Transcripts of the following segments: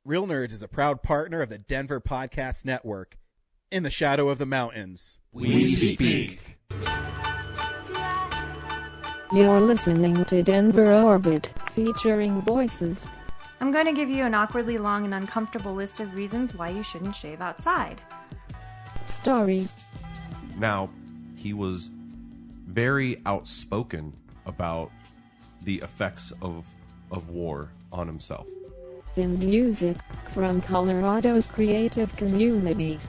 Real Nerds is a proud partner of the Denver Podcast Network. In the shadow of the mountains, we speak. You're listening to Denver Orbit, featuring voices. I'm going to give you an awkwardly long and uncomfortable list of reasons why you shouldn't shave outside. Stories. Now, he was very outspoken about the effects of war on himself. And music from Colorado's creative community.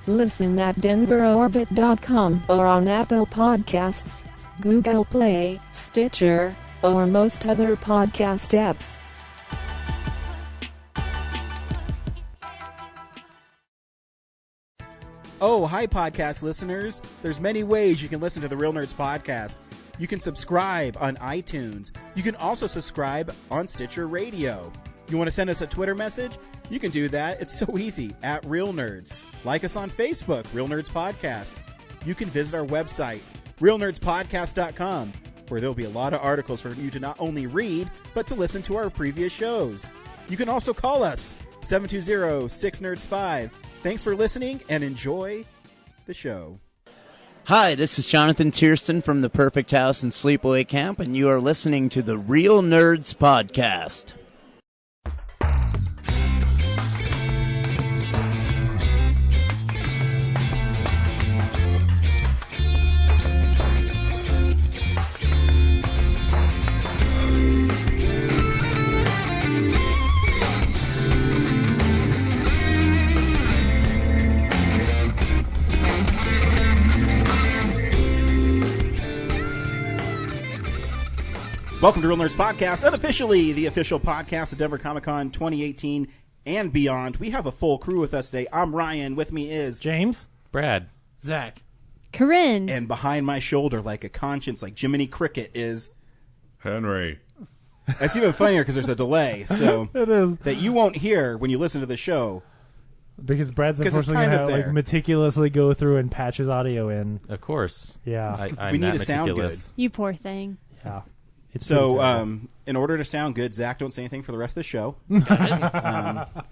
Listen at denverorbit.com or on Apple Podcasts, Google Play, Stitcher, or most other podcast apps. Oh, hi, podcast listeners. There's many ways you can listen to the Real Nerds podcast. You can subscribe on iTunes. You can also subscribe on Stitcher Radio. You want to send us a Twitter message? You can do that. It's so easy, at Real Nerds. Like us on Facebook, Real Nerds Podcast. You can visit our website, realnerdspodcast.com, where there'll be a lot of articles for you to not only read, but to listen to our previous shows. You can also call us, 720-6nerds5. Thanks for listening, and enjoy the show. Hi, this is Jonathan Tiersten from the Perfect House and Sleepaway Camp, and you are listening to the Real Nerds Podcast. Welcome to Real Nerds Podcast, unofficially the official podcast of Denver Comic Con 2018 and beyond. We have a full crew with us today. I'm Ryan. With me is James, Brad, Zach, Corinne, and behind my shoulder, like a conscience, like Jiminy Cricket, is Henry. It's even funnier because there's a delay, so it is that you won't hear when you listen to the show. Because Brad's unfortunately kind going of to like meticulously go through and patch his audio in. of course. Yeah, I'm We need that to sound good. meticulous. you poor thing. yeah. It's So, pretty terrible. in order to sound good, Zach, don't say anything for the rest of the show.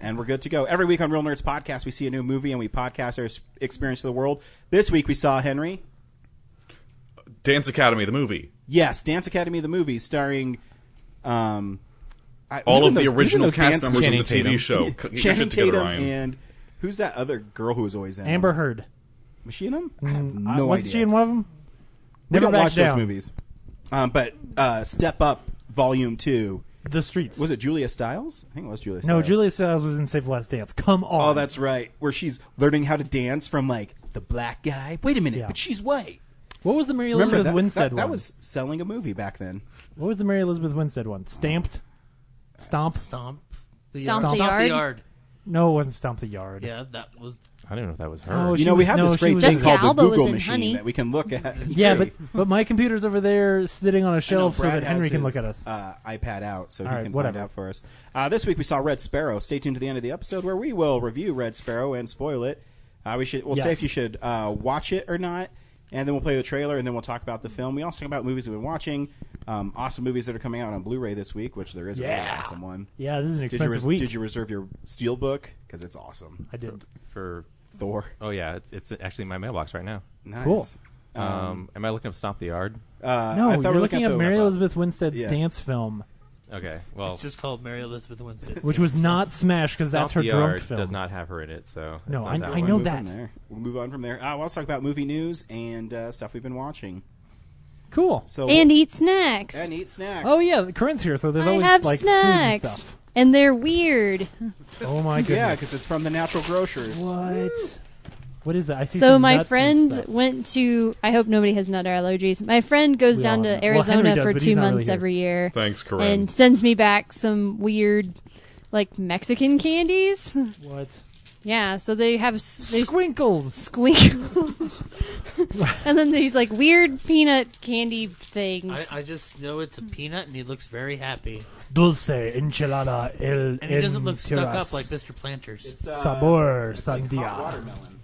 And we're good to go. Every week on Real Nerds Podcast, we see a new movie and we podcast our experience of the world. This week we saw, Henry. Dance Academy, the movie. Yes, Dance Academy, the movie, starring All of the original cast members of the TV show. Get your Channing shit together, Tatum Ryan. and who's that other girl who was always in Amber them? Heard. Was she in them? I have no Wasn't idea. she in one of them? We don't Back watch Down. those movies. But Step Up Volume 2. The Streets. Was it Julia Stiles? I think it was Julia Stiles. No, Julia Stiles was in Save the Last Dance. Come on. Oh, that's right. Where she's learning how to dance from, like, the black guy. Wait a minute, Yeah. but she's white. What was the Mary Remember Elizabeth that, Winstead that one? was selling a movie back then. What was the Mary Elizabeth Winstead one? Stamped? Stomp? Stomp the Stomp Yard. the Yard? Yard. No, it wasn't Stomp the Yard. Yeah, that was... I don't know if that was her. Oh, You know, we have this great thing Jessica called the Alba was Google in machine Honey. that we can look at. and Yeah, see. but my computer's over there sitting on a shelf so Brad that Henry has can his, look at us. iPad out, so All he right, can whatever. find out for us. This week we saw Red Sparrow. Stay tuned to the end of the episode where we will review Red Sparrow and spoil it. We'll say Yes. if you should watch it or not, and then we'll play the trailer, and then we'll talk about the film. We also talk about movies we've been watching, awesome movies that are coming out on Blu-ray this week, which there is a really awesome one. Yeah, this is an Did expensive week. Did you reserve your Steelbook? Because it's awesome. I did. For Thor. oh yeah, it's actually in my mailbox right now. Nice. Cool. Am I looking up Stomp the Yard? No, I thought we you're were looking at the- Mary Elizabeth Winstead's Yeah. dance film, Okay, well, It's just called Mary Elizabeth Winstead. which was not Smash because that's her Stomp the drunk Yard film. does not have her in it, so No, it's not I that know one. We'll move that. from there. We'll move on from there. We'll also talk about movie news and stuff we've been watching. Cool. So And eat snacks. and eat snacks. Oh yeah, Corinne's here, so there's I always have like food and snacks. stuff. And they're weird. Oh my goodness. Yeah, because it's from the natural grocers. What? What is that? I see. So some my nuts and friend stuff. went to, I hope nobody has nut allergies. My friend goes We down all to know. Well, Arizona Henry does, for but 2 he's not really months here. every year. Thanks, Corinne. And sends me back some weird, like, Mexican candies. What? Yeah, so they have Squinkles. squinkles. And then these, like, weird peanut candy things. I just know it's a peanut, and he looks very happy. Dulce enchilada el And he doesn't look stuck enchiladas. up like Mr. Planters. It's, Sabor it's like sandia. hot watermelon.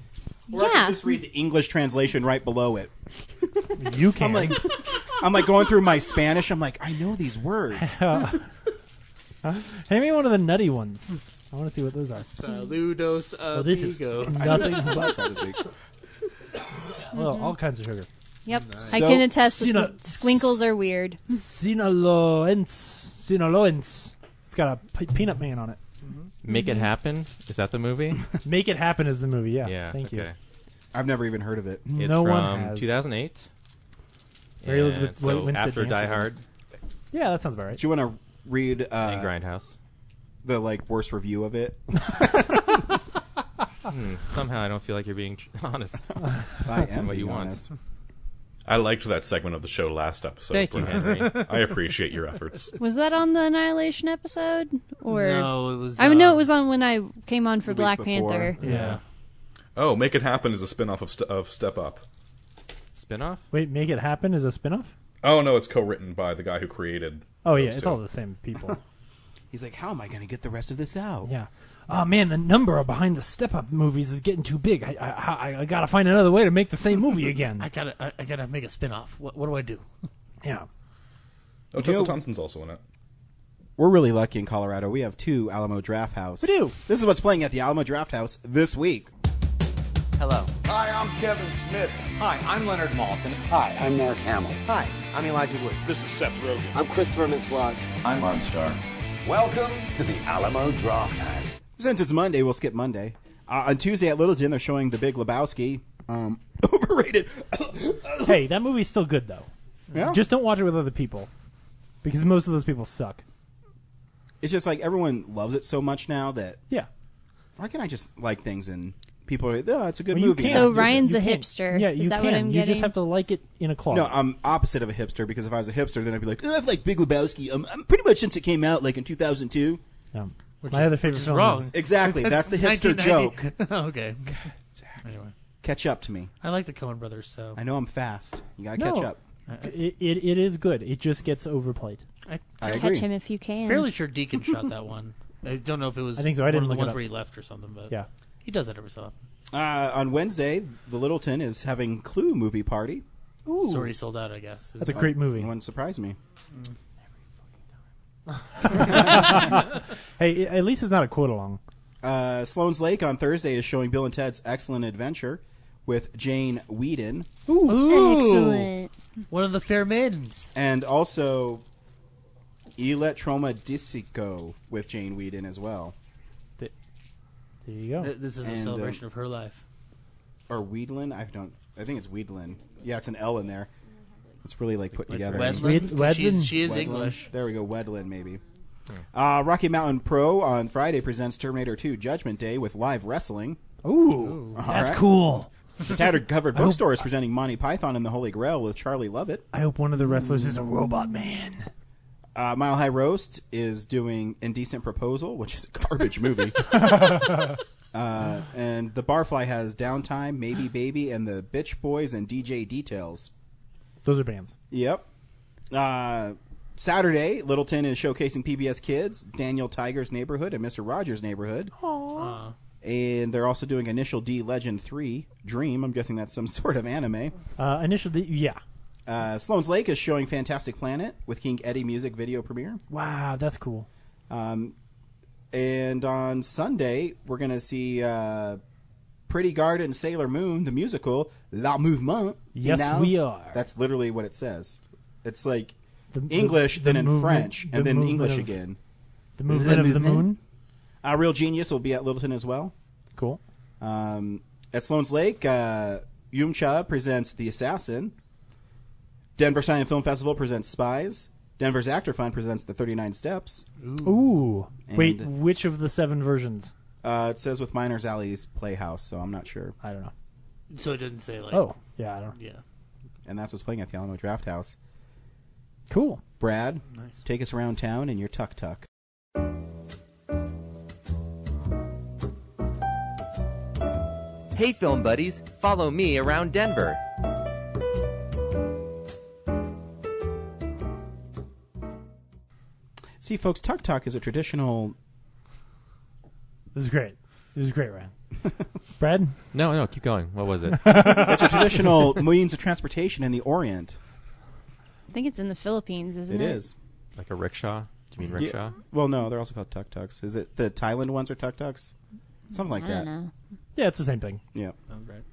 Or I Yeah. could just read the English translation right below it. You can. I'm like going through my Spanish. I'm like, I know these words. Hand me one of the nutty ones. I want to see what those are. Saludos Well, this is amigo. nothing but all kinds of sugar. Yep, I can attest that the squinkles are weird. Sinaloense. It's got a peanut man on it. Make It Happen? Is that the movie? Make It Happen is the movie, yeah. Yeah. Thank you. I've never even heard of it. It's No one from has. 2008. Mary Elizabeth So Winstead after Die dances in Hard Yeah, that sounds about right. Do you want to read and Grindhouse. the worst review of it? Somehow I don't feel like you're being honest. I am what you being want. honest. I liked that segment of the show last episode. Thank you, Brad. Henry. I appreciate your efforts. Was that on the Annihilation episode? Or No, it was. I know it was on when I came on for the week Black before. Panther. Yeah. Oh, Make It Happen is a spin-off of Step Up. Spinoff? Wait, Make It Happen is a spinoff? Oh, no, it's co-written by the guy who created Oh, those yeah, it's two. all the same people. He's like, how am I going to get the rest of this out? Yeah. Oh, man, the number behind the Step Up movies is getting too big. I got to find another way to make the same movie again. I gotta make a spin-off. What do I do? Yeah. Oh, Tessa Thompson's also in it. We're really lucky in Colorado. We have 2 Alamo Draft House. We do. This is what's playing at the Alamo Draft House this week. Hello. Hi, I'm Kevin Smith. Hi, I'm Leonard Maltin. Hi, I'm Mark Hamill. Hi, I'm Elijah Wood. This is Seth Rogen. I'm Christopher Mintz-Plasse. I'm Ron Starr. Welcome to the Alamo Draft House. Since it's Monday, we'll skip Monday. On Tuesday at Littleton, they're showing The Big Lebowski. Overrated. Hey, that movie's still good, though. Yeah. Just don't watch it with other people. Because most of those people suck. It's just like everyone loves it so much now that Yeah. why can't I just like things and people are like, oh, it's a good Well, you movie. can't. So You- Ryan's you a can't. hipster. Yeah, Is you that can. what I'm You getting? just have to like it in a closet. No, I'm opposite of a hipster because if I was a hipster, then I'd be like, oh, I've liked Big Lebowski. I'm pretty much since it came out, like in 2002. My other favorite film wrong. is... Exactly. That's the hipster 1990. joke. Okay. Anyway, Catch up to me. I like the Coen Brothers, so I know I'm fast. You gotta No. catch up. It is good. It just gets overplayed. I Catch agree. him if you can. fairly sure Deacon shot that one. I don't know if it was I think so. I one didn't of the look it ones up. where he left or something, but Yeah. he does that every so often. On Wednesday, the Littleton is having Clue movie party. It's already sold out, I guess. That's a great movie. It wouldn't surprise me. Hey, at least it's not a quote along. Sloan's Lake on Thursday is showing Bill and Ted's Excellent Adventure with Jane Whedon. Excellent. One of the fair maidens. And also Elettromadisico with Jane Whedon as well. There you go. This is a And, celebration of her life. Or Wheedlin? I think it's Wheedlin. Yeah, it's an L in there. It's really like put together. Wedlin? Wedlin? She is Wedlin. English. There we go, Wedlin maybe. Rocky Mountain Pro on Friday presents Terminator 2 Judgment Day with live wrestling. Ooh, that's right. cool. The Tattered Covered Bookstore is presenting Monty Python and the Holy Grail with Charlie Lovett. I hope one of the wrestlers is a robot man. Mile High Roast is doing Indecent Proposal, which is a garbage movie. And the Barfly has Downtime, Maybe Baby, and the Bitch Boys and DJ Details. Those are bands. Yep. Saturday, Littleton is showcasing PBS Kids, Daniel Tiger's Neighborhood, and Mr. Rogers' Neighborhood. Aww. And they're also doing Initial D Legend 3, Dream. I'm guessing that's some sort of anime. Initial D, yeah. Sloan's Lake is showing Fantastic Planet with King Eddie music video premiere. Wow, that's cool. And on Sunday, we're going to see Pretty Garden Sailor Moon, the musical, La Mouvement. Yes, we are. That's literally what it says. It's like The English, then in movement- French, and the then movement English of- again. The movement of the moon. Real Genius will be at Littleton as well. Cool. At Sloan's Lake, Yumcha presents The Assassin. Denver Silent Film Festival presents Spies. Denver's Actor Fund presents The 39 Steps. Ooh. Wait, And- which of the 7 versions? It says with Miners Alley's Playhouse, so I'm not sure. I don't know. So it didn't say like. Oh, yeah, I don't. Yeah. And that's what's playing at the Alamo Draft House. Cool. Brad, Nice. take us around town in your tuk-tuk. Hey, film buddies, follow me around Denver. See, folks, tuk-tuk is a traditional... This is great. This is great, Ryan. Brad? No, keep going. What was it? It's a traditional means of transportation in the Orient. I think it's in the Philippines, isn't it? It is. Like a rickshaw? Do you mean rickshaw? Yeah. Well, no, they're also called tuk-tuks. Is it the Thailand ones are tuk-tuks? Something like I that. don't know. Yeah, it's the same thing. Yeah. That's right.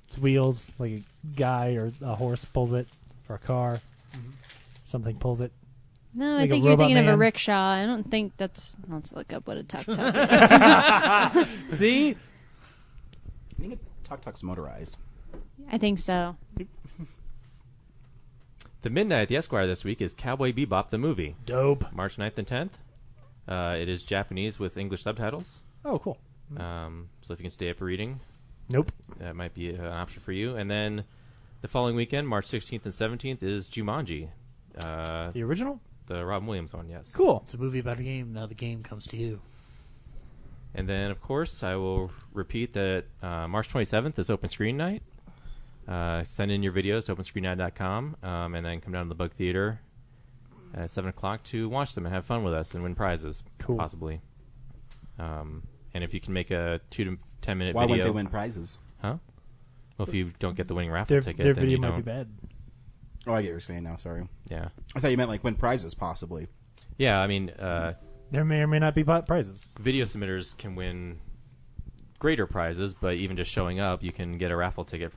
It's wheels, like a guy or a horse pulls it, or a car. Something pulls it. No, Like I think a you're robot thinking of a man? rickshaw. I don't think that's... Let's look up what a tuk-tuk is. See? I think a tuk-tuk's motorized. I think so. The midnight at the Esquire this week is Cowboy Bebop the movie. Dope. March 9th and 10th. It is Japanese with English subtitles. Oh, cool. So if you can stay up for reading, Nope. that might be an option for you. And then the following weekend, March 16th and 17th, is Jumanji. The original? The Robin Williams one, yes. Cool. It's a movie about a game. Now the game comes to you. And then, of course, I will repeat that March 27th is Open Screen Night. Send in your videos to openscreennight.com, and then come down to the Bug Theater at 7 o'clock to watch them and have fun with us and win prizes, Cool. possibly. And if you can make a 2 to 10 minute Why video... wouldn't they win prizes? Huh? Well, if you don't get the winning raffle ticket, their then video you might don't. be bad. Oh, I get what you're saying now. Sorry. Yeah. I thought you meant like win prizes, possibly. Yeah, I mean... there may or may not be prizes. Video submitters can win greater prizes, but even just showing up, you can get a raffle ticket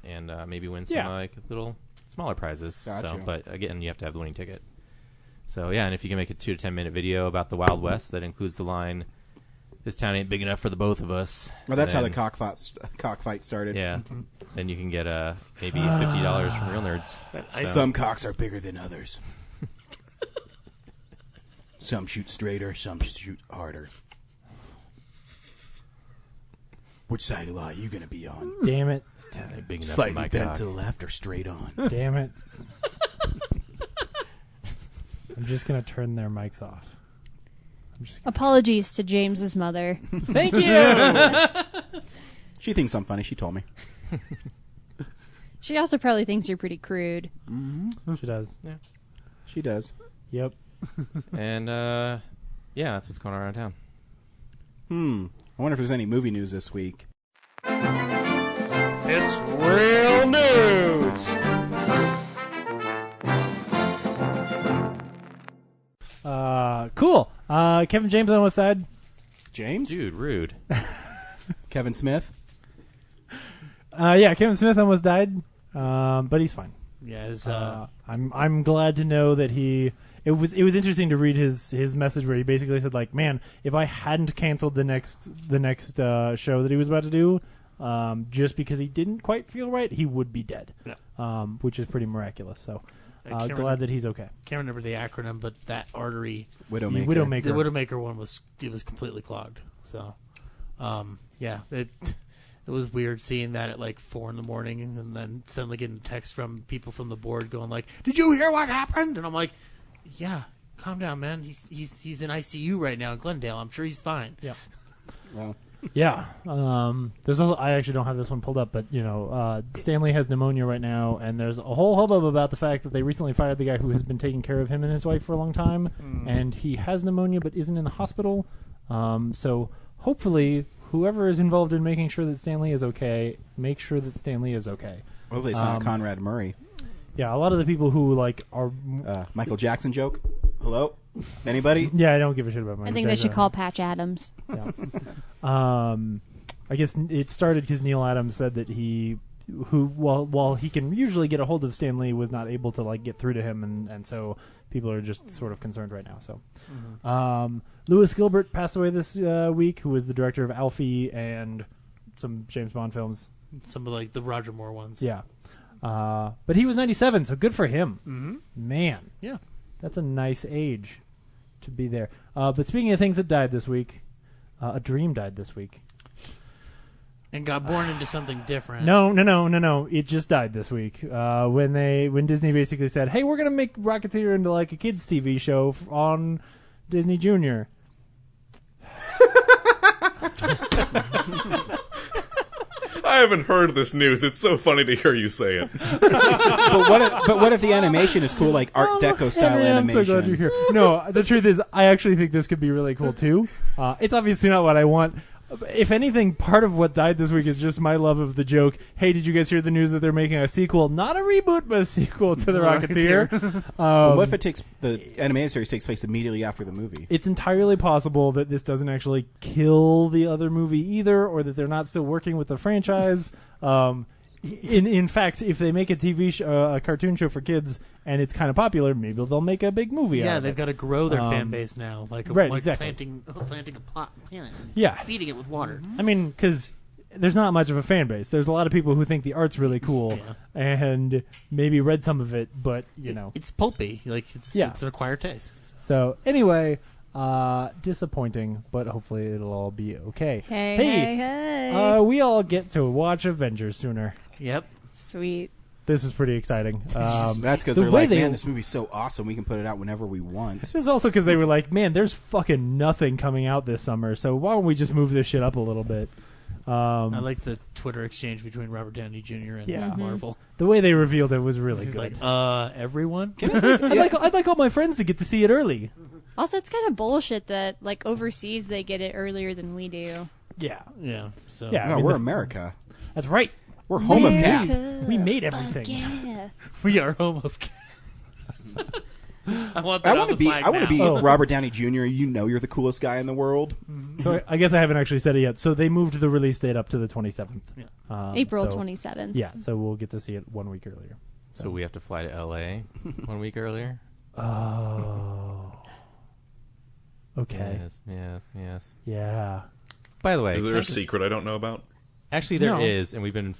and maybe win some like little smaller prizes. Gotcha. So, but again, you have to have the winning ticket. So yeah, and if you can make a 2 to 10 minute video about the Wild West that includes the line, "This town ain't big enough for the both of us." Well, that's how the cockfight started. Yeah. Then you can get maybe $50 from Real Nerds. So. Some cocks are bigger than others. Some shoot straighter, some shoot harder. Which side of the law are you going to be on? Damn it. This town ain't big enough Slightly for my bent cock. to the left or straight on? Damn it. I'm just going to turn their mics off. Apologies to James's mother. Thank you! She thinks I'm funny. She told me. She also probably thinks you're pretty crude. Mm-hmm. She does. Yeah. She does. Yep. And yeah, that's what's going on around town. I wonder if there's any movie news this week. It's real news. Cool. Kevin James almost died. James? Dude, rude. Kevin Smith? Yeah, Kevin Smith almost died, but he's fine. Yeah, I'm glad to know that he. It was interesting to read his message where he basically said like, man, if I hadn't canceled the next show that he was about to do, just because he didn't quite feel right, he would be dead. Yeah. Which is pretty miraculous. So glad remember, that he's okay. Can't remember the acronym, but that artery, Widowmaker. the Widowmaker one was completely clogged. So, yeah, it was weird seeing that at like 4 a.m, and then suddenly getting a text from people from the board going like, "Did you hear what happened?" And I'm like, "Yeah, calm down, man. He's in ICU right now in Glendale. I'm sure he's fine." Yeah. Well. Yeah. There's also, I actually don't have this one pulled up, but Stanley has pneumonia right now, and there's a whole hubbub about the fact that they recently fired the guy who has been taking care of him and his wife for a long time, and he has pneumonia but isn't in the hospital. So hopefully, whoever is involved in making sure that Stanley is okay, make sure that Stanley is okay. Hopefully it's not Conrad Murray. Yeah, a lot of the people who are Michael Jackson joke. Hello, anybody? Yeah, I don't give a shit about Michael I think Jackson. they should call Patch Adams. Yeah. I guess it started because Neil Adams said that while he can usually get a hold of Stanley, was not able to like get through to him, and so people are just sort of concerned right now. So, Lewis Gilbert passed away this week, who was the director of Alfie and some James Bond films. Some of like the Roger Moore ones. Yeah. But he was 97, so good for him. Mm-hmm. Man. Yeah. That's a nice age to be there. But speaking of things that died this week, a dream died this week. And got born into something different. No. It just died this week. When Disney basically said, hey, we're going to make Rocketeer into like a kids' TV show on Disney Junior. I haven't heard this news. It's so funny to hear you say it. but what if the animation is cool, like Art Deco style Henry, animation? I'm so glad you're here. No, the truth is, I actually think this could be really cool too. It's obviously not what I want. If anything, part of what died this week is just my love of the joke. Hey, did you guys hear the news that they're making a sequel? Not a reboot, but a sequel to The Rocketeer. Well, what if the animated series takes place immediately after the movie? It's entirely possible that this doesn't actually kill the other movie either, or that they're not still working with the franchise. In fact, if they make a TV show, a cartoon show for kids, and it's kind of popular, maybe they'll make a big movie. Yeah, out of they've it. got to grow their fan base now, like exactly. planting a plant, yeah, feeding it with water. I mean, because there's not much of a fan base. There's a lot of people who think the art's really cool, and maybe read some of it, but it's pulpy. Like it's an acquired taste. So anyway. Disappointing, but hopefully it'll all be okay. Hey. We all get to watch Avengers sooner. Yep. Sweet. This is pretty exciting. That's because they're like, man, this movie's so awesome, we can put it out whenever we want. This is also because they were like, man, there's fucking nothing coming out this summer, so why don't we just move this shit up a little bit? I like the Twitter exchange between Robert Downey Jr. and Marvel. The way they revealed it was really He's good. like, everyone? I'd like all my friends to get to see it early. Also, it's kind of bullshit that, like, overseas they get it earlier than we do. Yeah. Yeah. So no, we're America. That's right. We're home of Cap. We made everything. Yeah. We are home of Cap. I want to be Robert Downey Jr. You're the coolest guy in the world. So I guess I haven't actually said it yet. So they moved the release date up to the 27th. Yeah. April 27th. Yeah, so we'll get to see it 1 week earlier. So we have to fly to L.A. 1 week earlier? Oh. Okay. Yes. Yeah. By the way, is there a secret I don't know about? Actually, there is, and we've been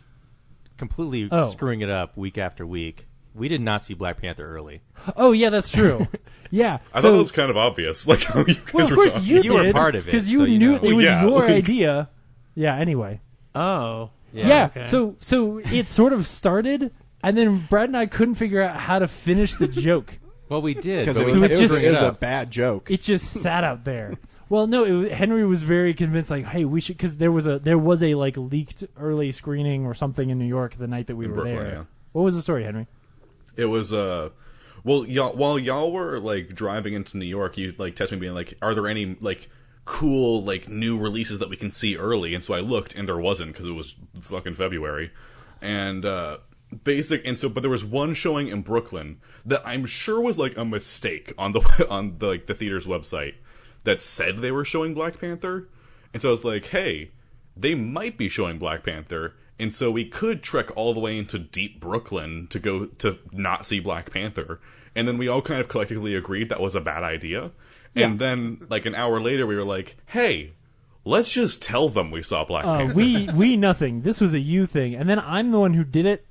completely screwing it up week after week. We did not see Black Panther early. Oh, yeah, that's true. Yeah. I thought it was kind of obvious. Like how you guys were talking. Of course you were part of it. Because you knew it was your idea. Yeah, anyway. Oh. Yeah. Okay. So it sort of started, and then Brad and I couldn't figure out how to finish the joke. Well, we did. Because it was a bad joke. It just sat out there. Well, no, Henry was very convinced, like, hey, we should, because there was a like leaked early screening or something in New York the night that we were Brooklyn, there. Yeah. What was the story, Henry? It was well, while y'all were like driving into New York, you like texted me being like, "Are there any like cool like new releases that we can see early?" And so I looked, and there wasn't because it was fucking February, and but there was one showing in Brooklyn that I'm sure was like a mistake on the the theater's website that said they were showing Black Panther, and so I was like, hey, they might be showing Black Panther. And so we could trek all the way into deep Brooklyn to go to not see Black Panther. And then we all kind of collectively agreed that was a bad idea. Yeah. And then, like, an hour later, we were like, hey, let's just tell them we saw Black Panther. We nothing. This was a you thing. And then I'm the one who did it,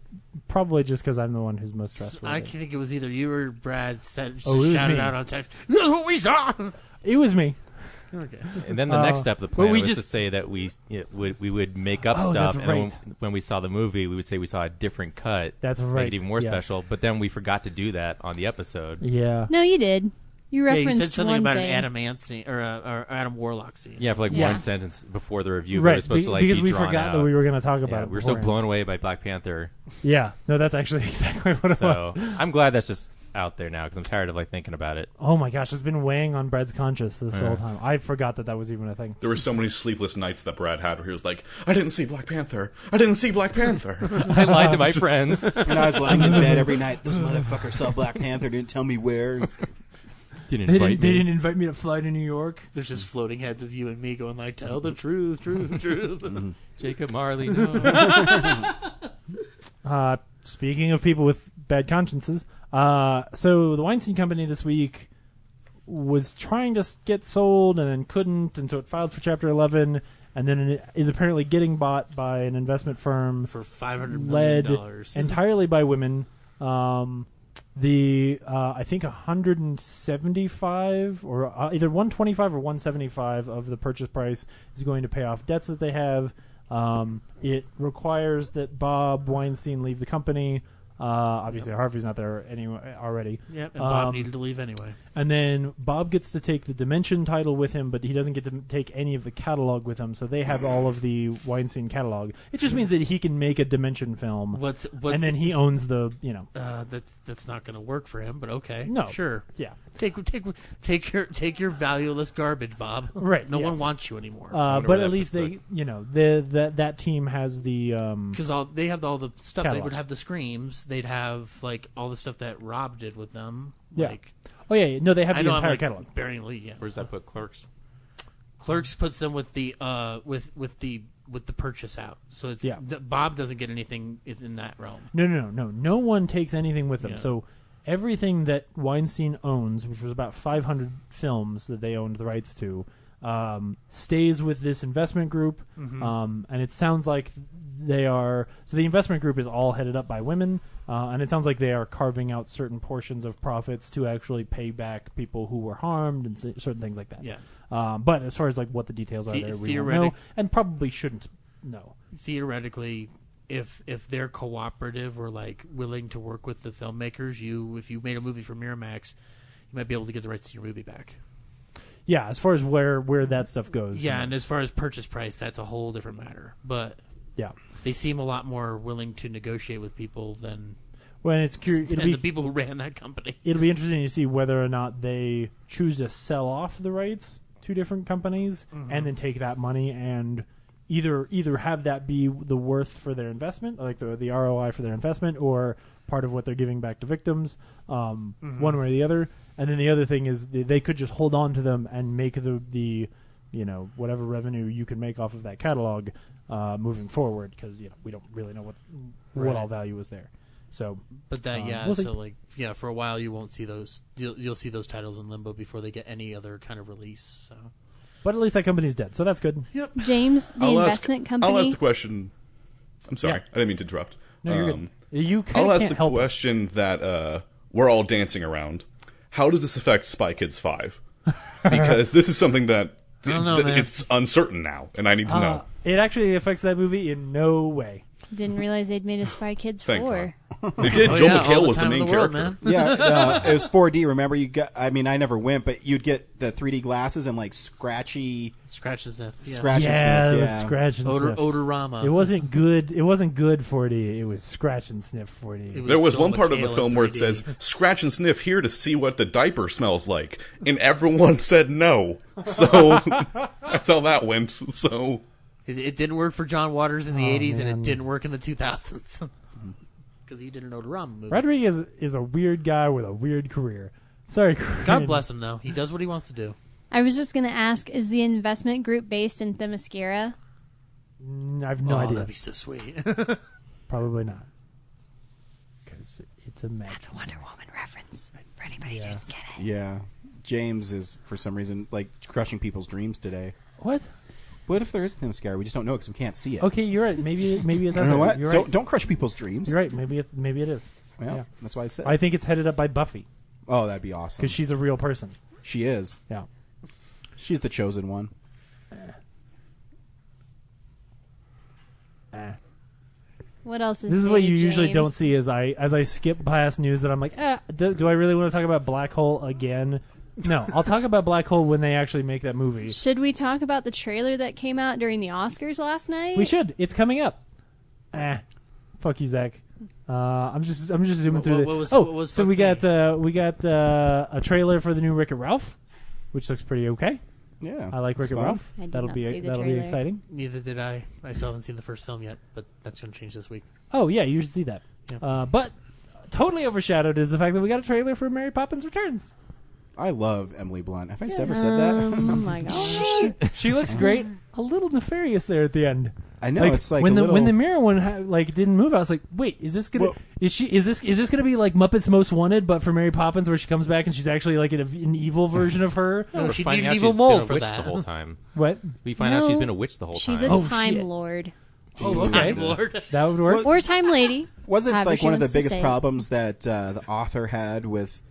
probably just because I'm the one who's most trustworthy. I think it was either you or Brad shouted me. out on text, "That's what we saw!" It was me. Okay. And then the next step of the plan was to say that we would make up stuff, and then when we saw the movie, we would say we saw a different cut. That's right. Make it even more special. But then we forgot to do that on the episode. Yeah. No, you did. You referenced you said something one about thing. an Adam Ant scene or Adam Warlock scene. Yeah, for like one sentence before the review. Right, But it was supposed to like because be we drawn forgot out. that we were going to talk about it. We were so blown away by Black Panther. Yeah, no, that's actually exactly what it was. I'm glad that's just out there now because I'm tired of like thinking about it. Oh my gosh, it's been weighing on Brad's conscience this whole time. I forgot that was even a thing. There were so many sleepless nights that Brad had where he was like, I didn't see Black Panther. I didn't see Black Panther. I lied to my friends. And I was lying in bed every night. Those motherfuckers saw Black Panther, didn't tell me where. They didn't invite me to fly to New York. There's just floating heads of you and me going like, tell the truth. Jacob Marley, no. Speaking of people with bad consciences, so the Weinstein Company this week was trying to get sold and then couldn't, and so it filed for Chapter 11, and then it is apparently getting bought by an investment firm for $500 led million. entirely by women. I think 175 or either 125 or 175 of the purchase price is going to pay off debts that they have. It requires that Bob Weinstein leave the company. Obviously, Harvey's not there anyway already. Yep, and Bob needed to leave anyway. And then Bob gets to take the Dimension title with him, but he doesn't get to take any of the catalog with him. So they have all of the Weinstein catalog. It just means that he can make a Dimension film, and then he owns the. That's not going to work for him. But okay, no, sure, yeah. Take your valueless garbage, Bob. Right, no one wants you anymore. But at least they, that team has the because they have all the stuff. catalog. They would have the Screams. They'd have like all the stuff that Rob did with them. Yeah. Like, no, they have the entire I'm, like, catalog. Burying Lee, yeah. Where does that put Clerks? Clerks puts them with the with the purchase out. So it's Bob doesn't get anything in that realm. No one takes anything with them. Yeah. So everything that Weinstein owns, which was about 500 films that they owned the rights to, stays with this investment group. Mhm. And it sounds like they are. So the investment group is all headed up by women, and it sounds like they are carving out certain portions of profits to actually pay back people who were harmed and certain things like that. Yeah. But as far as like what the details are, there we don't know, and probably shouldn't know. Theoretically, if they're cooperative or like willing to work with the filmmakers, if you made a movie for Miramax, you might be able to get the rights to your movie back. Yeah, as far as where that stuff goes. Yeah, and as far as purchase price, that's a whole different matter. But yeah, they seem a lot more willing to negotiate with people than it's the people who ran that company. It'll be interesting to see whether or not they choose to sell off the rights to different companies and then take that money and either have that be the worth for their investment, like the ROI for their investment, or part of what they're giving back to victims, one way or the other. And then the other thing is they could just hold on to them and make the whatever revenue you can make off of that catalog moving forward, because we don't really know what all value is there. So, but that we'll for a while you won't see those. You'll see those titles in limbo before they get any other kind of release. So, but at least that company's dead, so that's good. Yep. James, the investment company. I'll ask the question. I'm sorry, I didn't mean to interrupt. No, you're good. You I'll ask can't the help question that we're all dancing around. How does this affect Spy Kids 5? Because this is something that I don't know, man. It's uncertain now, and I need to know. It actually affects that movie in no way. Didn't realize they'd made a Spy Kids 4. They did. Joel McHale was the main character. Man. Yeah, it was 4D. Remember, I never went, but you'd get the 3D glasses and like scratchy scratch and sniff. Yeah. Scratch and sniff. Yeah, scratch and sniff. Odorama. It wasn't good. It wasn't good 4D. It was scratch and sniff 4D. There was one part of the film where it says, "Scratch and sniff here to see what the diaper smells like," and everyone said no. So that's how that went. So it didn't work for John Waters in the 80s, man. and it didn't work in the 2000s. Because he did an Odorama movie. Rodriguez is a weird guy with a weird career. Sorry, God bless him, though. He does what he wants to do. I was just going to ask, is the investment group based in Themyscira? I have no idea. That'd be so sweet. Probably not. Because it's a mess. That's a Wonder Woman reference for anybody who didn't get it. Yeah. James is, for some reason, like crushing people's dreams today. What? What if there is Themyscira? We just don't know because we can't see it. Okay, you're right. Maybe it does. You know what? You're right. Don't crush people's dreams. You're right. Maybe it is. Well, yeah. That's why I said. I think it's headed up by Buffy. Oh, that'd be awesome. Because she's a real person. She is. Yeah. She's the chosen one. What else is This is new, what you James? usually don't see as I skip past news that I'm like, do I really want to talk about Black Hole again? No, I'll talk about Black Hole when they actually make that movie. Should we talk about the trailer that came out during the Oscars last night? We should. It's coming up. Fuck you, Zach. I'm just zooming through. We got a trailer for the new Wreck-It Ralph, which looks pretty okay. Yeah, I like Wreck-It Ralph. That'll be exciting. Neither did I. I still haven't seen the first film yet, but that's going to change this week. Oh yeah, you should see that. Yeah. But totally overshadowed is the fact that we got a trailer for Mary Poppins Returns. I love Emily Blunt. Have I ever said that? Oh my gosh. She looks great. A little nefarious there at the end. I know, it's like when a the little... when the mirror one didn't move, I was like, wait, is this gonna is this gonna be like Muppets Most Wanted, but for Mary Poppins, where she comes back and she's actually like an evil version of her? No, she need an out evil she's mole been a for witch that. the whole time. What? We find out she's been a witch the whole She's time. a Time Lord. Oh, okay. Time Lord. That would work. Or Time Lady. Wasn't however like she one of the wants to biggest say it. problems that the author had with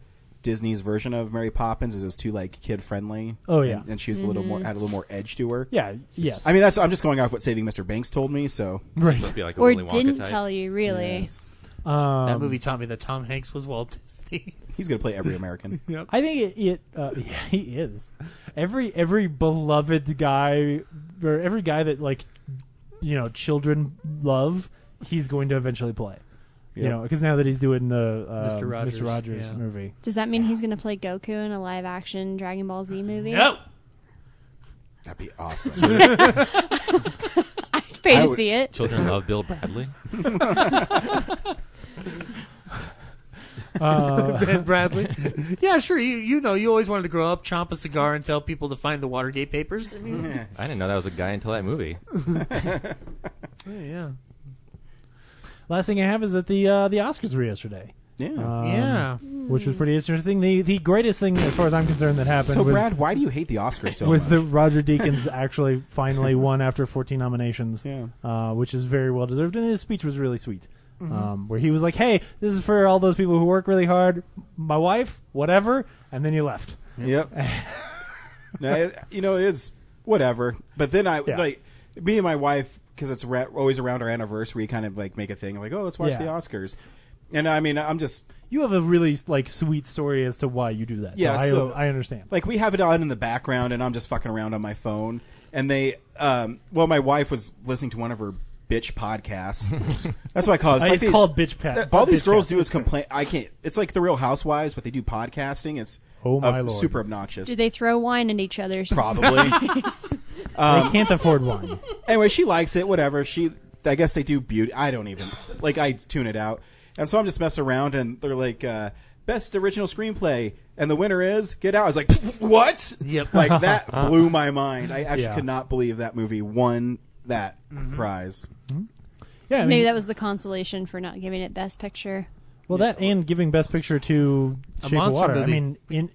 Disney's version of Mary Poppins is it was too like kid friendly. Oh yeah, and she was a little more had a little more edge to her. Yeah, yes. I mean I'm just going off what Saving Mr. Banks told me. So right, Must be like a or Willy Wonka didn't type. tell you really. Yes. That movie taught me that Tom Hanks was Walt Disney. He's gonna play every American. Yep. I think yeah, he is. Every beloved guy, or every guy that like, children love, he's going to eventually play. Yep. Because now that he's doing the Mr. Rogers yeah. movie. Does that mean he's going to play Goku in a live-action Dragon Ball Z movie? No. That'd be awesome. I'd pay to see it. Children love Bill Bradley. Ben Bradley. Yeah, sure. You always wanted to grow up, chomp a cigar, and tell people to find the Watergate papers. I mean, I didn't know that was a guy until that movie. yeah. Last thing I have is that the Oscars were yesterday. Yeah. Which was pretty interesting. The greatest thing, as far as I'm concerned, that happened So, was, Brad, why do you hate the Oscars so was much? that Roger Deakins actually finally won after 14 nominations, which is very well deserved. And his speech was really sweet, where he was like, "Hey, this is for all those people who work really hard, my wife, whatever," and then he left. Yep. No, it's whatever. But then me and my wife, because it's always around our anniversary, kind of like make a thing like, oh, let's watch the Oscars. And I mean, I'm just... You have a really sweet story as to why you do that. Yeah, so I understand. Like, we have it on in the background, and I'm just fucking around on my phone. And they... my wife was listening to one of her bitch podcasts. That's what I call it. It's called bitch pat. All these girls do is complain. I can't... It's like the Real Housewives, but they do podcasting. It's my Lord. super obnoxious. Do they throw wine at each other's Probably. They can't afford wine. Anyway, she likes it, whatever. I guess they do beauty. I don't even... I tune it out. And so I'm just messing around, and they're like, best original screenplay, and the winner is Get Out. I was like, what? Yep. Like, that blew my mind. I actually could not believe that movie won that prize. Yeah, Maybe that was the consolation for not giving it Best Picture. Well, that and giving Best Picture to A Shape of monster Water. movie. I mean,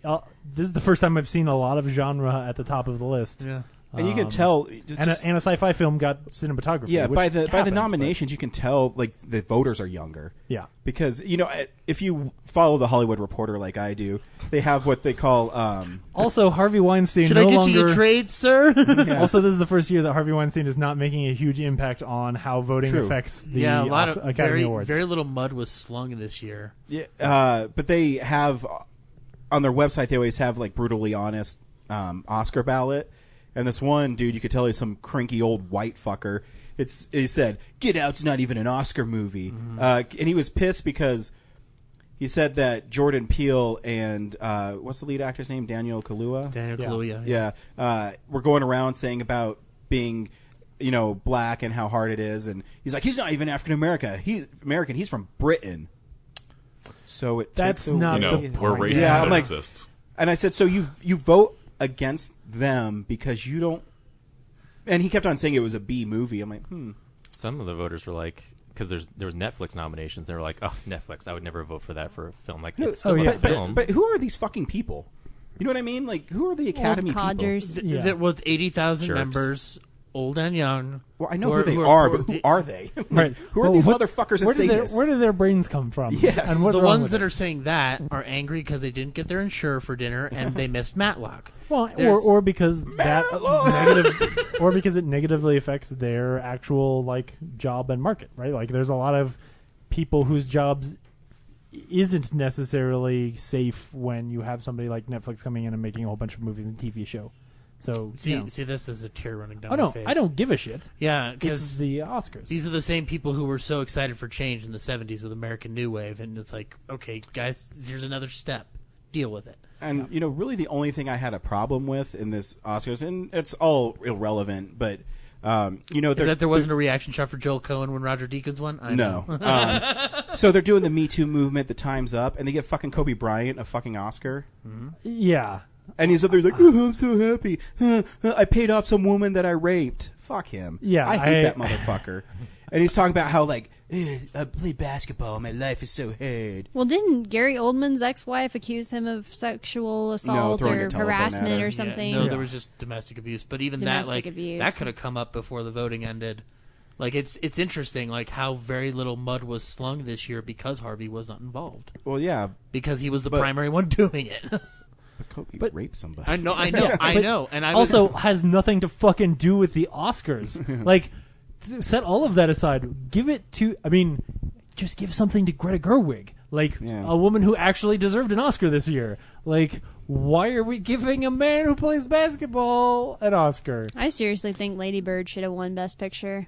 this is the first time I've seen a lot of genre at the top of the list. Yeah. And you can tell... And a sci-fi film got cinematography. Yeah, which by the happens, nominations, you can tell, like, the voters are younger. Yeah. Because, if you follow the Hollywood Reporter like I do, they have what they call... Also, Harvey Weinstein Should no I get longer... you the trade, sir? Also, this is the first year that Harvey Weinstein is not making a huge impact on how voting affects the a lot of Academy Awards. Very little mud was slung this year. Yeah, but they have... On their website, they always have, like, brutally honest Oscar ballot. And this one dude, you could tell he's some cranky old white fucker. He said, Get Out's not even an Oscar movie. And he was pissed because he said that Jordan Peele and, what's the lead actor's name? Daniel Kaluuya? Kaluuya. Yeah. We're going around saying about being, black and how hard it is. And he's like, he's not even African American. He's from Britain. So That's not the point. We're racist. Yeah, I'm that like, exists. and I said, so you vote against them because you don't. And he kept on saying it was a B movie. I'm like, Some of the voters were like, because there was Netflix nominations, they were like, oh, Netflix, I would never vote for that for a film. Like, it's still a film. But who are these fucking people? You know what I mean? Like, who are the Academy Old codgers. people? That was 80,000 Jerks. members, old and young. Well, I know who they are, but who are they? Like, Right. Who are these motherfuckers that say this? Where do their brains come from? Yes. And what's The wrong ones with that it? are saying that are angry because they didn't get their insure for dinner and they missed Matlock. Well, There's- or because that negative, or because it negatively affects their actual job and market, right? Like, there's a lot of people whose jobs isn't necessarily safe when you have somebody like Netflix coming in and making a whole bunch of movies and TV show. So See, this is a tear running down oh no, my face. I don't give a shit. Yeah, It's because the Oscars. these are the same people who were so excited for change in the 70s with American New Wave, and it's like, okay, guys, here's another step. Deal with it. And, really the only thing I had a problem with in this Oscars, and it's all irrelevant, but, Is that there wasn't a reaction shot for Joel Cohen when Roger Deakins won? I No. know. So they're doing the Me Too movement, the Time's Up, and they give fucking Kobe Bryant a fucking Oscar. Yeah. And he's up there like, oh, I'm so happy. I paid off some woman that I raped. Fuck him. Yeah, I hate that motherfucker. And he's talking about how, I play basketball. My life is so hard. Well, didn't Gary Oldman's ex-wife accuse him of sexual assault throwing or a telephone at harassment her. or something? No, there was just domestic abuse. But even Domestic that, abuse. that could have come up before the voting ended. Like, it's interesting, how very little mud was slung this year because Harvey was not involved. Well, yeah. Because he was the primary one doing it. But Kobe raped somebody. I know, Yeah, I but know. And I also has nothing to fucking do with the Oscars. Set all of that aside. Give it to. I mean, just give something to Greta Gerwig, like a woman who actually deserved an Oscar this year. Like, why are we giving a man who plays basketball an Oscar? I seriously think Lady Bird should have won Best Picture.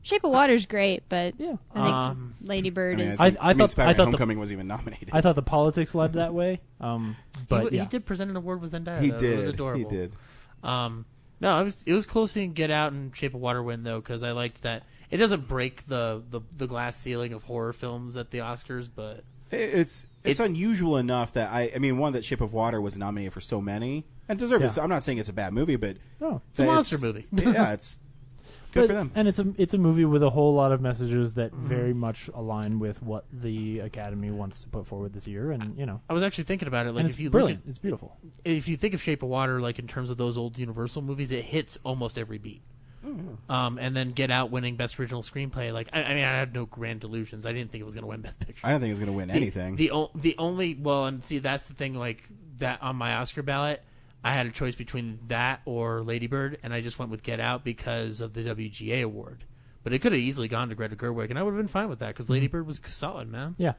Shape of Water's great, but I think Lady Bird is. I thought Homecoming was even nominated. I thought the politics led that way. But he did present an award with Zendaya. He though. did. It was adorable. He did. No, it was cool seeing Get Out and Shape of Water win though, because I liked that it doesn't break the glass ceiling of horror films at the Oscars, but it's unusual enough that I mean, one, that Shape of Water was nominated for so many and deserved it. So I'm not saying it's a bad movie, but it's a monster movie. Yeah, it's good for them. And it's a movie with a whole lot of messages that very much align with what the Academy wants to put forward this year. And I was actually thinking about it. Like, it's if you brilliant, look at, it's beautiful. If you think of Shape of Water, like in terms of those old Universal movies, it hits almost every beat. And then Get Out winning Best Original Screenplay. Like, I mean, I had no grand delusions. I didn't think it was going to win Best Picture. I don't think it was going to win anything. The only and see, that's the thing. Like that on my Oscar ballot, I had a choice between that or Lady Bird, and I just went with Get Out because of the WGA award. But it could have easily gone to Greta Gerwig, and I would have been fine with that because Lady Bird was solid, man. Yeah.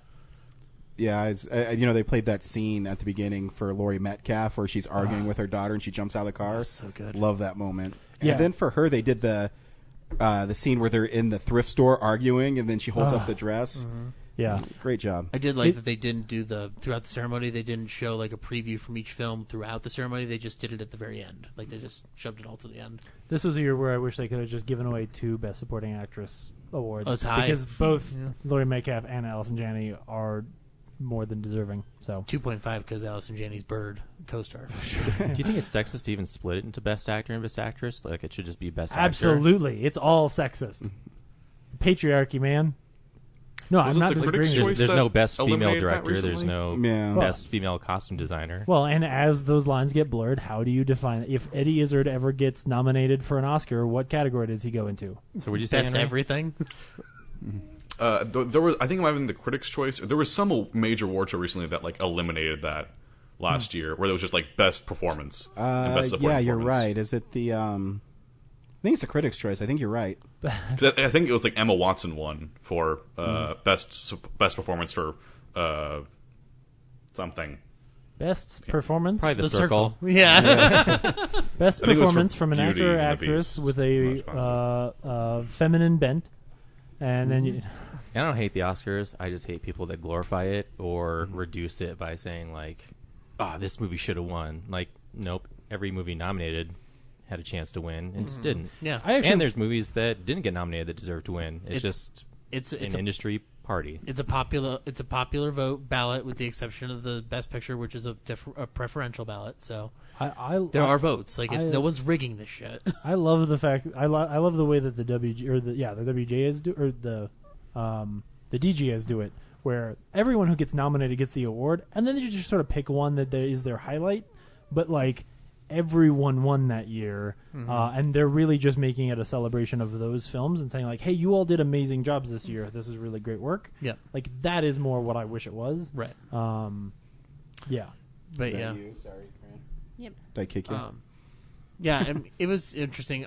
Yeah, they played that scene at the beginning for Laurie Metcalf where she's arguing with her daughter and she jumps out of the car. That's so good. Love that moment. Yeah. And then for her, they did the scene where they're in the thrift store arguing, and then she holds up the dress. Yeah, great job. I did like that they didn't do throughout the ceremony. They didn't show like a preview from each film throughout the ceremony. They just did it at the very end. Like they just shoved it all to the end. This was a year where I wish they could have just given away 2 Best Supporting Actress awards. Oh, it's high. Because both Laurie Metcalf and Allison Janney are more than deserving. So 2.5 because Allison Janney's Bird co-star. Do you think it's sexist to even split it into Best Actor and Best Actress? Like, it should just be Best Actor? Absolutely. It's all sexist. Patriarchy, man. No, I'm not disagreeing. There's no Best Female Director. There's no Best Female Costume Designer. Well, and as those lines get blurred, how do you define it? If Eddie Izzard ever gets nominated for an Oscar, what category does he go into? So would you say Best everything? There was, I think, I'm having the Critics' Choice. There was some major award show recently that like eliminated that last year, where there was just like Best Performance and Best Supporting you're Performance. right. Is it the? I think it's the Critics' Choice. I think you're right. 'Cause I think it was like Emma Watson won for best performance for something. Best performance? Probably the circle. Yeah. Best I think it was performance for from an Beauty actor or and the actress Beast. with a feminine bent. And then I don't hate the Oscars. I just hate people that glorify it or reduce it by saying like, this movie should have won. Like, nope. Every movie nominated had a chance to win and just didn't. Yeah. And there's movies that didn't get nominated that deserve to win. It's an industry party. It's a popular vote ballot with the exception of the Best Picture, which is a preferential ballot. So there are votes. Like no one's rigging this shit. I love the fact. I love the way that the WGAs do, or the DGAs do it, where everyone who gets nominated gets the award, and then they just sort of pick one that is their highlight. But like everyone won that year, and they're really just making it a celebration of those films and saying like, "Hey, you all did amazing jobs this year. This is really great work." Yeah, like that is more what I wish it was. Right. Yeah. But Is that yeah. you? Sorry, Fran. Yep. Did I kick you? Yeah, and it was interesting.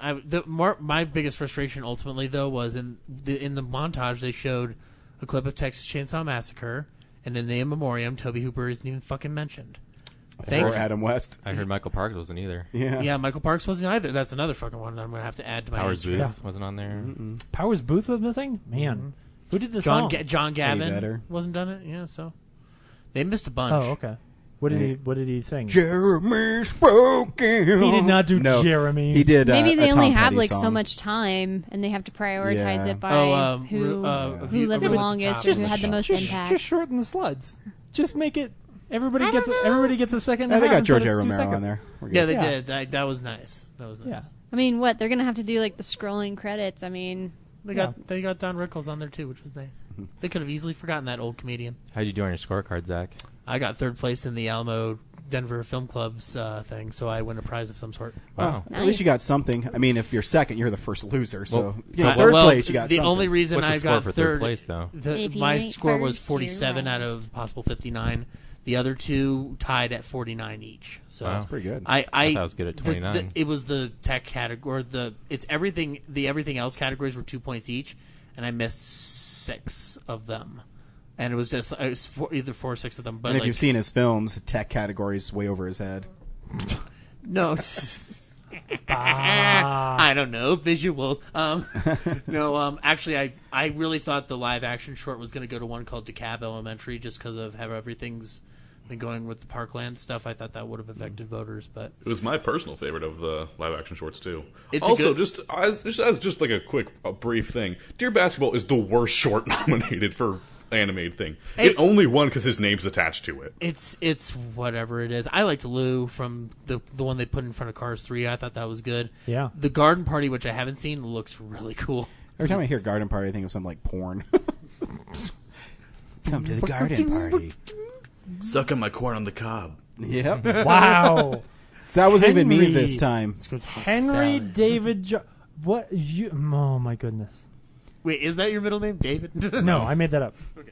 My biggest frustration ultimately though was in the montage they showed a clip of Texas Chainsaw Massacre, and in the in memoriam, Tobe Hooper isn't even fucking mentioned. Or Adam West. I heard Michael Parks wasn't either. Yeah, Michael Parks wasn't either. That's another fucking one that I'm going to have to add to my Powers history. Booth wasn't on there. Powers Booth was missing? Man. Who did the John song? John Gavin wasn't done it. Yeah, so they missed a bunch. Oh, okay. What did he sing? Jeremy spoken. He did not do Jeremy. He did. Maybe they only have Petty like song. so much time, and they have to prioritize it by who lived the longest, or who had the most impact. Just shorten the sluts. Just make it. Everybody gets a second. I think I got George instead A. of 2 Romero on seconds. there. Yeah, they did. That was nice. Yeah. I mean, what they're gonna have to do like the scrolling credits. I mean, they got Don Rickles on there too, which was nice. They could have easily forgotten that old comedian. How'd you do on your scorecard, Zach? I got third place in the Alamo Denver Film Club's thing, so I win a prize of some sort. Wow. At least you got something. I mean, if you're second, you're the first loser. So Well, third place, you got the something. only reason What's the I score got for third place, though? If you my ain't score was first, 47 you're out of possible 59. The other two tied at 49 each. So Wow. That's pretty good. I thought I was good at 29. It was the tech category. The everything else categories were 2 points each, and I missed 6 of them. And it was either 4 or 6 of them. But and if you've seen his films, the tech category's way over his head. No. I don't know. Visuals. No, actually, I really thought the live-action short was going to go to one called DeKalb Elementary just because of how everything's been going with the Parkland stuff. I thought that would have affected voters, but it was my personal favorite of the live-action shorts, too. It's also, just as like a brief thing, Dear Basketball is the worst short nominated for animated thing. It only won because his name's attached to it. It's whatever it is. I liked Lou from the one they put in front of Cars 3. I thought that was good. Yeah. The Garden Party, which I haven't seen, looks really cool. Every time I hear Garden Party, I think of something like porn. Come to the garden party. Suck on my corn on the cob. Yep. Wow. So that wasn't even me this time. Henry David what you oh my goodness. Wait, is that your middle name, David? No, I made that up. Okay.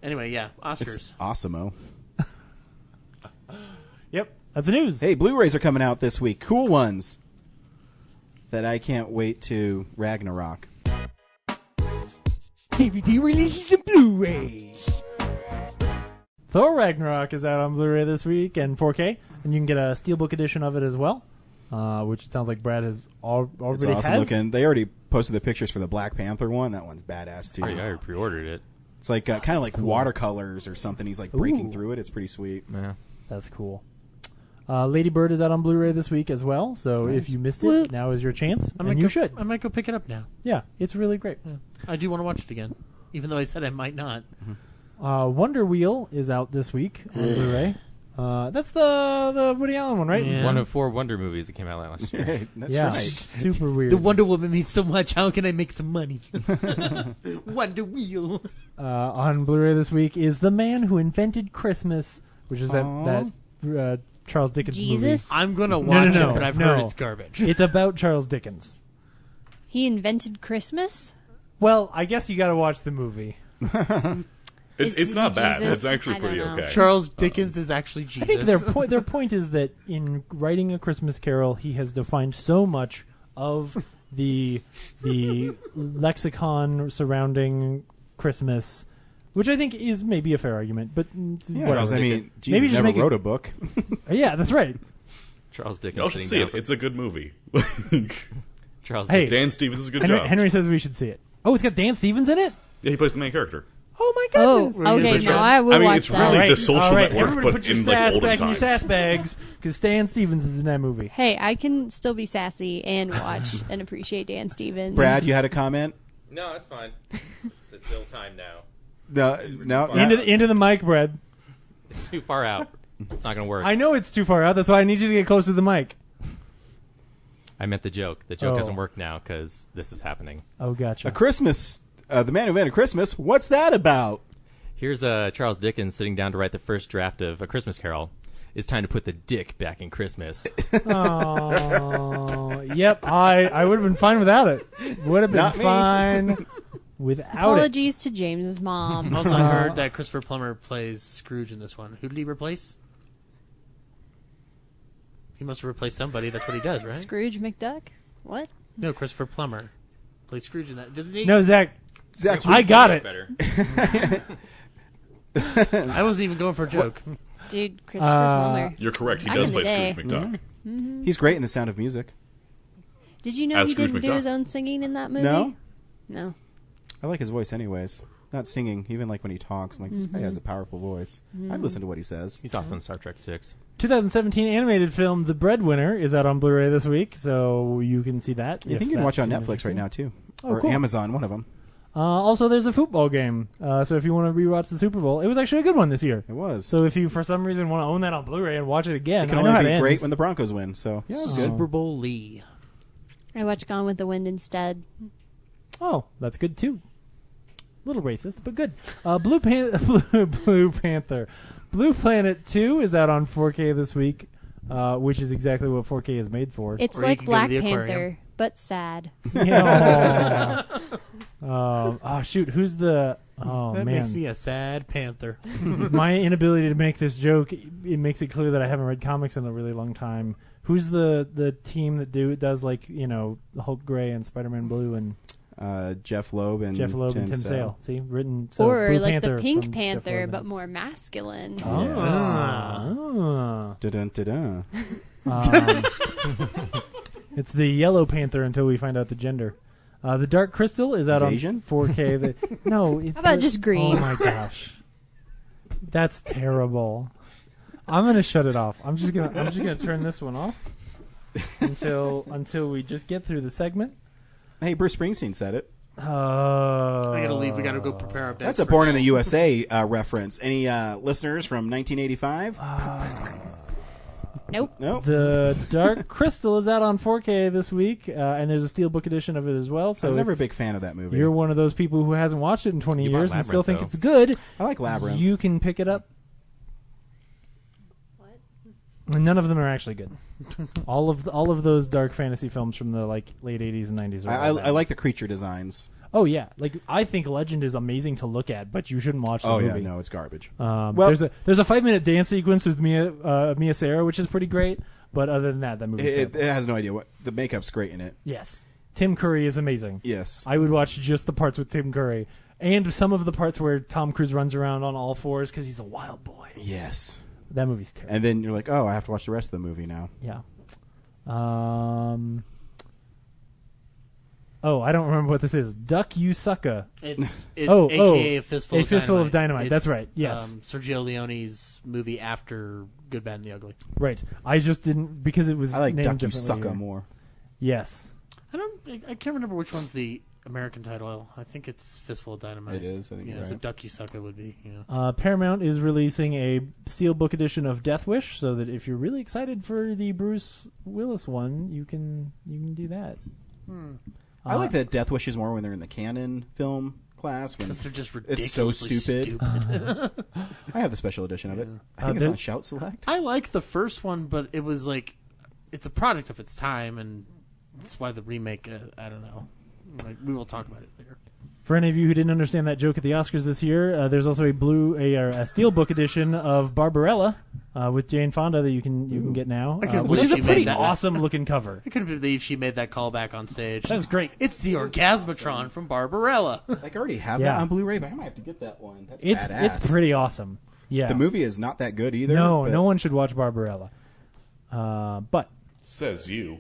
Anyway, yeah, Oscars. It's awesome-o. Yep, that's the news. Hey, Blu-rays are coming out this week. Cool ones that I can't wait to Ragnarok. DVD releases and Blu-rays. Thor Ragnarok is out on Blu-ray this week and 4K, and you can get a Steelbook edition of it as well, which it sounds like Brad has already It's awesome has. looking. They already posted the pictures for the Black Panther one. That one's badass too. I already pre-ordered it. It's like kind of like watercolors or something. He's like breaking through it. It's pretty sweet. Yeah, that's cool. Lady Bird is out on Blu-ray this week as well, so Nice. if you missed it, now is your chance, and you should. I might go pick it up now. Yeah, it's really great. Yeah. I do want to watch it again, even though I said I might not. Wonder Wheel is out this week on Blu-ray. That's the Woody Allen one, right? Yeah. One of 4 Wonder movies that came out last year. Right, that's yeah, right. super weird. The Wonder Woman means so much. How can I make some money? Wonder Wheel. On Blu-ray this week is The Man Who Invented Christmas, which is that Charles Dickens Jesus? movie. I'm going to watch No, it, but I've heard it's garbage. It's about Charles Dickens. He invented Christmas? Well, I guess you got to watch the movie. It's not bad. Jesus? It's actually I don't pretty know. okay. Charles Dickens is actually Jesus. I think their point is that in writing A Christmas Carol, he has defined so much of the lexicon surrounding Christmas, which I think is maybe a fair argument. But whatever. I mean, Jesus maybe never wrote a book. Yeah, that's right. Charles Dickens. Y'all should see it. It's a good movie. Charles Hey, Dan Stevens is a good Henry, job. Henry says we should see it. Oh, it's got Dan Stevens in it? Yeah, he plays the main character. Oh my Oh, goodness. okay, now I will watch it's that. really Alright, the Social alright, Network, everybody but put your in like sass olden back in your times. sass bags, because Stan Stevens is in that movie. Hey, I can still be sassy and watch and appreciate Dan Stevens. Brad, you had a comment? No, it's fine. It's still time now. No. Into the mic, Brad. It's too far out. It's not going to work. I know it's too far out. That's why I need you to get close to the mic. I meant the joke. The joke Oh. doesn't work now because this is happening. Oh, gotcha. A Christmas. The Man Who Invented Christmas. What's that about? Here's Charles Dickens sitting down to write the first draft of A Christmas Carol. It's time to put the dick back in Christmas. Oh, yep. I would have been fine without it. Would have been Not me. fine without Apologies to James's mom. Also, I heard that Christopher Plummer plays Scrooge in this one. Who did he replace? He must have replaced somebody. That's what he does, right? Scrooge McDuck? What? No, Christopher Plummer plays Scrooge in that. Doesn't he? it. No, Zach. I got it. Better. I wasn't even going for a joke. Dude, Christopher Plummer. You're correct. He Back does in the play day. Scrooge McDuck. Mm-hmm. He's great in The Sound of Music. Did you know As he Scrooge didn't do McDuck. his own singing in that movie? No? No. I like his voice anyways. Not singing, even like when he talks. I'm like, this guy has a powerful voice. I'd listen to what he says. He's off on Star Trek 6. 2017 animated film The Breadwinner is out on Blu-ray this week, so you can see that. I think you can watch it on Netflix right now, too. Oh, or cool. Amazon, one of them. Also, there's a football game, so if you want to rewatch the Super Bowl, it was actually a good one this year. It was. So if you, for some reason, want to own that on Blu-ray and watch it again, It can I know only how be it great ends. when the Broncos win, so yeah, it was good. Super Bowl Lee. I watched Gone with the Wind instead. Oh, that's good too. Little racist, but good. Blue Panther. Blue Planet 2 is out on 4K this week, which is exactly what 4K is made for. It's Or you like can go to Black the Panther, aquarium. but sad. Yeah. Shoot, who's the... Oh, That man. makes me a sad panther. My inability to make this joke, it makes it clear that I haven't read comics in a really long time. Who's the team that does, like, you know, Hulk Gray and Spider-Man Blue and... Jeff Loeb and Tim Sale. Sale. See, written so Or Blue like Panther the Pink from Panther, Jeff but Loeb. more masculine. Dun, dun, dun. It's the Yellow Panther until we find out the gender. The Dark Crystal is out He's on Asian? 4K. No, it's How about just green? Oh my gosh, that's terrible. I'm gonna shut it off. I'm just gonna turn this one off until we just get through the segment. Hey, Bruce Springsteen said it. Oh, I gotta leave. We gotta go prepare our beds. That's a for Born now. in the USA reference. Any listeners from 1985? Nope. Nope. The Dark Crystal is out on 4K this week, and there's a steelbook edition of it as well. So I was never a big fan of that movie. you're one of those people who hasn't watched it in 20 You bought years and still think Labyrinth, it's good, I like Labyrinth. you can pick it up. And none of them are actually good. all of those dark fantasy films from the late 80s and 90s are all bad. I like the creature designs. Oh yeah, I think Legend is amazing to look at, but you shouldn't watch the movie. Yeah, no, it's garbage. Well, Well- there's a 5-minute dance sequence with Mia Sara, which is pretty great. But other than that movie's It terrible. has no idea what the makeup's great in it. Yes, Tim Curry is amazing. Yes, I would watch just the parts with Tim Curry and some of the parts where Tom Cruise runs around on all fours because he's a wild boy. yes. That movie's terrible. And then you're like, oh, I have to watch the rest of the movie now. Yeah. Oh, I don't remember what this is. Duck You Sucka. It's AKA A Fistful of Dynamite. Fistful of Dynamite. That's It's, right. Yes. Sergio Leone's movie after Good, Bad, and the Ugly. Right. I just didn't because it was I like named Duck You differently Sucka here. more. Yes. I can't remember which one's the American title. I think it's Fistful of Dynamite. It is. I think Yeah, you're so right. Duck You Sucka would be. Yeah. Paramount is releasing a steelbook edition of Death Wish, so that if you're really excited for the Bruce Willis one, you can do that. I like that Death Wishes more when they're in the canon film class. When Because they're just it's so ridiculously stupid. I have the special edition of it. I think it's there- on Shout Select. I like the first one, but it was it's a product of its time, and that's why the remake. I don't know. We will talk about it later. For any of you who didn't understand that joke at the Oscars this year, there's also a steelbook edition of Barbarella with Jane Fonda that you can get now, I couldn't which is believe a she pretty made that. awesome looking cover. I couldn't believe she made that callback on stage. That was great. It's the Orgasmatron from Barbarella. I already have Yeah. that on Blu-ray, but I might have to get that one. That's It's badass. pretty awesome. Yeah. The movie is not that good either. No, but no one should watch Barbarella. But Says you.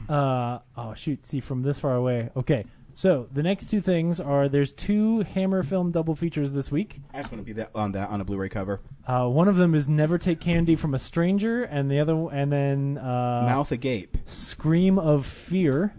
oh shoot, see from this far away. Okay. So the next two things are there's 2 Hammer film double features this week. I just want to be on a Blu-ray cover. One of them is Never Take Candy from a Stranger, and then Mouth Agape. Scream of Fear.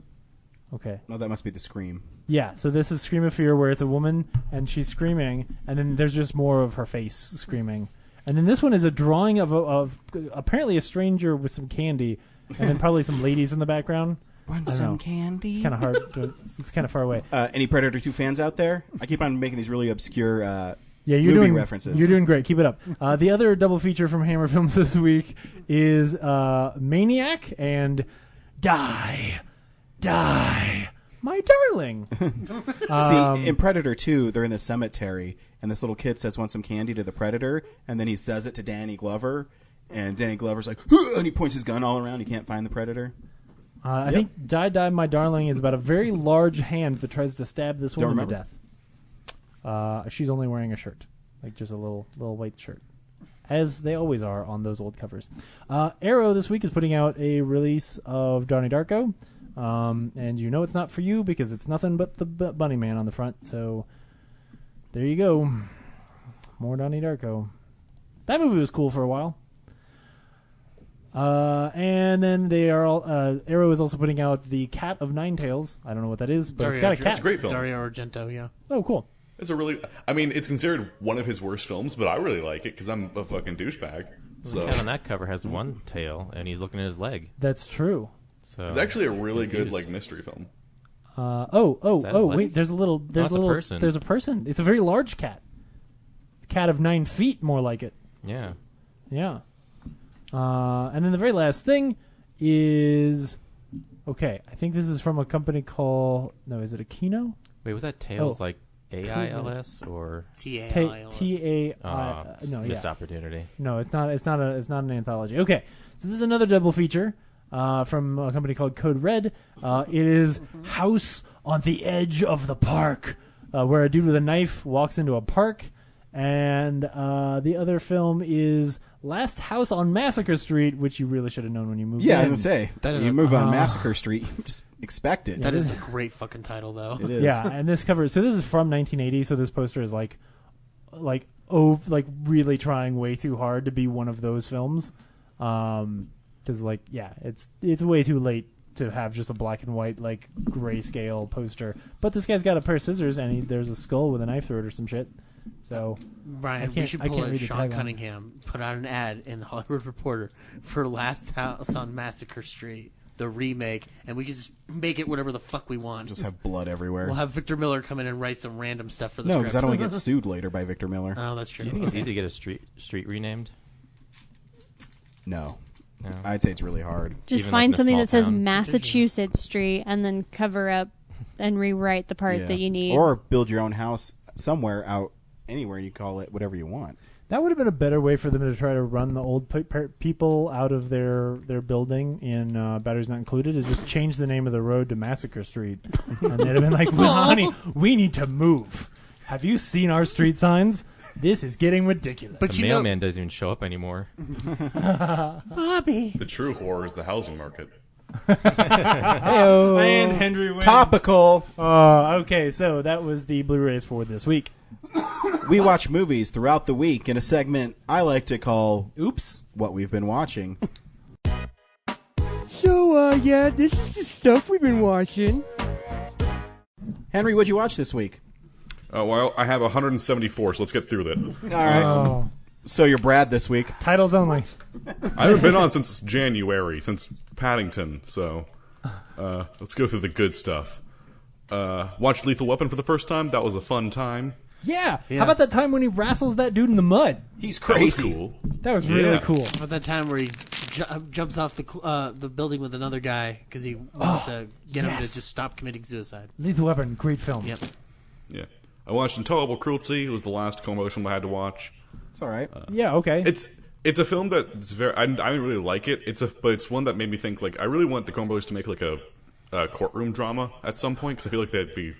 Okay. No, that must be the Scream. Yeah, so this is Scream of Fear where it's a woman and she's screaming, and then there's just more of her face screaming. And then this one is a drawing of apparently a stranger with some candy, and then probably some ladies in the background. Want I don't some know. candy? It's kind of hard. It's kind of far away. Any Predator 2 fans out there? I keep on making these really obscure Yeah, you're movie doing references. You're doing great. Keep it up. The other double feature from Hammer Films this week is Maniac and Die, My Darling. See, in Predator 2, they're in the cemetery, and this little kid says, want some candy to the Predator, and then he says it to Danny Glover, and Danny Glover's like, and he points his gun all around. He can't find the Predator. I think Die, My Darling is about a very large hand that tries to stab this Don't woman to remember. death. She's only wearing a shirt, like just a little white shirt, as they always are on those old covers. Arrow this week is putting out a release of Donnie Darko, and you know it's not for you because it's nothing but the Bunny Man on the front. So there you go, more Donnie Darko. That movie was cool for a while. And then they are all. Arrow is also putting out the Cat of Nine Tails. I don't know what that is, but it's got a cat. It's a great film. Dario Argento, yeah. Oh, cool. It's a really. I mean, it's considered one of his worst films, but I really like it because I'm a fucking douchebag. The cat on that cover has one tail, and he's looking at his leg. That's true. So it's actually a really confused. good mystery film. Is that his leg? Wait, there's a little. There's it's a a little. person. There's a person. It's a very large cat. Cat of 9 feet, more like it. Yeah. Yeah. And then the very last thing is, okay, I think this is from a company called, no, is it Aquino? Wait, was that Tails Oh. like AILS or T-A-I-L-S? No, missed yeah. opportunity? No, it's not an anthology. Okay, so this is another double feature. from a company called Code Red. It is House on the Edge of the Park, where a dude with a knife walks into a park. And the other film is Last House on Massacre Street, which you really should have known when you moved in. Yeah, I was going to say, you move on Massacre Street, you just expect it. That is a great fucking title, though. It is. Yeah, and this cover, so this is from 1980, so this poster is like really trying way too hard to be one of those films. Because, it's way too late to have just a black and white, grayscale poster. But this guy's got a pair of scissors, and there's a skull with a knife through it or some shit. So, Brian, we should pull a Sean Cunningham, put out an ad in the Hollywood Reporter for Last House on Massacre Street, the remake, and we can just make it whatever the fuck we want. Just have blood everywhere. We'll have Victor Miller come in and write some random stuff for the No, script. because I don't want to get sued later by Victor Miller. Oh, that's true. Do you think it's easy to get a street renamed? No. I'd say it's really hard. Just Even find in a something small that says town. Massachusetts Street and then cover up and rewrite the part that you need. Or build your own house somewhere out anywhere. You call it whatever you want. that would have been a better way for them to try to run the old people out of their building in Batteries Not Included, is just change the name of the road to Massacre Street. And they'd have been like, well, honey, we need to move. Have you seen our street signs? This is getting ridiculous. But the mailman doesn't even show up anymore. Bobby. The true horror is the housing market. Hey-o. And Henry wins. Topical. Okay, so that was the Blu-rays for this week. We watch movies throughout the week in a segment I like to call Oops, What We've Been Watching. So, this is the stuff we've been watching. Henry, what'd you watch this week? Well, I have 174, so let's get through that. All right. So you're Brad this week. Titles only. I haven't been on since January, since Paddington, so let's go through the good stuff. Watched Lethal Weapon for the first time. That was a fun time. Yeah. How about that time when he wrestles that dude in the mud? He's crazy. That was cool. That was really cool. How about that time where he jumps off the building with another guy because he wants to get him to just stop committing suicide? Lethal Weapon, great film. Yep. Yeah. I watched Intolerable Cruelty. It was the last Coen film I had to watch. It's all right. Yeah, okay. It's a film that's very. I didn't really like it. But it's one that made me think. Like, I really want the Coen Brothers to make like a courtroom drama at some point, because I feel like that'd be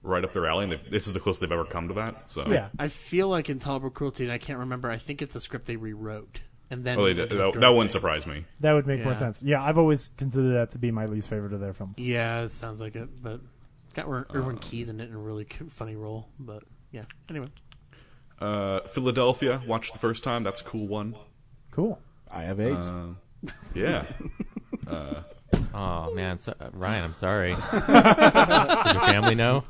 right up their alley. And this is the closest they've ever come to that. So yeah, I feel like Intolerable Cruelty, and I can't remember. I think it's a script they rewrote, and then they did. That wouldn't surprise me. That would make more sense. Yeah, I've always considered that to be my least favorite of their films. Yeah, it sounds like it, but got Erwin Keyes in it in a really funny role. But yeah, anyway. Philadelphia, watched the first time. That's a cool one. Cool. I have AIDS. Yeah. Oh man, Ryan, I'm sorry. Does your family know?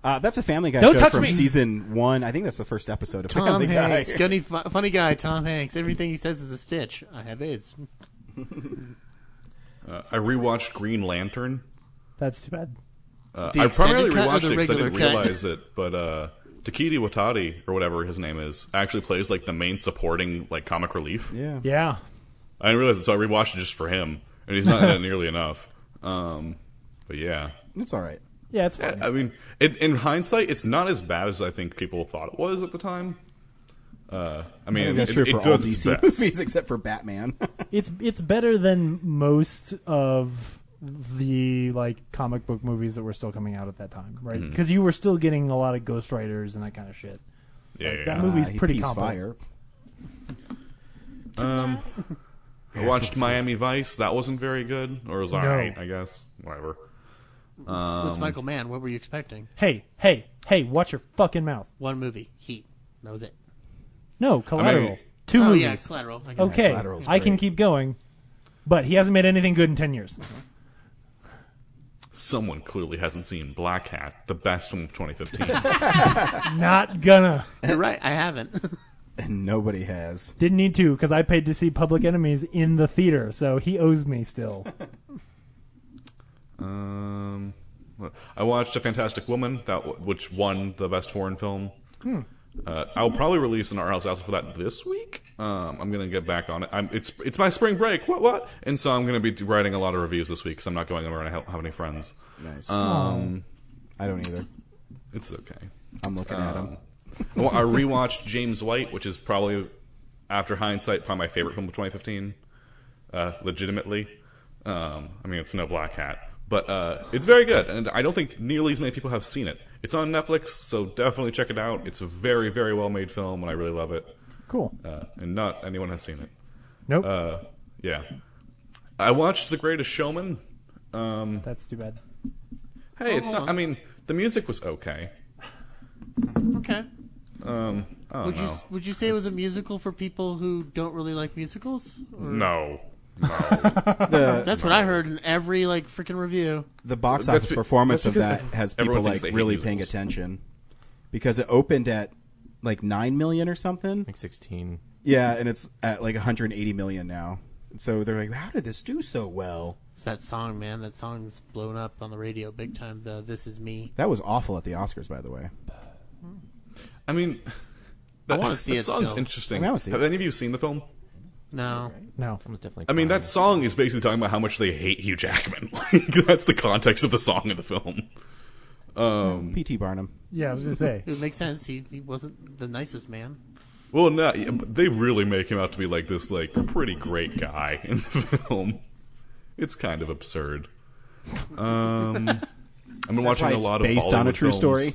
That's a Family Guy Don't show touch from me. season 1. I think that's the first episode of Tom Family Hanks, Guy. funny guy, Tom Hanks. Everything he says is a stitch. I have AIDS. I rewatched Green Lantern. That's too bad. I primarily extended cut or rewatched the it because I regular didn't cut? realize it, but Takiti Watati, or whatever his name is, actually plays like the main supporting like comic relief. Yeah. Yeah. I didn't realize it, so I rewatched it just for him, and he's not in it nearly enough. But yeah, It's all right. Yeah, it's fine. I mean, in hindsight, it's not as bad as I think people thought it was at the time. I mean, I think that's true for all does its DC best. movies except for Batman. It's better than most of the comic book movies that were still coming out at that time, right? Because you were still getting a lot of Ghost Riders and that kind of shit. Yeah, That movie's He pretty pees competent. fire. I watched Miami Vice. That wasn't very good, or it was alright, I guess. Whatever. What's Michael Mann? What were you expecting? Hey, watch your fucking mouth. One movie, Heat. That was it. No, Collateral. I mean- 2 Oh movies. yeah, Collateral. I get it. Okay, Collateral's I can great. keep going, but he hasn't made anything good in 10 years. Someone clearly hasn't seen Black Hat, the best film of 2015. Not gonna. You're right. I haven't. And nobody has. Didn't need to, because I paid to see Public Enemies in the theater, so he owes me still. I watched A Fantastic Woman, which won the best foreign film. I'll probably release an RL also for that this week. I'm gonna get back on it. It's my spring break. What? And so I'm gonna be writing a lot of reviews this week because I'm not going anywhere and I don't have any friends. Nice. I don't either. It's okay. I'm looking at him. I rewatched James White, which is probably, after hindsight, probably my favorite film of 2015. Legitimately. I mean, it's no Black Hat, but it's very good, and I don't think nearly as many people have seen it. It's on Netflix, so definitely check it out. It's a very, very well-made film, and I really love it. Cool. And not anyone has seen it. Nope. Yeah. I watched The Greatest Showman. That's too bad. Hey, it's not. I mean, the music was okay. Okay. I don't know. Would you say it was a musical for people who don't really like musicals? Or? No. That's what I heard in every freaking review. The box office performance of that has people really paying attention because it opened at 9 million or something. 16. Yeah, and it's at 180 million now. So they're like, how did this do so well? It's that song, man. That song's blown up on the radio big time. The "This Is Me." That was awful at the Oscars, by the way. I mean, I want to see it. Song's still. interesting. I see Have any of you seen the film? No. Someone's definitely. I mean, that song is basically talking about how much they hate Hugh Jackman. That's the context of the song in the film. P.T. Barnum. Yeah, I was gonna say it would make sense. He wasn't the nicest man. Well, no, they really make him out to be this pretty great guy in the film. It's kind of absurd. I've been watching a lot of based Bollywood on a true films. story.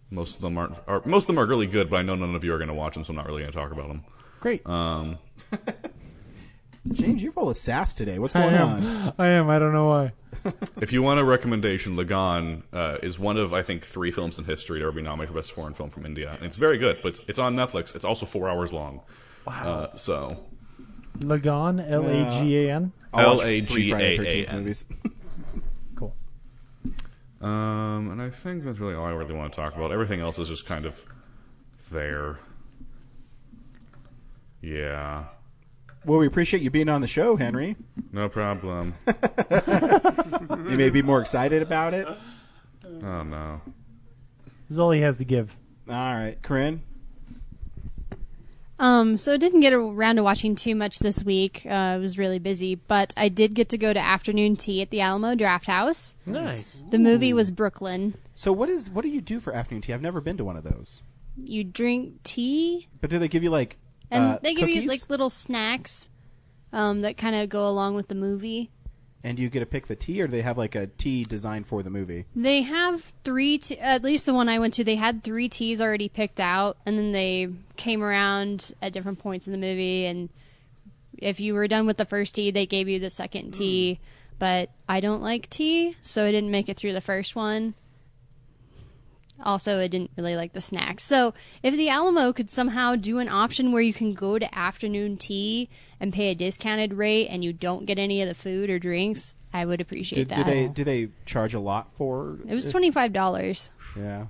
Most of them are really good, but I know none of you are going to watch them, so I'm not really going to talk about them. Great. James, you're full of sass today. What's going on? I am. I don't know why. If you want a recommendation, Lagan is one of, I think, 3 films in history to ever be nominated for Best Foreign Film from India. And it's very good, but it's on Netflix. It's also 4 hours long. Wow. Lagan. Lagan, Lagan? Lagaan. Cool. And I think that's really all I really want to talk about. Everything else is just kind of there. Yeah. Well, we appreciate you being on the show, Henry. No problem. You may be more excited about it. Oh, no. This is all he has to give. All right. Corinne? So I didn't get around to watching too much this week. I was really busy, but I did get to go to afternoon tea at the Alamo Draft House. Nice. The movie was Brooklyn. So what do you do for afternoon tea? I've never been to one of those. You drink tea, But do they give you and they give cookies? you little little snacks that kind of go along with the movie. And do you get to pick the tea, or do they have a tea designed for the movie? They have 3 at least the one I went to, they had 3 teas already picked out, and then they came around at different points in the movie, and if you were done with the first tea, they gave you the second tea. But I don't like tea, so I didn't make it through the first one. Also, I didn't really like the snacks. So if the Alamo could somehow do an option where you can go to afternoon tea and pay a discounted rate and you don't get any of the food or drinks, I would appreciate that. Do they charge a lot for It was $25. Yeah.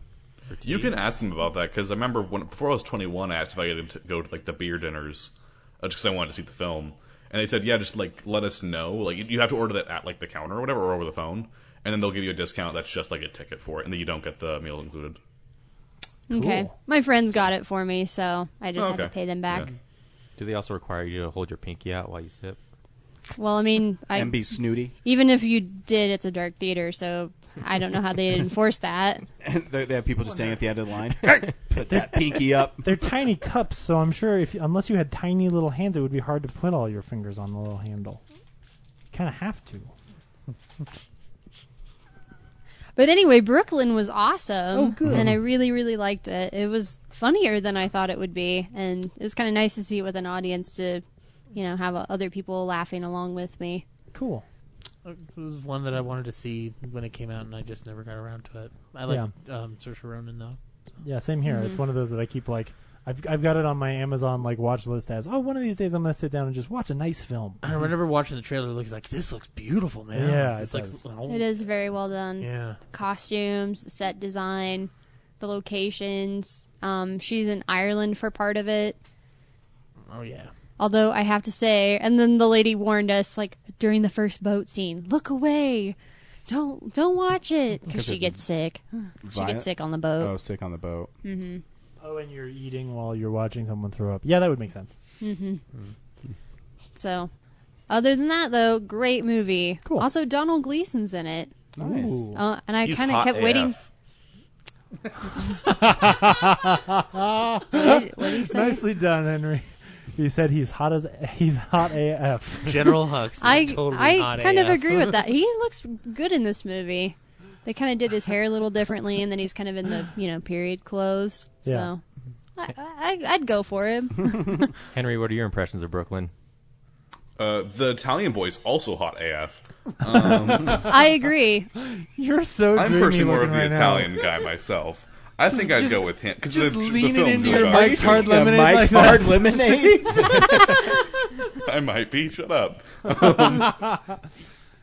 You can ask them about that, because I remember before I was 21, I asked if I could go to the beer dinners, just because I wanted to see the film. And they said, yeah, just let us know. You have to order that at the counter or whatever, or over the phone. And then they'll give you a discount that's just a ticket for it, and then you don't get the meal included. Okay. Cool. My friends got it for me, so I just had to Okay. pay them back. Yeah. Do they also require you to hold your pinky out while you sip? Well, I mean, And be snooty. even if you did, it's a dark theater, so I don't know how they enforce that. And they have people just standing at the end of the line. Put that pinky up. They're tiny cups, so I'm sure unless you had tiny little hands, it would be hard to put all your fingers on the little handle. You kind of have to. But anyway, Brooklyn was awesome. Oh, good. And I really, really liked it. It was funnier than I thought it would be. And it was kind of nice to see it with an audience to, have other people laughing along with me. Cool. It was one that I wanted to see when it came out, and I just never got around to it. I like Saoirse Ronan, though. Yeah, same here. It's one of those that I keep I've got it on my Amazon watch list as, one of these days I'm going to sit down and just watch a nice film. I remember watching the trailer, it looks like, this looks beautiful, man. Yeah, it's it does. It is very well done. Yeah. The costumes, the set design, the locations. She's in Ireland for part of it. Oh, yeah. Although I have to say, and then the lady warned us, during the first boat scene, look away. Don't watch it. Because she gets sick. She gets sick on the boat. Oh, sick on the boat. Mm-hmm. Oh, and you're eating while you're watching someone throw up. Yeah, that would make sense. Mm-hmm. So, other than that, though, great movie. Cool. Also, Donald Gleason's in it. Nice. And I He's kind of hot kept waiting. AF. What did he say? Nicely done, Henry. He said he's hot AF. General Hux. I totally hot kind of AF. agree with that. He looks good in this movie. They kind of did his hair a little differently, and then he's kind of in the period clothes. Yeah. So I'd go for him. Henry, what are your impressions of Brooklyn? The Italian boy's also hot AF. I agree. You're so I'm dreamy personally more of looking the right Italian guy myself. I think I'd go with him because just the leaning film into goes your out Mike's too. Hard Lemonade. Mike's like Hard that. Lemonade. I might be. Shut up.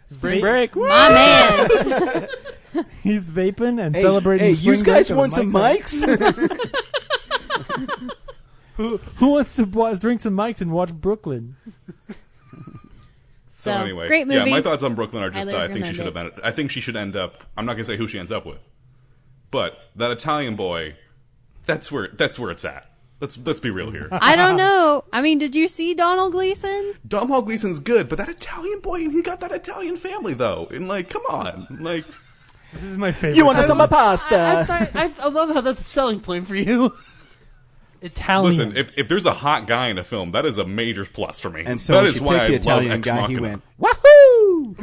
Spring break. My man. He's vaping and celebrating. Hey, spring you guys break want with some Mike's mics? Who wants to drink some mics and watch Brooklyn? So anyway, great movie. Yeah, my thoughts on Brooklyn are just Highly I think she should have recommend been. I think she should end up. I'm not gonna say who she ends up with, but that Italian boy, that's where it's at. Let's be real here. I don't know. I mean, did you see Donald Gleason? Domhnall Gleeson's good, but that Italian boy, he got that Italian family though, and like, come on, like. This is my favorite. You want some pasta? I love how that's a selling point for you. Italian. Listen, if there's a hot guy in a film, that is a major plus for me. And so that when is she why picked the I love Italian Ex guy, he Machina. went, wahoo!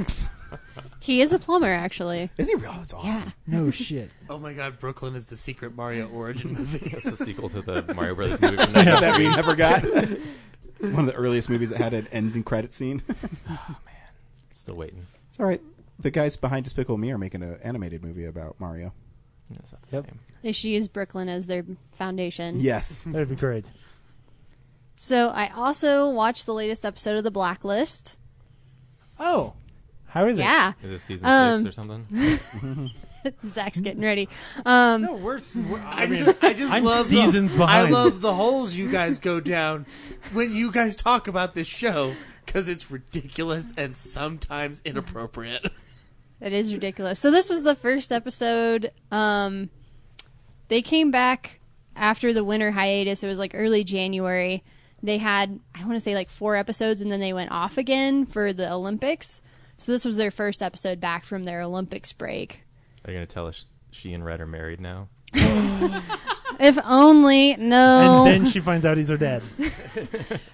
He is a plumber, actually. Is he real? That's awesome. No shit. Oh my God, Brooklyn is the secret Mario origin movie. That's the sequel to the Mario Brothers movie from That we 1993. never got. One of the earliest movies that had an ending credit scene. Oh man, still waiting. It's all right. The guys behind Despicable Me are making an animated movie about Mario. It's not the same. They should use Brooklyn as their foundation. Yes. That'd be great. So I also watched the latest episode of The Blacklist. Oh, how is it? Yeah. Is it season 6 or something? Zach's getting ready. No, I just I'm love seasons behind. I love the holes you guys go down when you guys talk about this show because it's ridiculous and sometimes inappropriate. It is ridiculous. So this was the first episode. They came back after the winter hiatus. It was like early January. They had, I want to say, like 4 episodes, and then they went off again for the Olympics. So this was their first episode back from their Olympics break. Are you going to tell us she and Red are married now? If only. No. And then she finds out he's her dad.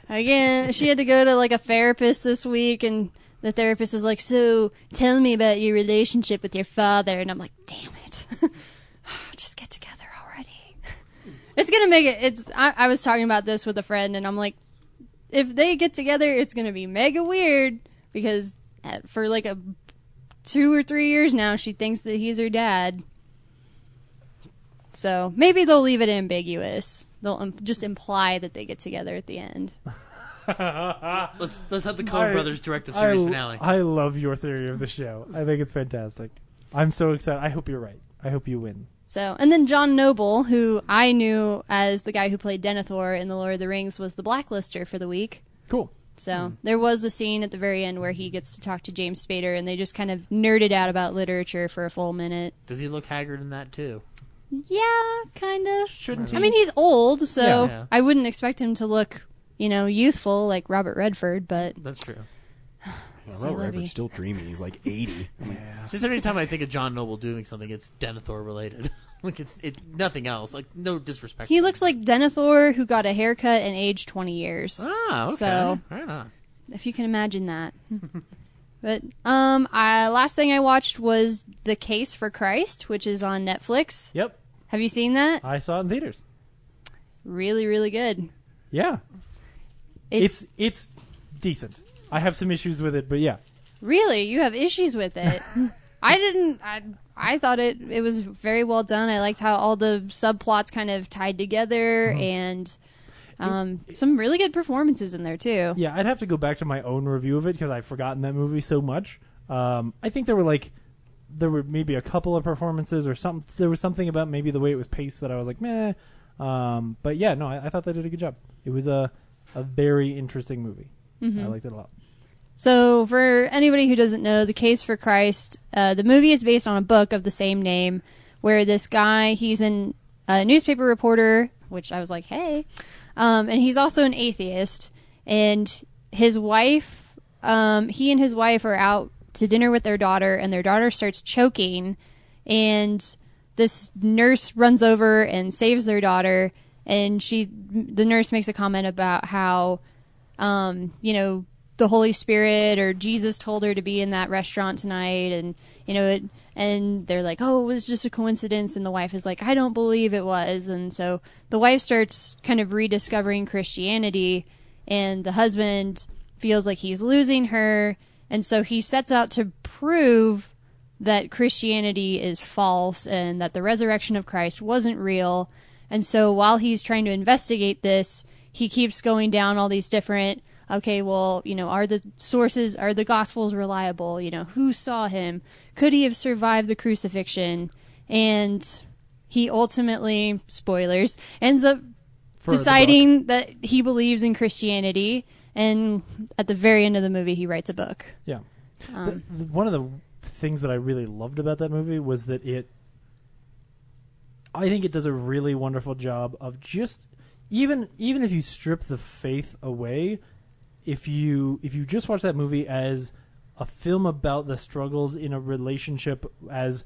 Again, she had to go to like a therapist this week, and the therapist is like, so tell me about your relationship with your father. And I'm like, damn it. Just get together already. It's going to make it. I was talking about this with a friend, and I'm like, if they get together, it's going to be mega weird because for like 2 or 3 years now, she thinks that he's her dad. So maybe they'll leave it ambiguous. They'll just imply that they get together at the end. Let's have the Coen brothers direct the series finale. I love your theory of the show. I think it's fantastic. I'm so excited. I hope you're right. I hope you win. So, and then John Noble, who I knew as the guy who played Denethor in The Lord of the Rings, was the Blacklister for the week. Cool. So there was a scene at the very end where he gets to talk to James Spader, and they just kind of nerded out about literature for a full minute. Does he look haggard in that too? Yeah, kind of. Shouldn't he? I mean, he's old, so Yeah. I wouldn't expect him to look, youthful like Robert Redford, but That's true. Robert Redford's still dreamy. He's like 80. I'm like, Just every time I think of John Noble doing something, it's Denethor related. Like it's nothing else. Like no disrespect. he looks like Denethor who got a haircut and aged 20 years. Ah, okay. So, right on. if you can imagine that. But last thing I watched was The Case for Christ, which is on Netflix. Yep. Have you seen that? I saw it in theaters. Really, really good. Yeah. It's decent. I have some issues with it, but yeah. Really? You have issues with it? I didn't. I thought it was very well done. I liked how all the subplots kind of tied together, and some really good performances in there too. Yeah, I'd have to go back to my own review of it because I've forgotten that movie so much. I think there were maybe a couple of performances or something. There was something about maybe the way it was paced that I was like, meh. But yeah, no, I thought they did a good job. It was a very interesting movie. I liked it a lot. So, for anybody who doesn't know, The Case for Christ, the movie is based on a book of the same name, where this guy, he's a newspaper reporter, which I was like, hey, and he's also an atheist, and his wife, he and his wife are out to dinner with their daughter, and their daughter starts choking, and this nurse runs over and saves their daughter, and the nurse makes a comment about how, the Holy Spirit or Jesus told her to be in that restaurant tonight, and and they're like, oh, it was just a coincidence, and the wife is like, I don't believe it was. And so the wife starts kind of rediscovering Christianity, and the husband feels like he's losing her, and so he sets out to prove that Christianity is false and that the resurrection of Christ wasn't real. And so while he's trying to investigate this, he keeps going down all these different, okay, well, are the Gospels reliable? Who saw him? Could he have survived the crucifixion? And he ultimately, spoilers, ends up deciding that he believes in Christianity. And at the very end of the movie, he writes a book. Yeah. One of the things that I really loved about that movie was that I think it does a really wonderful job of just, even if you strip the faith away, if you just watch that movie as a film about the struggles in a relationship, as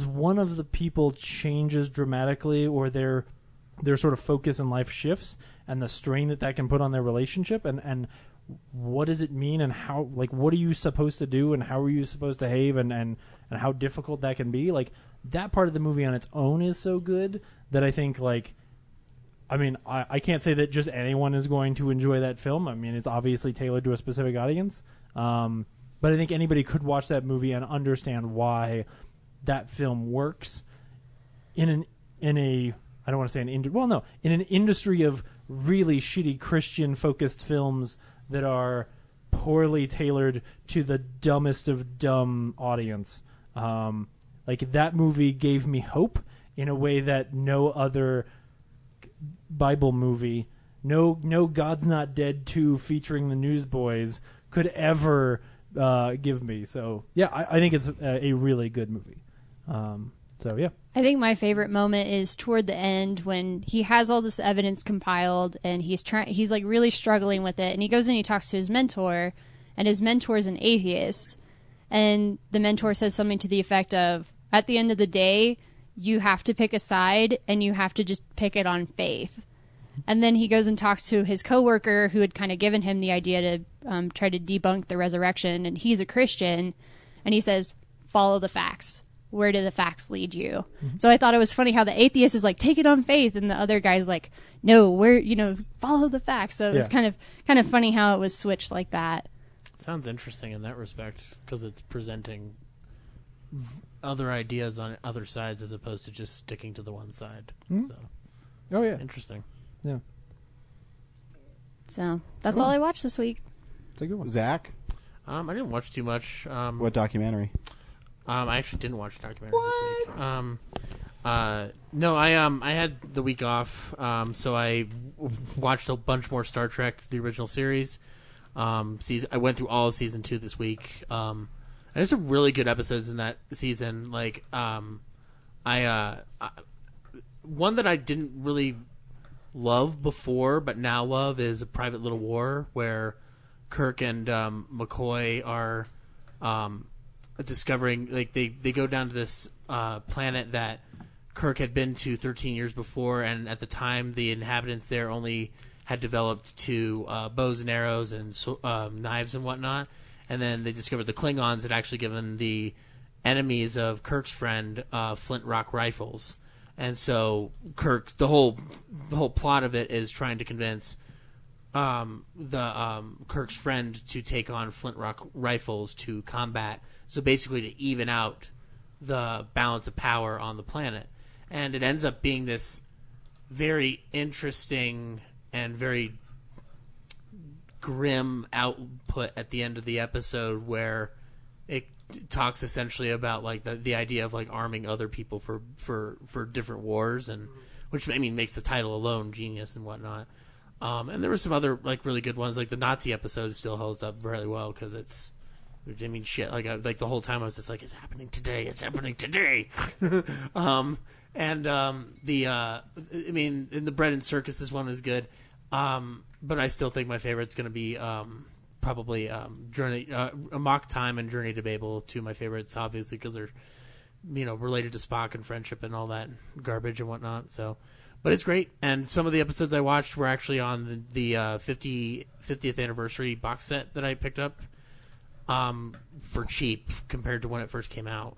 one of the people changes dramatically, or their sort of focus in life shifts, and the strain that can put on their relationship, and what does it mean, and how, what are you supposed to do, and how are you supposed to behave, and how difficult that can be. That part of the movie on its own is so good that I think, I can't say that just anyone is going to enjoy that film. I mean, it's obviously tailored to a specific audience. But I think anybody could watch that movie and understand why that film works in an industry of really shitty Christian-focused films that are poorly tailored to the dumbest of dumb audience. That movie gave me hope in a way that no other Bible movie, no God's Not Dead 2 featuring the Newsboys could ever give me. So yeah, I think it's a really good movie. So yeah, I think my favorite moment is toward the end when he has all this evidence compiled and he's really struggling with it, and he goes and he talks to his mentor, and his mentor is an atheist, and the mentor says something to the effect of, at the end of the day, you have to pick a side, and you have to just pick it on faith. And then he goes and talks to his coworker who had kind of given him the idea to try to debunk the resurrection, and he's a Christian, and he says, follow the facts. Where do the facts lead you? Mm-hmm. So I thought it was funny how the atheist is like, take it on faith, and the other guy's like, no, follow the facts. So it was kind of funny how it was switched like that. Sounds interesting in that respect, because it's presenting other ideas on other sides as opposed to just sticking to the one side. Mm-hmm. So, oh yeah, interesting. Yeah. So that's all I watched this week. It's a good one. Zach? I didn't watch too much. What documentary? I actually didn't watch a documentary this week. No, I had the week off, so I watched a bunch more Star Trek, the original series. I went through all of season 2 this week. And there's some really good episodes in that season. One that I didn't really love before, but now love, is A Private Little War, where Kirk and McCoy are discovering, they go down to this planet that Kirk had been to 13 years before, and at the time the inhabitants there only had developed to bows and arrows and knives and whatnot, and then they discovered the Klingons had actually given the enemies of Kirk's friend flint rock rifles. And so the whole plot of it is trying to convince Kirk's friend to take on flint rock rifles to combat, so basically to even out the balance of power on the planet. And it ends up being this very interesting and very grim output at the end of the episode, where it talks essentially about the idea of arming other people for different wars, and which makes the title alone genius and whatnot. And there were some other really good ones, like the Nazi episode still holds up very well, because it's, shit, the whole time I was just like, it's happening today, and the Bread and Circuses one is good, but I still think my favorite's going to be probably Journey, Mock Time and Journey to Babel, two of my favorites, obviously, because they're related to Spock and friendship and all that garbage and whatnot. So, But it's great, and some of the episodes I watched were actually on the 50th anniversary box set that I picked up for cheap compared to when it first came out.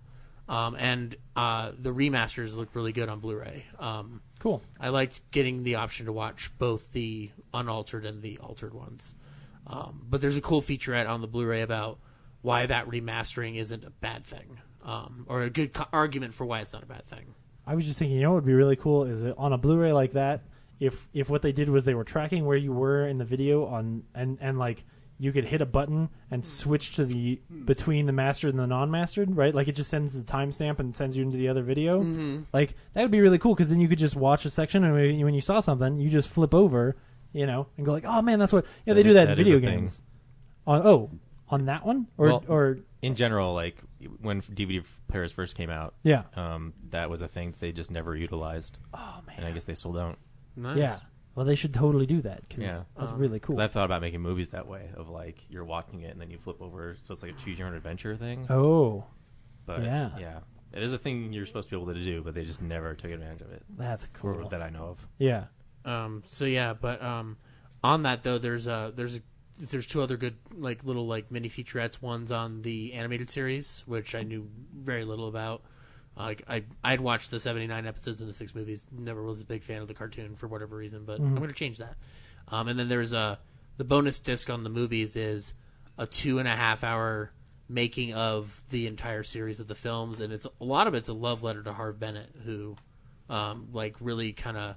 And the remasters look really good on Blu-ray. Cool. I liked getting the option to watch both the unaltered and the altered ones. But there's a cool featurette on the Blu-ray about why that remastering isn't a bad thing, or a good argument for why it's not a bad thing. I was just thinking, what would be really cool is that on a Blu-ray like that, if what they did was they were tracking where you were in the video and like you could hit a button and switch to the between the mastered and the non-mastered, right? Like it just sends the timestamp and sends you into the other video. Mm-hmm. Like that would be really cool because then you could just watch a section and when you saw something, you just flip over, and go like, oh man, that's what. They do that in video games. On that one or in general, like when DVD players first came out, yeah, that was a thing they just never utilized. Oh man, and I guess they still don't. Nice. Yeah, well they should totally do that because that's really cool. 'Cause I've thought about making movies that way of like you're watching it and then you flip over, so it's like a choose your own adventure thing. Oh, but yeah, it is a thing you're supposed to be able to do, but they just never took advantage of it. That's cool. Or that I know of. Yeah. On that though, there's two other good little mini featurettes. One's on the animated series, which I knew very little about. I'd watched the 79 episodes and the 6 movies. Never was a big fan of the cartoon for whatever reason, but I'm going to change that. And then there's the bonus disc on the movies is a 2.5 hour making of the entire series of the films, and a lot of it's a love letter to Harve Bennett, who really kind of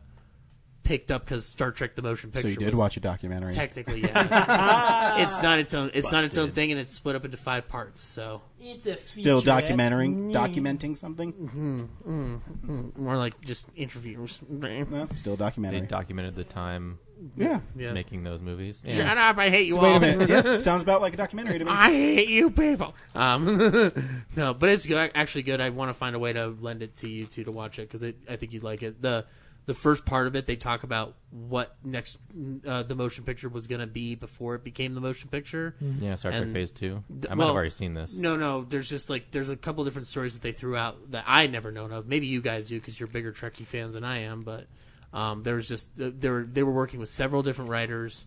picked up because Star Trek: The Motion Picture. So you did watch a documentary? Technically, yeah. It's not its own. It's not its own thing, and it's split up into 5 parts. So it's a still documenting something. More like just interviews. No, still documentary. They documented the time. Yeah. Making those movies. Yeah. Shut up! I hate you all. Wait a minute. Yeah, sounds about like a documentary to me. I hate you people. No, but it's good. Actually good. I want to find a way to lend it to you two to watch it because I think you'd like it. The first part of it, they talk about what next the motion picture was going to be before it became the motion picture. Yeah, Star Trek Phase 2. I might have already seen this. No. There's just there's a couple different stories that they threw out that I never known of. Maybe you guys do because you're bigger Trekkie fans than I am. But there was just they were working with several different writers.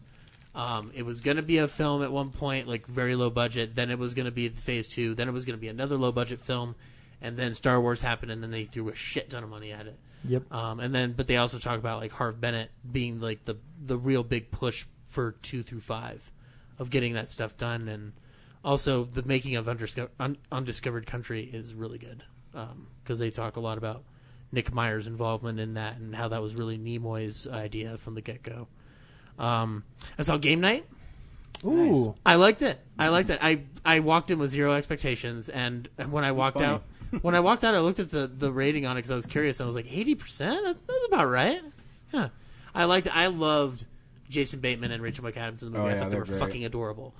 It was going to be a film at one point, very low budget. Then it was going to be Phase 2. Then it was going to be another low budget film. And then Star Wars happened, and then they threw a shit ton of money at it. Yep. But they also talk about Harve Bennett being the real big push for 2 through 5 of getting that stuff done, and also the making of Undiscovered Country is really good because they talk a lot about Nick Meyer's involvement in that and how that was really Nimoy's idea from the get go. I saw Game Night. Ooh, nice. I liked it. I walked in with zero expectations, and when I walked out. When I walked out, I looked at the rating on it because I was curious. And I was like, 80%? That's about right. Yeah. I loved Jason Bateman and Rachel McAdams in the movie. I thought they were fucking adorable.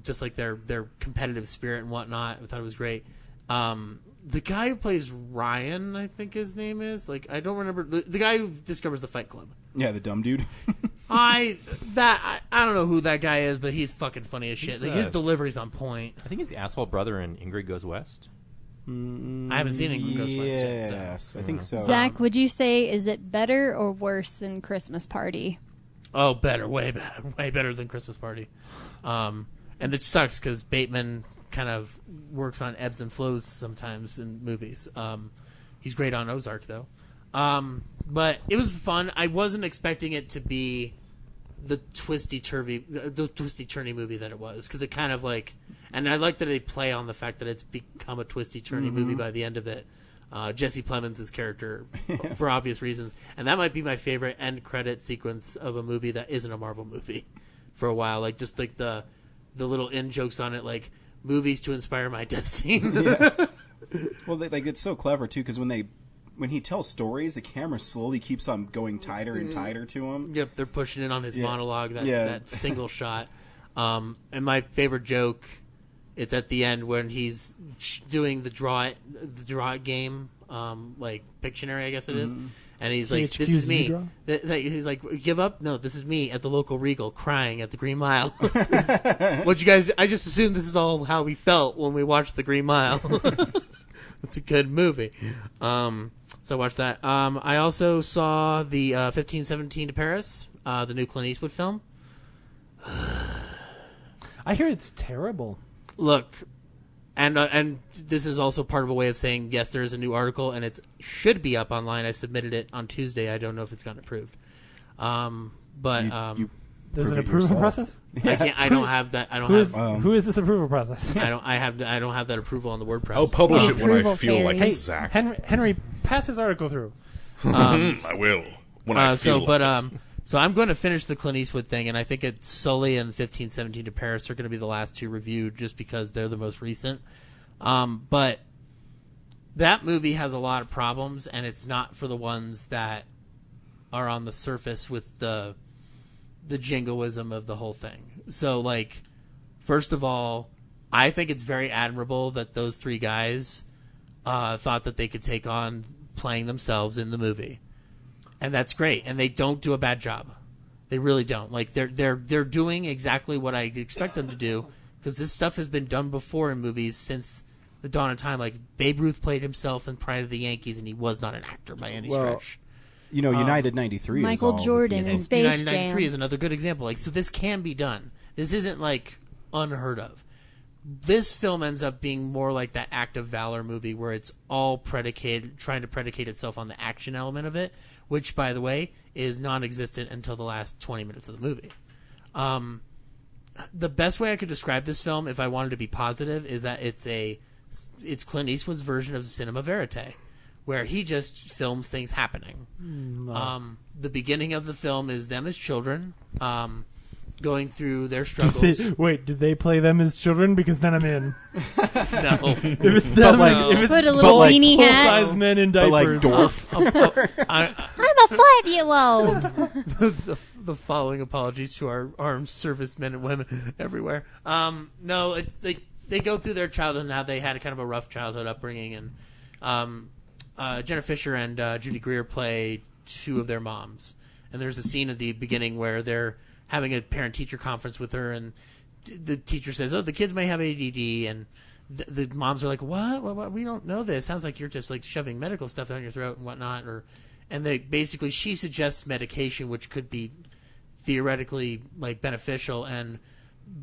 Just their competitive spirit and whatnot. I thought it was great. The guy who plays Ryan, I think his name is. I don't remember. The guy who discovers the Fight Club. Yeah, the dumb dude. I don't know who that guy is, but he's fucking funny as shit. His delivery's on point. I think he's the asshole brother in Ingrid Goes West. I haven't seen Ingrid Goes West yet. Yes, I think so. Zach, would you say is it better or worse than Christmas Party? Oh, better, way better than Christmas Party. And it sucks because Bateman kind of works on ebbs and flows sometimes in movies. He's great on Ozark though. But it was fun. I wasn't expecting it to be the twisty-turny movie that it was because it kind of and I like that they play on the fact that it's become a twisty-turny movie by the end of it. Jesse Plemons' character, for obvious reasons. And that might be my favorite end credit sequence of a movie that isn't a Marvel movie for a while. The little in jokes on it, movies to inspire my death scene. Yeah. Well, it's so clever, too, because when he tells stories, the camera slowly keeps on going tighter and tighter to him. Yep, they're pushing it on his monologue, that single shot. And my favorite joke... It's at the end when he's doing the draw it game, Pictionary, I guess it is. And he's like, "This is me." He's like, "Give up? No, this is me at the local Regal, crying at the Green Mile." What you guys? I just assumed this is all how we felt when we watched the Green Mile. It's a good movie. So I watched that. I also saw the 1517 to Paris, the new Clint Eastwood film. I hear it's terrible. Look, and this is also part of a way of saying, yes, there is a new article, and it should be up online. I submitted it on Tuesday. I don't know if it's gotten approved. There's an approval process? I don't have that. I don't have. Who is this approval process? I don't have that approproval on the WordPress. I'll publish it when I feel like it, Zach. Henry, pass his article through. I will when I feel like it. So I'm going to finish the Clint Eastwood thing, and I think it's Sully and 1517 to Paris are going to be the last two reviewed, just because they're the most recent. But that movie has a lot of problems, and it's not for the ones that are on the surface with the jingoism of the whole thing. So, like, first of all, I think it's very admirable that those three guys thought that they could take on playing themselves in the movie, and that's great. And they don't do a bad job. They really don't. Like, they're doing exactly what I expect them to do, because this stuff has been done before in movies since the dawn of time. Like, Babe Ruth played himself in Pride of the Yankees, and he was not an actor by any stretch. You know, United 93 Michael is all Jordan in Space United Jam. 93 is another good example. Like, so this can be done. This isn't, like, unheard of. This film ends up being more like that Act of Valor movie where it's all trying to predicate itself on the action element of it, which, by the way, is non-existent until the last 20 minutes of the movie. The best way I could describe this film, if I wanted to be positive, is that it's Clint Eastwood's version of cinema verite, where he just films things happening. The beginning of the film is them as children, going through their struggles. Did they play them as children? Because then I'm in. No. If it's them, if it's Put a little beanie hat. full-size men in diapers. But like dwarf. I'm a 5-year-old. The following apologies to our armed service men and women everywhere. No, they go through their childhood and how they had a kind of a rough childhood upbringing, and Jenna Fisher and Judy Greer play two of their moms. And there's a scene at the beginning where they're having a parent-teacher conference with her, and the teacher says, "Oh, the kids may have ADD," and the moms are like, "What? We don't know this. Sounds like you're just like shoving medical stuff down your throat and whatnot." And she suggests medication, which could be theoretically like beneficial, and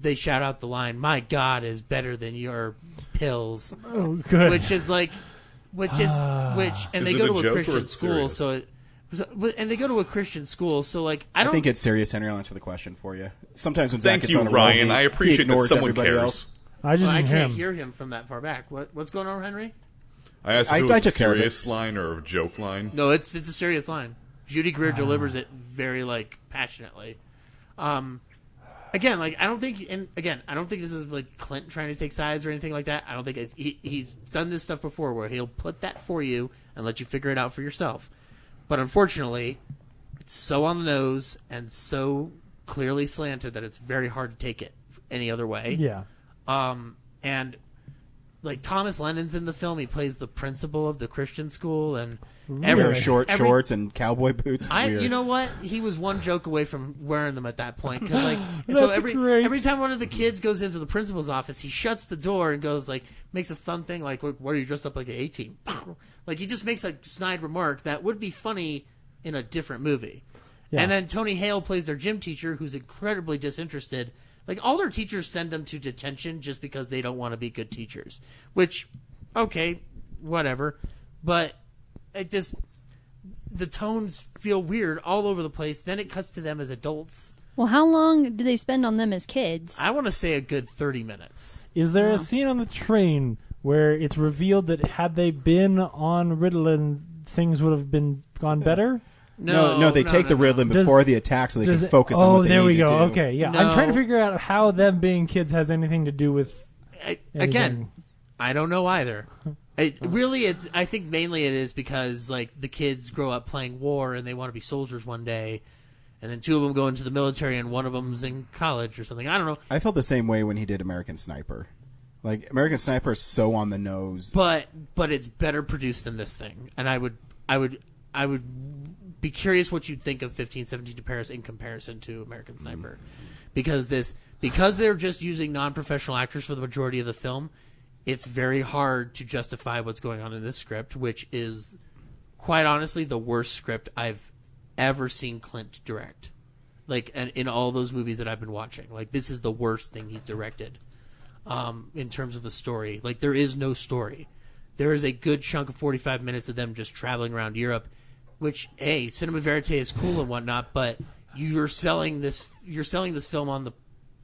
they shout out the line, "My God is better than your pills," Oh, good. which is like. And they go to a Christian school, and they go to a Christian school, so like I think it's serious, Henry. I'll answer the question for you. Sometimes when Zach Thank gets you, on the Ryan. roll, I appreciate he ignores that someone everybody cares. else. I can't hear him from that far back. What's going on, Henry? I asked if it was a serious line or a joke line. No, it's a serious line. Judy Greer delivers it very like passionately. Again, like I don't think this is like Clint trying to take sides or anything like that. I don't think he's done this stuff before, where he'll put that for you and let you figure it out for yourself. But unfortunately, it's so on the nose and so clearly slanted that it's very hard to take it any other way. Yeah. And like Thomas Lennon's in the film. He plays the principal of the Christian school, and wearing shorts and cowboy boots. It's weird. You know what? He was one joke away from wearing them at that point. Cause like, so every time one of the kids goes into the principal's office, he shuts the door and goes like, makes a fun thing like, "What are you dressed up like an A-team?" Like he just makes a snide remark that would be funny in a different movie. Yeah. And then Tony Hale plays their gym teacher, who's incredibly disinterested. Like all their teachers send them to detention just because they don't want to be good teachers. Which, okay, whatever. But it just, the tones feel weird all over the place. Then it cuts to them as adults. Well, how long do they spend on them as kids? I want to say a good 30 minutes. Is there a scene on the train where it's revealed that had they been on Ritalin, things would have gone better? No, they take the Ritalin before the attack so they can focus on what they need to do. Oh, there we go. Okay, yeah. I'm trying to figure out how them being kids has anything to do with Again, I don't know either. I think mainly it is because like the kids grow up playing war and they want to be soldiers one day, and then two of them go into the military and one of them's in college or something. I don't know. I felt the same way when he did American Sniper. Like American Sniper is so on the nose, but it's better produced than this thing. And I would be curious what you'd think of 1517 to Paris in comparison to American Sniper, because they're just using non-professional actors for the majority of the film. It's very hard to justify what's going on in this script, which is quite honestly the worst script I've ever seen Clint direct. Like, and in all those movies that I've been watching, like this is the worst thing he's directed. In terms of the story, like there is no story. There is a good chunk of 45 minutes of them just traveling around Europe, which, hey, cinema verite is cool and whatnot, but you're selling this film on the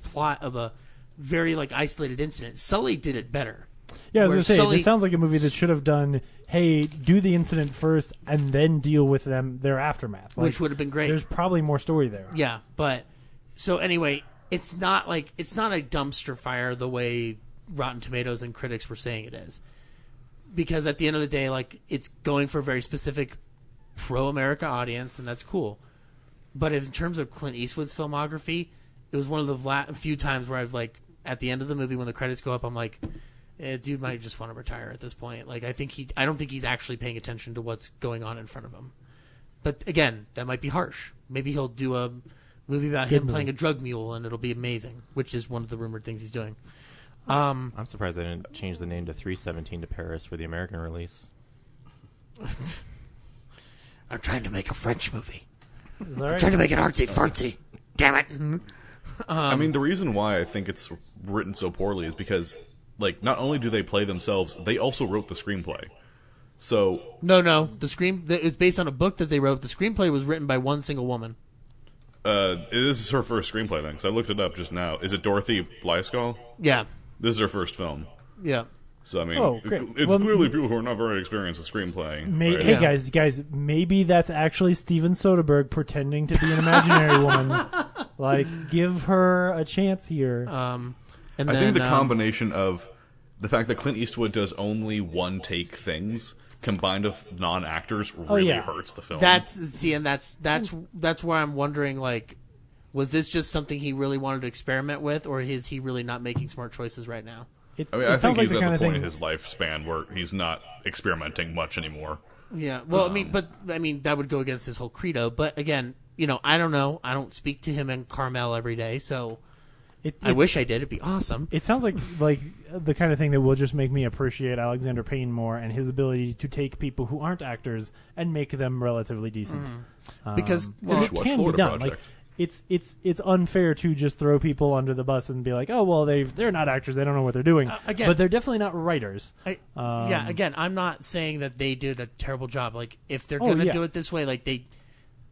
plot of a very like isolated incident. Sully did it better. Yeah, I was going to say, Sully, this sounds like a movie that should have done, hey, do the incident first and then deal with their aftermath. Like, which would have been great. There's probably more story there. Yeah, but so anyway, it's not a dumpster fire the way Rotten Tomatoes and critics were saying it is. Because at the end of the day, like, it's going for a very specific pro-America audience, and that's cool. But in terms of Clint Eastwood's filmography, it was one of the few times where I've, like, at the end of the movie when the credits go up, I'm like, dude might just want to retire at this point. Like, I don't think he's actually paying attention to what's going on in front of him. But again, that might be harsh. Maybe he'll do a movie about him playing a drug mule, and it'll be amazing, which is one of the rumored things he's doing. I'm surprised they didn't change the name to 317 to Paris for the American release. I'm trying to make a French movie. Is that right? I'm trying to make it artsy-fartsy. Damn it. I mean, the reason why I think it's written so poorly is because, like, not only do they play themselves, they also wrote the screenplay. So No. It's based on a book that they wrote. The screenplay was written by one single woman. This is her first screenplay then, because I looked it up just now. Is it Dorothy Blyskall? Yeah. This is her first film. Yeah. So, I mean, it's clearly people who are not very experienced with screenplaying. Right? Hey, guys, maybe that's actually Steven Soderbergh pretending to be an imaginary woman. Like, give her a chance here. I think the combination of the fact that Clint Eastwood does only one-take things combined with non-actors really hurts the film. That's why I'm wondering, like, was this just something he really wanted to experiment with, or is he really not making smart choices right now? I think he's at the point in his lifespan where he's not experimenting much anymore. Yeah, well, I mean, that would go against his whole credo. But again, I don't know. I don't speak to him and Carmel every day, so I wish I did. It'd be awesome. It sounds like the kind of thing that will just make me appreciate Alexander Payne more and his ability to take people who aren't actors and make them relatively decent. Because it can be done. Like, it's unfair to just throw people under the bus and be like, oh well, they're not actors, they don't know what they're doing. But they're definitely not writers. Again, I'm not saying that they did a terrible job. Like, if they're going to do it this way, like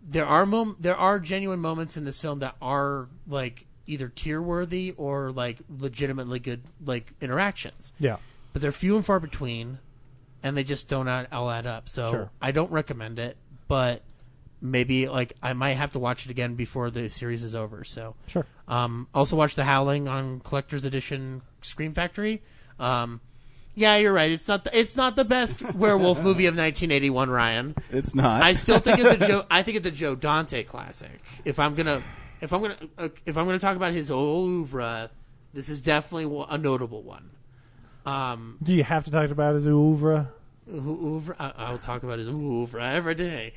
there are genuine moments in this film that are like either tear worthy or like legitimately good like interactions. Yeah, but they're few and far between, and they just don't all add up. So I don't recommend it, but maybe like I might have to watch it again before the series is over. So sure. Also watch The Howling on Collector's Edition Scream Factory. Yeah, you're right. It's not the best werewolf movie of 1981, Ryan. It's not. I still think it's a Joe. I think it's a Joe Dante classic. If I'm gonna talk about his whole oeuvre, this is definitely a notable one. Do you have to talk about his oeuvre? I'll talk about his oeuvre every day.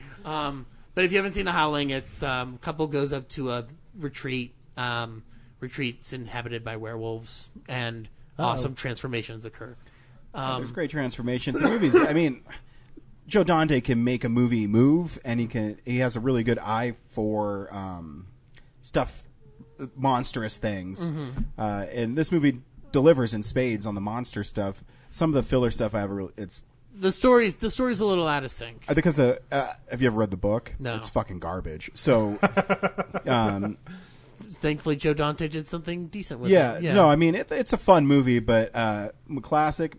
But if you haven't seen The Howling, it's couple goes up to a retreat. Retreats inhabited by werewolves, and awesome transformations occur. There's great transformations. The movies, I mean, Joe Dante can make a movie move, and he has a really good eye for monstrous things. Mm-hmm. And this movie delivers in spades on the monster stuff. Some of the filler stuff the story's a little out of sync. Because have you ever read the book? No. It's fucking garbage. So, thankfully, Joe Dante did something decent with it. Yeah. No, I mean, it's a fun movie, but classic.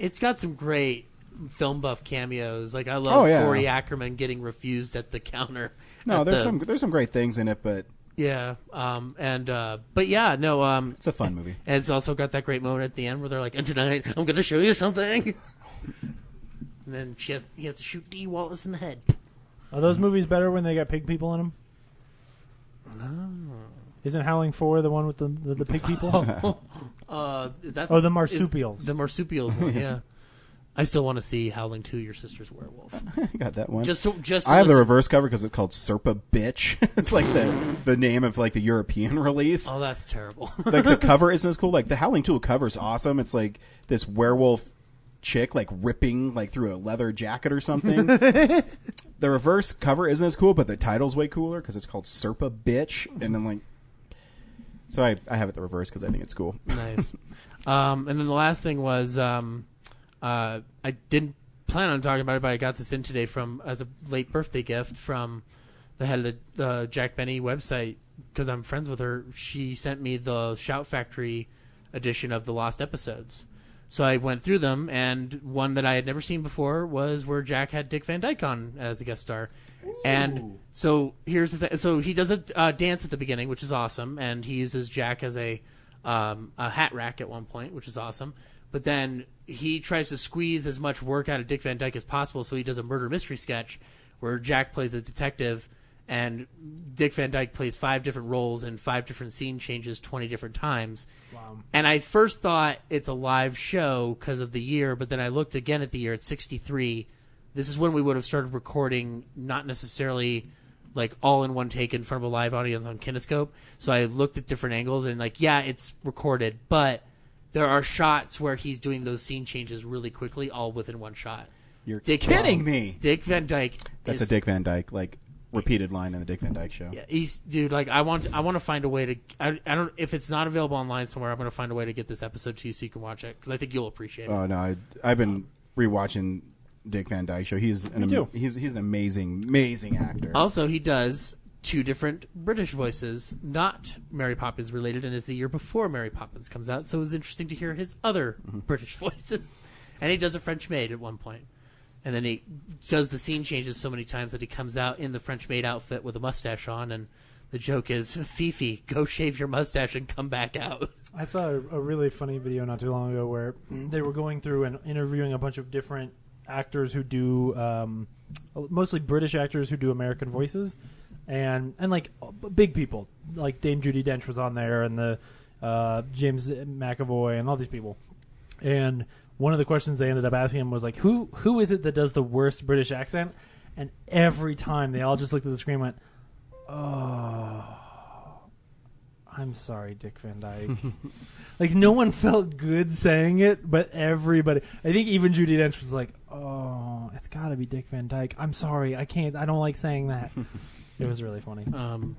It's got some great film buff cameos. Like, I love Corey Ackerman getting refused at the counter. No, there's some great things in it, but yeah, but yeah, no, it's a fun movie. And it's also got that great moment at the end where they're like, "And tonight, I'm going to show you something." And then he has to shoot Dee Wallace in the head. Are those movies better when they got pig people in them? No. Isn't Howling 4 the one with the pig people? The marsupials. The marsupials one, yeah. I still want to see Howling 2, Your Sister's Werewolf. Got that one. Just I have the reverse cover because it's called Serpa Bitch. It's like the name of like the European release. Oh, that's terrible. Like the cover isn't as cool. Like the Howling 2 cover is awesome. It's like this werewolf chick like ripping like through a leather jacket or something. The reverse cover isn't as cool, but the title's way cooler because it's called Serpa Bitch, and I'm like, so I have it the reverse because I think it's cool. Nice. And then the last thing was I didn't plan on talking about it, but I got this in today as a late birthday gift from the head of the Jack Benny website because I'm friends with her. She sent me the Shout Factory edition of the Lost Episodes. So I went through them, and one that I had never seen before was where Jack had Dick Van Dyke on as a guest star. And so here's the thing. So he does a dance at the beginning, which is awesome, and he uses Jack as a hat rack at one point, which is awesome. But then he tries to squeeze as much work out of Dick Van Dyke as possible, so he does a murder mystery sketch where Jack plays a detective and Dick Van Dyke plays 5 different roles and 5 different scene changes 20 different times. Wow. And I first thought it's a live show because of the year, but then I looked again at the year. It's 63. This is when we would have started recording, not necessarily like all in one take in front of a live audience on Kinescope. So I looked at different angles and like, yeah, it's recorded, but there are shots where he's doing those scene changes really quickly, all within one shot. You're kidding me. Dick Van Dyke. That's a Dick Van Dyke like repeated line in the Dick Van Dyke Show. Yeah, dude. Like I want to find a way to. I don't. If it's not available online somewhere, I'm going to find a way to get this episode to you so you can watch it because I think you'll appreciate it. Oh no, I've been rewatching Dick Van Dyke Show. He's an amazing actor. Also, he does 2 different British voices, not Mary Poppins related, and it's the year before Mary Poppins comes out. So it was interesting to hear his other British voices, and he does a French maid at one point. And then he does the scene changes so many times that he comes out in the French maid outfit with a mustache on, and the joke is, Fifi, go shave your mustache and come back out. I saw a really funny video not too long ago where they were going through and interviewing a bunch of different actors who do, mostly British actors who do American voices, and like big people, like Dame Judi Dench was on there, and the James McAvoy, and all these people. And one of the questions they ended up asking him was like, who is it that does the worst British accent? And every time they all just looked at the screen and went, oh, I'm sorry, Dick Van Dyke. Like, no one felt good saying it, but everybody. I think even Judi Dench was like, oh, it's got to be Dick Van Dyke. I'm sorry, I don't like saying that. It was really funny.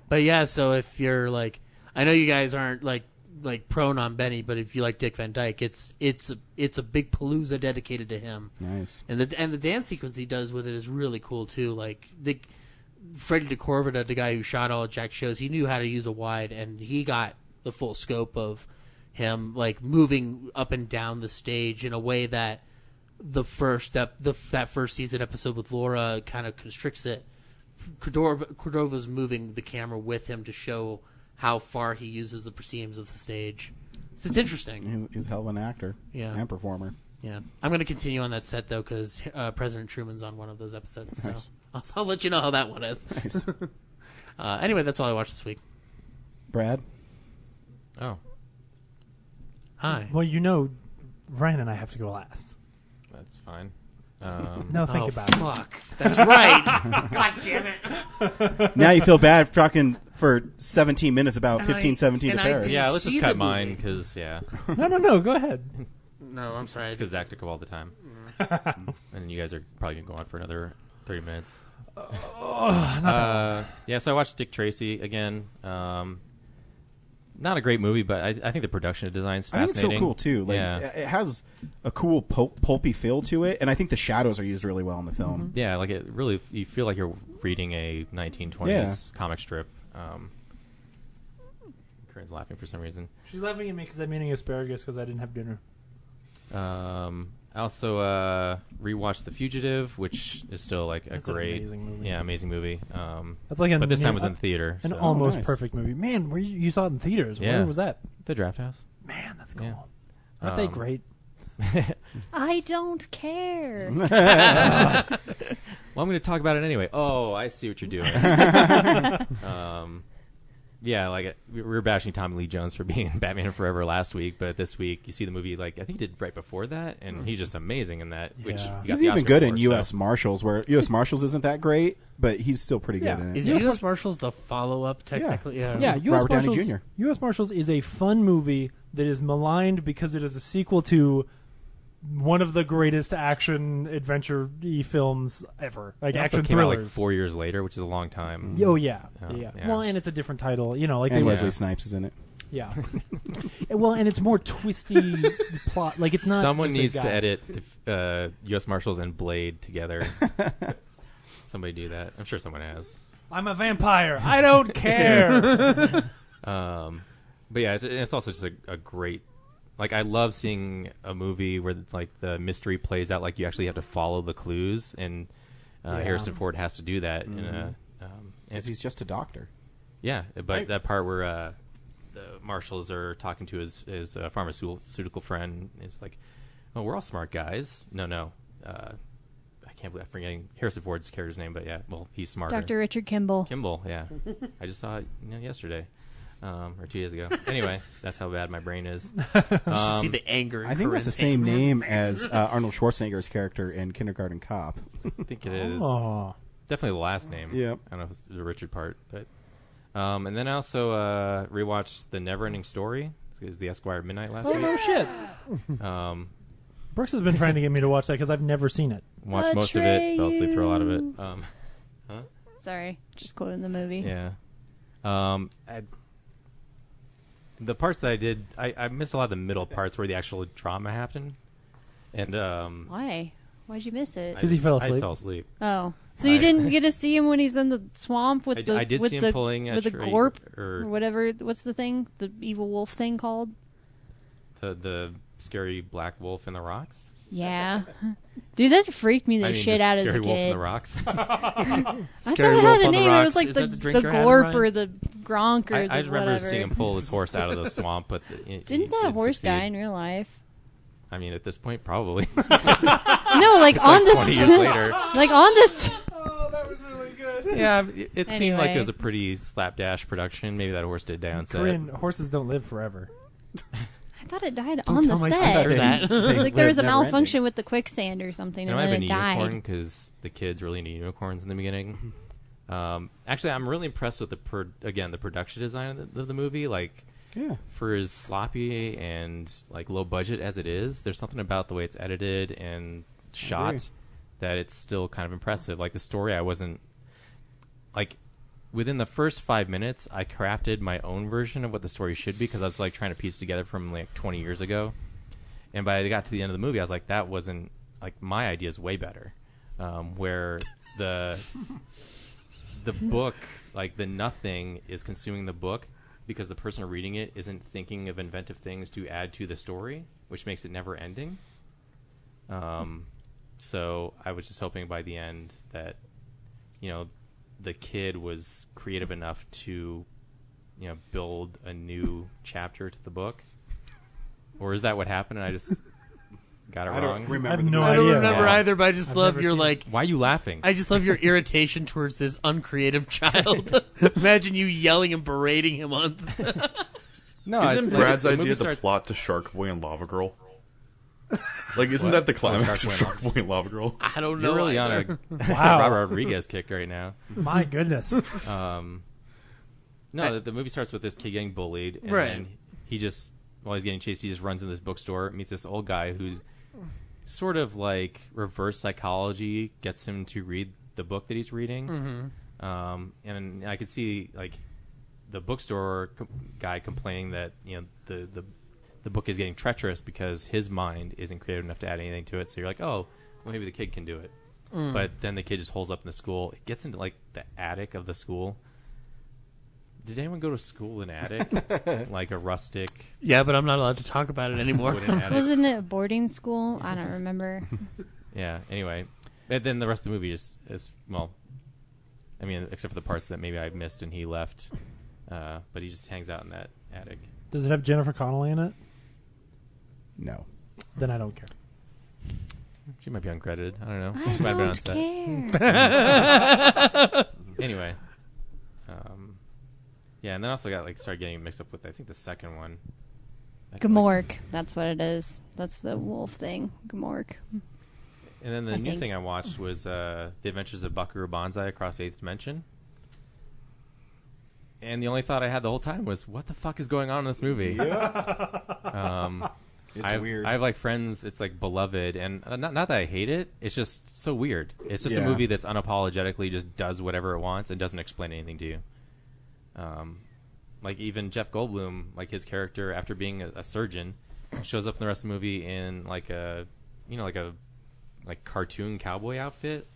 But yeah, so if you're like, I know you guys aren't like prone on Benny, but if you like Dick Van Dyke, it's a big palooza dedicated to him. Nice. And the dance sequence he does with it is really cool too. Like Freddie DeCorvida, the guy who shot all of Jack's shows, he knew how to use a wide, and he got the full scope of him like moving up and down the stage in a way that that first season episode with Laura kind of constricts it. Cordova's moving the camera with him to show how far he uses the prosceniums of the stage. So it's interesting. He's a hell of an actor and performer. Yeah. I'm going to continue on that set, though, because President Truman's on one of those episodes. Nice. So I'll let you know how that one is. Nice. Anyway, that's all I watched this week. Brad? Oh. Hi. Well, Ryan and I have to go last. That's fine. No, think about it. Fuck. That's right. God damn it. Now you feel bad for talking for 17 minutes about 1517 to Paris. Yeah, let's just cut mine because, yeah. No, go ahead. No, I'm sorry. It's because Zach took all the time. And you guys are probably going to go on for another 30 minutes. Yeah, so I watched Dick Tracy again. Not a great movie, but I think the production design is fascinating. I think it's so cool, too. Like, it has a cool pulpy feel to it, and I think the shadows are used really well in the film. Yeah, like it really, you feel like you're reading a 1920s comic strip. Corinne's laughing for some reason. She's laughing at me because I'm eating asparagus because I didn't have dinner. I also rewatched The Fugitive, which is still like That's great, an amazing movie. amazing movie. That's like but this time was in theater. An so. almost perfect movie. Man, where you saw it in theaters? Yeah. Where was that? The Draft House. Man, that's cool. Yeah. Aren't they great? I don't care. Well, I'm going to talk about it anyway. Oh, I see what you're doing. Yeah, like we were bashing Tommy Lee Jones for being in Batman Forever last week, but this week you see the movie. Like I think he did right before that, and he's just amazing in that. Which he's even good in U.S. Marshals, where U.S. Marshals isn't that great, but he's still pretty good in it. Is U.S. Marshals the follow-up technically? Yeah, Robert Downey Jr. U.S. Marshals is a fun movie that is maligned because it is a sequel to one of the greatest action adventure-y films ever. Like It also action came out thrillers. like 4 years later, which is a long time. Oh yeah. Yeah. Well, and it's a different title. You know, like And they Wesley Snipes is in it. Yeah. Well, and it's more twisty plot. Like it's not. Someone just a needs to guy. edit U.S. Marshals and Blade together. Somebody do that. I'm sure someone has. I'm a vampire. I don't care. But yeah, it's also just a great. Like, I love seeing a movie where like the mystery plays out. Like you actually have to follow the clues, and Harrison Ford has to do that. Because he's just a doctor. Yeah, but that part where the marshals are talking to his pharmaceutical friend, it's like, oh, we're all smart guys. No. I can't believe I'm forgetting Harrison Ford's character's name, but yeah, well, he's smarter. Dr. Richard Kimball. Kimball, yeah. I just saw it yesterday. Or 2 years ago. Anyway, that's how bad my brain is. You should see the anger. I think that's the same name as Arnold Schwarzenegger's character in Kindergarten Cop. I think it is. Oh. Definitely the last name. Yep. I don't know if it's the Richard part, but and then I also rewatched The Neverending Story. It was the Esquire Midnight last week. Oh no shit. Brooks has been trying to get me to watch that because I've never seen it. Watched most of it. Fell asleep through a lot of it. Sorry, just quoting the movie. Yeah. The parts that I did, I missed a lot of the middle parts where the actual drama happened. And Why? Why'd you miss it? Because he fell asleep. I fell asleep. Oh, so you didn't get to see him when he's in the swamp with the I did with see him the pulling a with the tree gorp or whatever. What's the thing? The evil wolf thing called? The scary black wolf in the rocks. Yeah, dude, that freaked me the I mean, shit the out as a scary wolf in kid. the rocks. I thought Scary it wolf had a on the name. It rocks. was like Is the that the drink you're having, gorp Ryan? or the gronk or I the just remember whatever. seeing him pull his horse out of the swamp, but Didn't that horse die in real life? I mean, at this point, probably. No, like on this. 20 years later. Like on this. Oh, that was really good. Yeah, it seemed like it Anyway. was a pretty slapdash production. Maybe that horse did die on set. Corinne, horses don't live forever. I thought it died Don't on the tell my set. sister that. Like there was a malfunction with the quicksand or something, It and might have then been it a unicorn died. because the kids really into unicorns in the beginning. Actually, I'm really impressed with the production design of the movie. Like, for as sloppy and like low budget as it is, there's something about the way it's edited and shot that it's still kind of impressive. Like the story, I wasn't like. Within the first 5 minutes, I crafted my own version of what the story should be because I was like trying to piece together from like 20 years ago. And by the got to the end of the movie, I was like, that wasn't like my idea is way better. Where the book, like the nothing, is consuming the book because the person reading it isn't thinking of inventive things to add to the story, which makes it never ending. So I was just hoping by the end that, you know, the kid was creative enough to, you know, build a new chapter to the book. Or is that what happened and I just got it wrong? I have no I idea. don't remember Yeah. either, but I just I've love never your seen like. Why are you laughing? I just love your irritation towards this uncreative child. Imagine you yelling and berating him on. No, Isn't it's Brad's the movie idea the starts- plot to Shark Boy and Lava Girl? Like, isn't that the climax of Shark Shark Boy and Lava Girl? I don't know. You're really either. on a Wow. Robert Rodriguez kick right now. My goodness. No, the movie starts with this kid getting bullied, and Right. then he just, while he's getting chased, he just runs in this bookstore, meets this old guy who's sort of like reverse psychology, gets him to read the book that he's reading. And I could see like the bookstore guy complaining that, you know, the book is getting treacherous because his mind isn't creative enough to add anything to it. So you're like, oh, well, maybe the kid can do it. But then the kid just holds up in the school. It gets into like the attic of the school. Did anyone go to school in attic? Like a rustic? Yeah, but I'm not allowed to talk about it anymore. wooden attic? Wasn't it a boarding school? I don't remember. Yeah. Anyway, and then the rest of the movie is well, I mean, except for the parts that maybe I missed and he left, but he just hangs out in that attic. Does it have Jennifer Connelly in it? No. Then I don't care. She might be uncredited. I don't know. I She might have been on don't set. care. Anyway, yeah, and then also started getting mixed up with I think the second one. Gmork. That's what it is. That's the wolf thing. Gmork. And then the I new think. thing I watched was The Adventures of Buckaroo Banzai Across the Eighth Dimension. And the only thought I had the whole time was, what the fuck is going on in this movie? It's weird. I have like friends. It's like beloved, and not that I hate it. It's just so weird. It's just a Yeah. movie that's unapologetically just does whatever it wants and doesn't explain anything to you. Like even Jeff Goldblum, like his character after being a surgeon, shows up in the rest of the movie in like a cartoon cowboy outfit,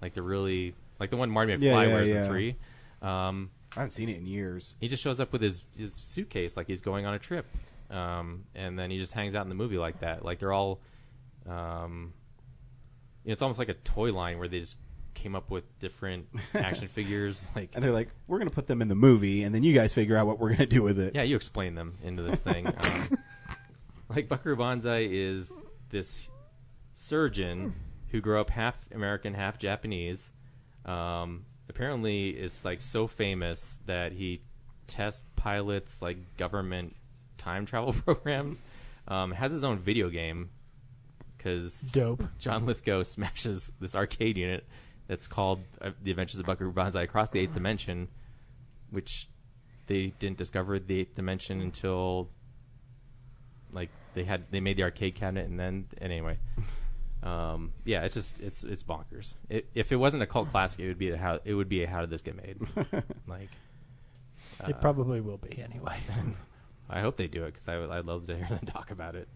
like the one Marty McFly wears in 3. I haven't seen it in years. He just shows up with his suitcase like he's going on a trip, and then he just hangs out in the movie like that. Like they're all, it's almost like a toy line where they just came up with different action figures. Like, and they're like, we're going to put them in the movie, and then you guys figure out what we're going to do with it. Yeah, you explain them into this thing. Like Buckaroo Banzai is this surgeon who grew up half American, half Japanese. Apparently is like so famous that he tests pilots like government time travel programs. Has his own video game because dope. John Lithgow smashes this arcade unit that's called The Adventures of Buckaroo Banzai Across the Eighth Dimension, which they didn't discover the Eighth Dimension until like they made the arcade cabinet, and anyway. Yeah, it's bonkers. If it wasn't a cult classic, it would be a how did this get made? Like, it probably will be anyway. I hope they do it because I'd love to hear them talk about it.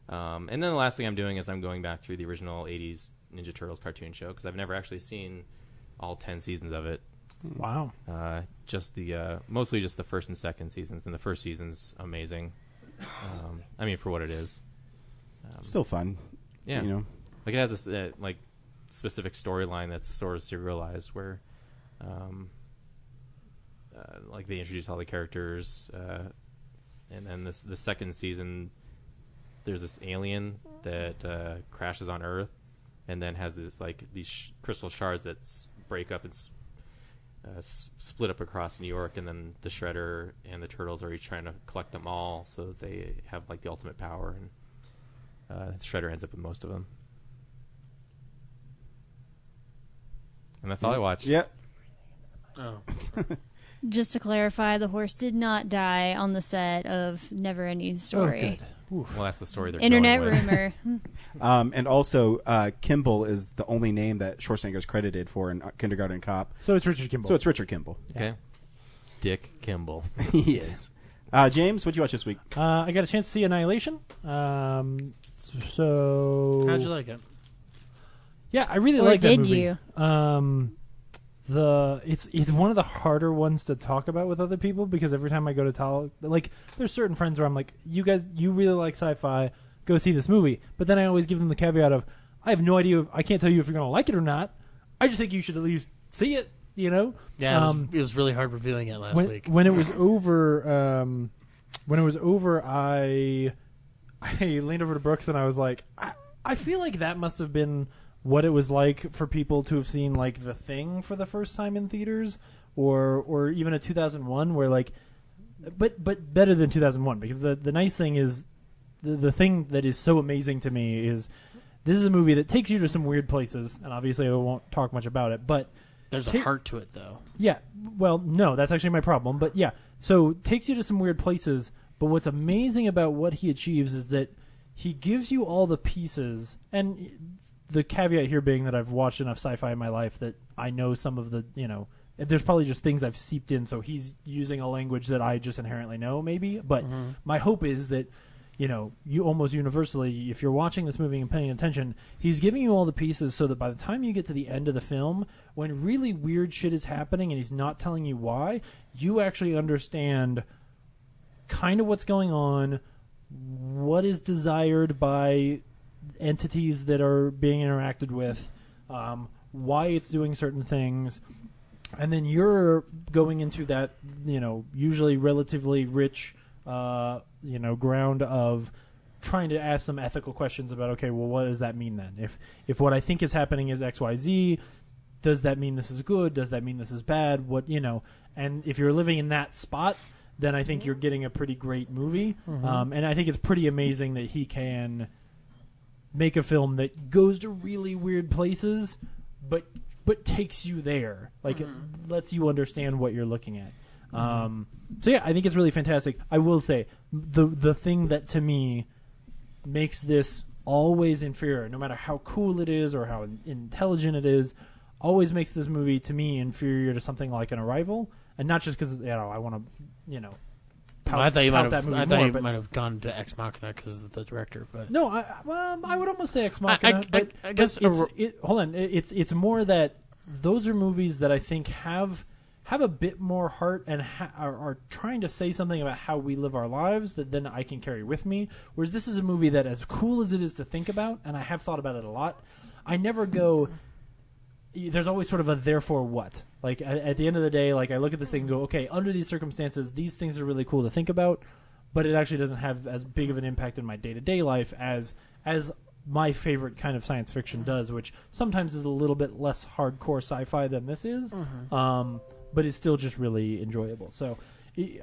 And then the last thing I'm doing is I'm going back through the original '80s Ninja Turtles cartoon show because I've never actually seen all 10 seasons of it. Wow. Just mostly just the first and second seasons, and the first season's amazing. I mean, for what it is, still fun. Yeah, you know. Like it has this like specific storyline that's sort of serialized where like they introduce all the characters, and then the second season there's this alien that crashes on Earth and then has this like these crystal shards that break up and split up across New York, and then the Shredder and the Turtles are each trying to collect them all so that they have like the ultimate power, and Shredder ends up with most of them. And that's all I watched. Yep. Oh. Just to clarify, the horse did not die on the set of Neverending Story. Oh, good. Well, that's the story they're Internet going with. rumor. And also, Kimball is the only name that Schwarzenegger's credited for in Kindergarten Cop. So it's Richard Kimball. So it's Richard Kimball. Okay. Dick Kimball. He is. James, what'd you watch this week? I got a chance to see Annihilation. So How'd you like it? Yeah, I really Or like that did movie. you? It's one of the harder ones to talk about with other people because every time I go to talk, like there's certain friends where I'm like, you really like sci-fi, go see this movie. But then I always give them the caveat of, I have no idea, I can't tell you if you're going to like it or not. I just think you should at least see it, you know? Yeah, it was really hard reviewing it last week. When it was over, I leaned over to Brooks and I was like, I feel like that must have been what it was like for people to have seen like The Thing for the first time in theaters, or even a 2001 where like, but better than 2001 because the nice thing is the thing that is so amazing to me is this is a movie that takes you to some weird places, and obviously I won't talk much about it, but there's a heart to it though. Yeah, well, no, that's actually my problem, but yeah, so takes you to some weird places. But what's amazing about what he achieves is that he gives you all the pieces, and the caveat here being that I've watched enough sci-fi in my life that I know some of the, there's probably just things I've seeped in, so he's using a language that I just inherently know, maybe. But my hope is that, you almost universally, if you're watching this movie and paying attention, he's giving you all the pieces so that by the time you get to the end of the film, when really weird shit is happening and he's not telling you why, you actually understand kind of what's going on, what is desired by entities that are being interacted with, why it's doing certain things, and then you're going into that, usually relatively rich, ground of trying to ask some ethical questions about, okay, well, what does that mean then? If what I think is happening is XYZ, does that mean this is good? Does that mean this is bad? And if you're living in that spot, then I think you're getting a pretty great movie. And I think it's pretty amazing that he can make a film that goes to really weird places, but takes you there. Like, it lets you understand what you're looking at. So yeah, I think it's really fantastic. I will say, the thing that to me makes this always inferior, no matter how cool it is or how intelligent it is. Always makes this movie to me inferior to something like an Arrival, and not just because I want to I thought you might have gone to Ex Machina because of the director, but no, I would almost say Ex Machina. I guess hold on, it's more that those are movies that I think have a bit more heart and are trying to say something about how we live our lives that then I can carry with me. Whereas this is a movie that, as cool as it is to think about, and I have thought about it a lot, I never go. There's always sort of a therefore what. Like at the end of the day, like I look at this thing and go, okay, under these circumstances, these things are really cool to think about, but it actually doesn't have as big of an impact in my day-to-day life as my favorite kind of science fiction does, which sometimes is a little bit less hardcore sci-fi than this is, but it's still just really enjoyable. So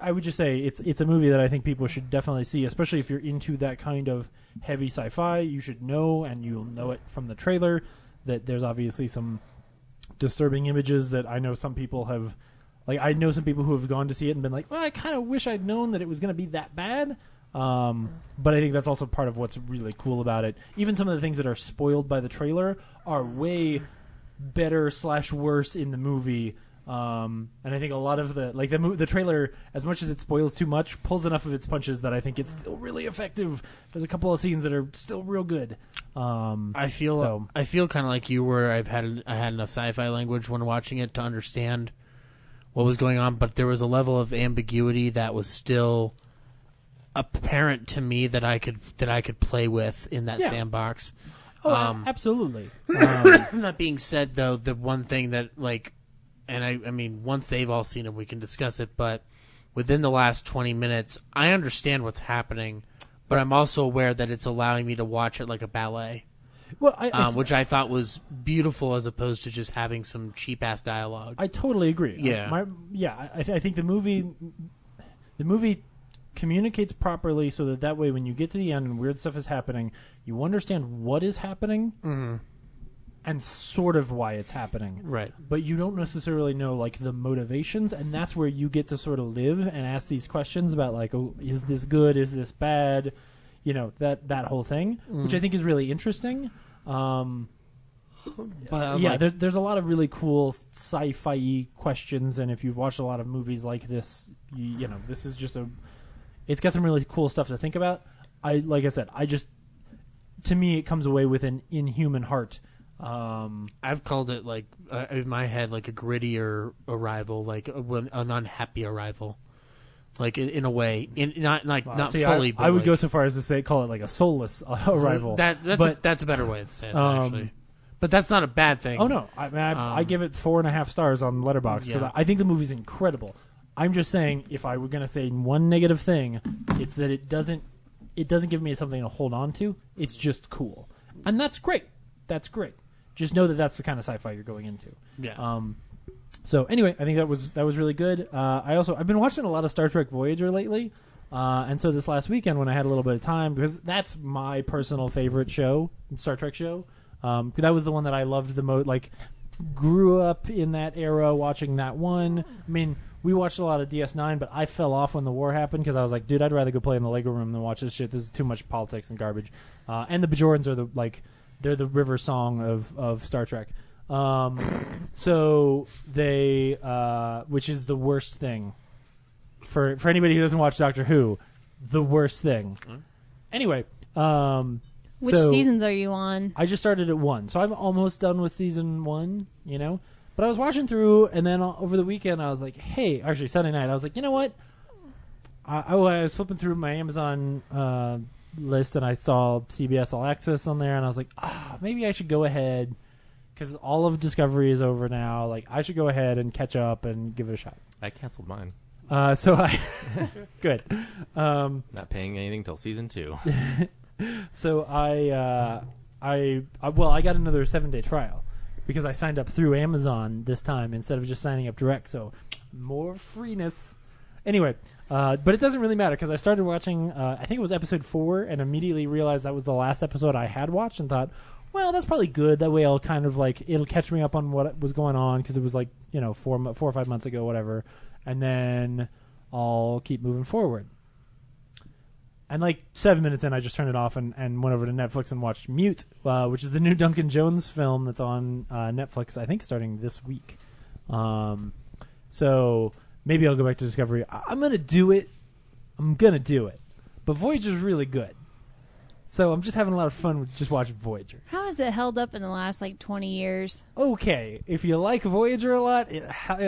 I would just say it's a movie that I think people should definitely see, especially if you're into that kind of heavy sci-fi. You should know, and you'll know it from the trailer, that there's obviously some disturbing images that I know some people have. Like, I know some people who have gone to see it and been like, well, I kind of wish I'd known that it was going to be that bad. But I think that's also part of what's really cool about it. Even some of the things that are spoiled by the trailer are way better / worse in the movie. And I think a lot of the trailer, as much as it spoils too much, pulls enough of its punches that I think it's still really effective. There's a couple of scenes that are still real good. I feel kind of like you, where I had enough sci-fi language when watching it to understand what was going on, but there was a level of ambiguity that was still apparent to me that I could play with in that sandbox. Oh, absolutely. That being said, though, the one thing that and I mean, once they've all seen it, we can discuss it, but within the last 20 minutes, I understand what's happening, but I'm also aware that it's allowing me to watch it like a ballet. Well, which I thought was beautiful, as opposed to just having some cheap-ass dialogue. I totally agree. Yeah. I think the movie communicates properly so that way when you get to the end and weird stuff is happening, you understand what is happening and sort of why it's happening. Right. But you don't necessarily know, like, the motivations, and that's where you get to sort of live and ask these questions about, like, oh, is this good? Is this bad? You know, that whole thing, which I think is really interesting. There's a lot of really cool sci-fi questions, and if you've watched a lot of movies like this, you know, this is just it's got some really cool stuff to think about. To me, it comes away with an inhuman heart. I've called it, like, in my head, like a grittier Arrival, like an unhappy Arrival. Like, in a way, not fully. I would go so far as to call it like a soulless Arrival. That's a better way to say it, actually. But that's not a bad thing. Oh no, I give it 4.5 stars on Letterboxd because I think the movie's incredible. I'm just saying, if I were going to say one negative thing, it's that it doesn't give me something to hold on to. It's just cool, and that's great. That's great. Just know that that's the kind of sci-fi you're going into. Yeah. So anyway, I think that was really good. I've been watching a lot of Star Trek Voyager lately, and so this last weekend when I had a little bit of time, because that's my personal favorite show, Star Trek show. That was the one that I loved the most. Like, grew up in that era watching that one. I mean, we watched a lot of DS9, but I fell off when the war happened because I was like, dude, I'd rather go play in the Lego room than watch this shit. This is too much politics and garbage. And the Bajorans are they're the river song of Star Trek. So they, which is the worst thing for anybody who doesn't watch Doctor Who, the worst thing. Anyway, which seasons are you on? I just started at 1, so I'm almost done with season 1. You know, but I was watching through, and then over the weekend I was like, hey, actually Sunday night I was like, you know what? I was flipping through my Amazon list, and I saw CBS All Access on there, and I was like, maybe I should go ahead. Because all of Discovery is over now. Like, I should go ahead and catch up and give it a shot. I canceled mine. So I... Good. Not paying anything till season 2. So I got another 7-day trial. Because I signed up through Amazon this time instead of just signing up direct. So, more freeness. Anyway, but it doesn't really matter because I started watching, I think it was episode 4, and immediately realized that was the last episode I had watched and thought, well, that's probably good. That way I'll kind of it'll catch me up on what was going on because it was 4 or 5 months ago, whatever. And then I'll keep moving forward. And like 7 minutes in, I just turned it off and went over to Netflix and watched Mute, which is the new Duncan Jones film that's on Netflix, I think, starting this week. So maybe I'll go back to Discovery. I'm going to do it. But Voyager's really good. So I'm just having a lot of fun with just watching Voyager. How has it held up in the last 20 years? Okay. If you like Voyager a lot, it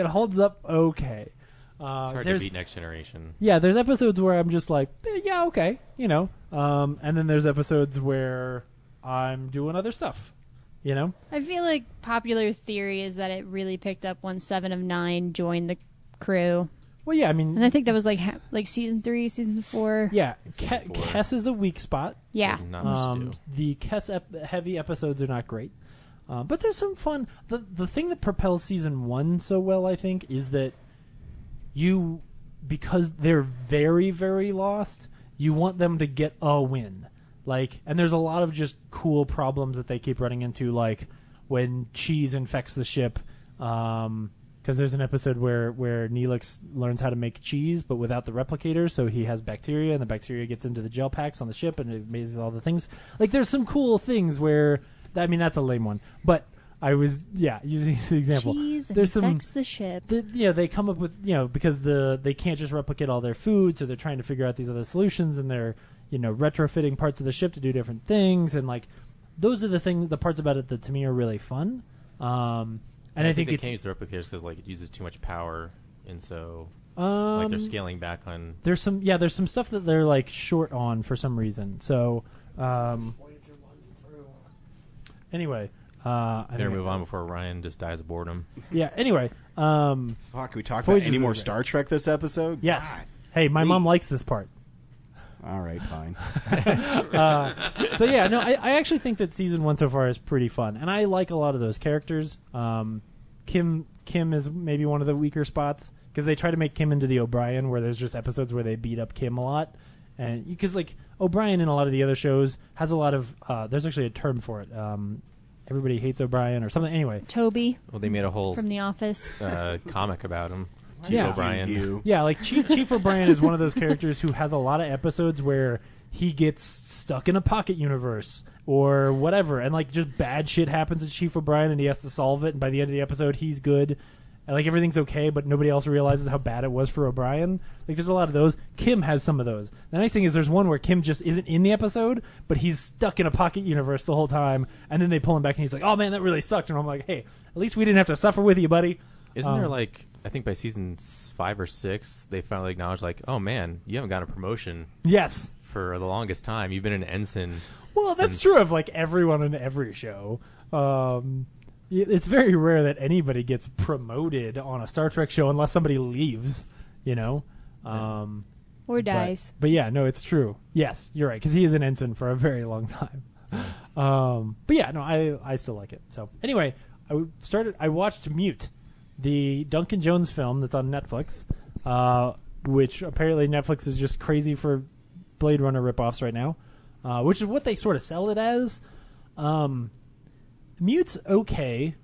holds up okay. It's hard to beat Next Generation. Yeah, there's episodes where I'm just like, yeah, okay, and then there's episodes where I'm doing other stuff, I feel like popular theory is that it really picked up when 7 of 9 joined the crew. Well, yeah, I mean... And I think that was like season 3, season 4. Yeah, Kess is a weak spot. Yeah. The Kess-heavy episodes are not great. But there's some fun... The thing that propels season 1 so well, I think, is that because they're very, very lost, you want them to get a win. And there's a lot of just cool problems that they keep running into, like when cheese infects the ship, because there's an episode where Neelix learns how to make cheese, but without the replicator, so he has bacteria, and the bacteria gets into the gel packs on the ship, and it makes all the things. There's some cool things where, that's a lame one, but I was, using this example. Cheese There's infects the ship. They come up with, because they can't just replicate all their food, so they're trying to figure out these other solutions, and they're, retrofitting parts of the ship to do different things, and those are the parts about it that to me are really fun. And I think they can't use the replicators because it uses too much power, and so they're scaling back on. There's some stuff that they're short on for some reason. So anyway. Better move on before Ryan just dies of boredom. Yeah, anyway. Can we talk about any more Star Trek this episode? Yes. God. Hey, my mom likes this part. All right, fine. I actually think that season 1 so far is pretty fun. And I like a lot of those characters. Kim is maybe one of the weaker spots, because they try to make Kim into the O'Brien, where there's just episodes where they beat up Kim a lot. And because O'Brien in a lot of the other shows has a lot of there's actually a term for it. Everybody hates O'Brien or something. Anyway, Toby. Well, they made a whole from The Office comic about him. Chief O'Brien. Yeah, Chief O'Brien is one of those characters who has a lot of episodes where he gets stuck in a pocket universe or whatever, and just bad shit happens to Chief O'Brien, and he has to solve it. And by the end of the episode, he's good, and everything's okay, but nobody else realizes how bad it was for O'Brien. There's a lot of those. Kim has some of those. The nice thing is there's one where Kim just isn't in the episode, but he's stuck in a pocket universe the whole time, and then they pull him back, and he's like, "Oh man, that really sucked." And I'm like, "Hey, at least we didn't have to suffer with you, buddy." Isn't there I think by season 5 or 6, they finally acknowledged oh man, you haven't gotten a promotion. Yes. For the longest time, you've been an ensign. Well, that's true of everyone in every show. It's very rare that anybody gets promoted on a Star Trek show unless somebody leaves, or dies. But yeah, no, it's true. Yes, you're right, because he is an ensign for a very long time. But yeah, no, I still like it. So anyway, I watched Mute, the Duncan Jones film that's on Netflix, which apparently Netflix is just crazy for Blade Runner ripoffs right now, which is what they sort of sell it as. Mute's okay.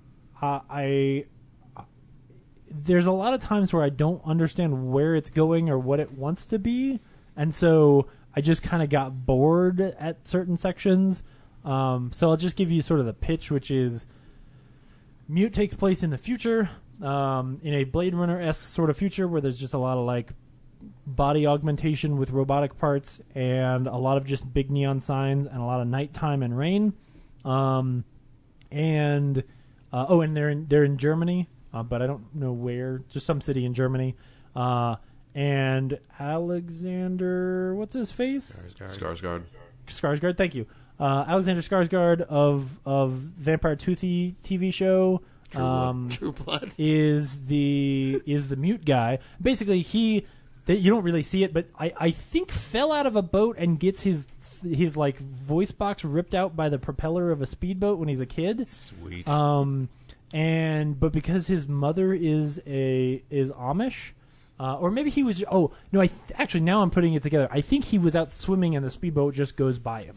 There's a lot of times where I don't understand where it's going or what it wants to be, and so I just kind of got bored at certain sections. So I'll just give you sort of the pitch, which is Mute takes place in the future, in a Blade Runner-esque sort of future where there's just a lot of body augmentation with robotic parts and a lot of just big neon signs and a lot of nighttime and rain. And they're in Germany, but I don't know where. Just some city in Germany. And Alexander, what's his face? Skarsgård. Thank you. Alexander Skarsgård of Vampire Toothy TV show. True Blood is the Mute guy. Basically, you don't really see it, but I think fell out of a boat and gets his voice box ripped out by the propeller of a speedboat when he's a kid. Sweet. But because his mother is Amish, or maybe he was. Oh no! Actually now I'm putting it together. I think he was out swimming and the speedboat just goes by him.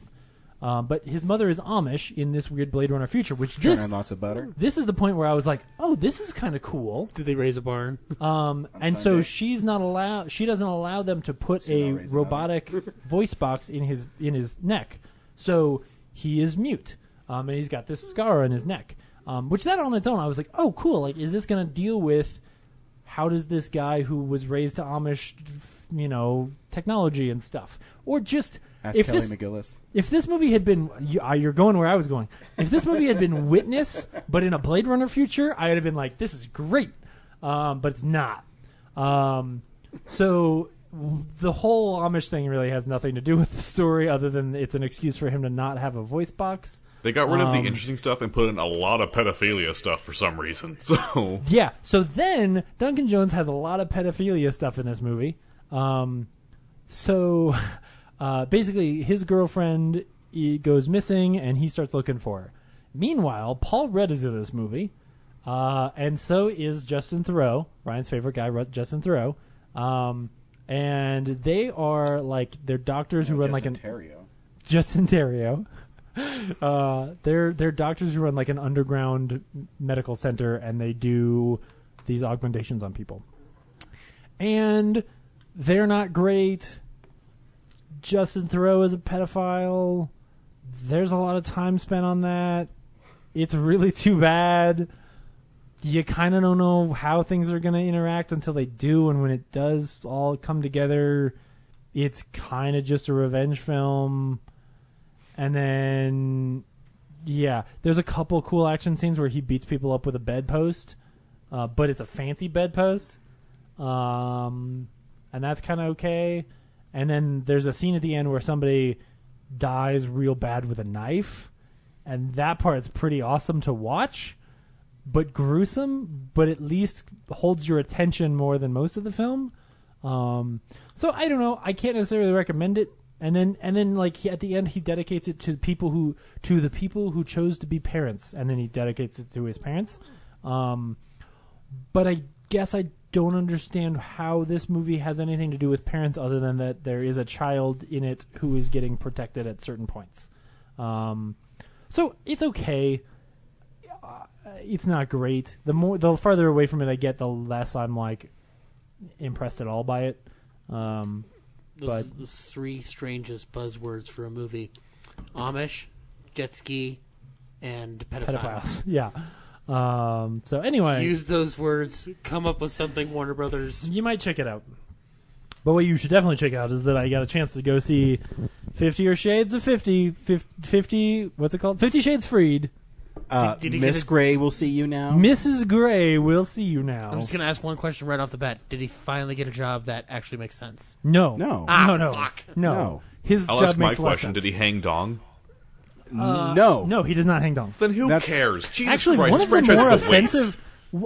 But his mother is Amish in this weird Blade Runner future, which Churning on lots of butter. This is the point where I was like, oh, this is kind of cool. Did they raise a barn? And so she's not allowed. She doesn't allow them to put a robotic voice box in his neck. So he is mute, and he's got this scar on his neck. Which that on its own, I was like, oh, cool. Like, is this going to deal with how does this guy who was raised to Amish, technology and stuff, or just Ask Kelly McGillis. If this movie had been, you're going where I was going. If this movie had been Witness, but in a Blade Runner future, I would have been like, this is great. But it's not. So the whole Amish thing really has nothing to do with the story, other than it's an excuse for him to not have a voice box. They got rid of the interesting stuff and put in a lot of pedophilia stuff for some reason. So yeah. So then Duncan Jones has a lot of pedophilia stuff in this movie. Basically, his girlfriend goes missing, and he starts looking for her. Meanwhile, Paul Rudd is in this movie, and so is Justin Theroux, Ryan's favorite guy, Justin Theroux. And they are they're doctors who run Justin Theriault. They're doctors who run an underground medical center, and they do these augmentations on people. And they're not great. Justin Theroux is a pedophile. There's a lot of time spent on that. It's really too bad. You kind of don't know how things are going to interact until they do, and when it does all come together, it's kind of just a revenge film. And then, yeah, there's a couple cool action scenes where he beats people up with a bedpost, but it's a fancy bedpost, and that's kind of okay. And then there's a scene at the end where somebody dies real bad with a knife, and that part is pretty awesome to watch, but gruesome, but at least holds your attention more than most of the film. So I don't know. I can't necessarily recommend it. And then at the end, he dedicates it to the people who chose to be parents, and then he dedicates it to his parents. But I guess I don't understand how this movie has anything to do with parents, other than that there is a child in it who is getting protected at certain points. So it's okay. It's not great. The farther away from it I get, the less I'm impressed at all by it. The three strangest buzzwords for a movie: Amish, jet ski, and pedophiles. Yeah. So anyway, use those words. Come up with something, Warner Brothers. You might check it out. But what you should definitely check out is that I got a chance to go see 50 Shades of 50. 50. What's it called? 50 Shades Freed. Miss Gray will see you now. Mrs. Gray will see you now. I'm just going to ask one question right off the bat. Did he finally get a job that actually makes sense? No. No. Fuck. No. His I'll job ask my makes less question. sense. Did he hang dong? No. No, he does not hang dong. Then who cares? Jesus Actually, Christ, one this of the franchise more is a waste. offensive...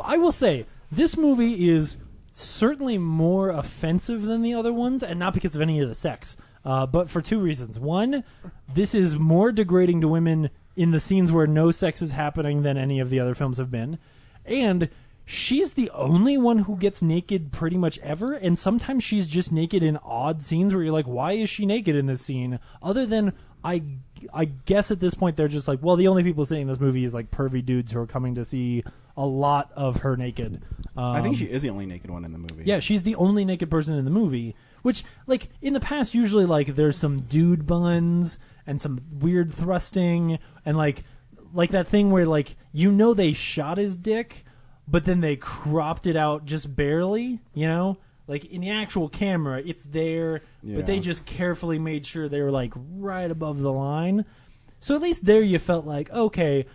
I will say, this movie is certainly more offensive than the other ones, and not because of any of the sex, but for two reasons. One, this is more degrading to women in the scenes where no sex is happening than any of the other films have been. And she's the only one who gets naked pretty much ever, and sometimes she's just naked in odd scenes where you're like, why is she naked in this scene? Other than, I guess at this point they're just like, well, the only people seeing this movie is pervy dudes who are coming to see a lot of her naked. I think she is the only naked one in the movie. Yeah, she's the only naked person in the movie, which, in the past, usually, there's some dude buns and some weird thrusting, and, like that thing where, they shot his dick, but then they cropped it out just barely, in the actual camera, it's there, but they just carefully made sure they were, right above the line. So at least there you felt like, okay,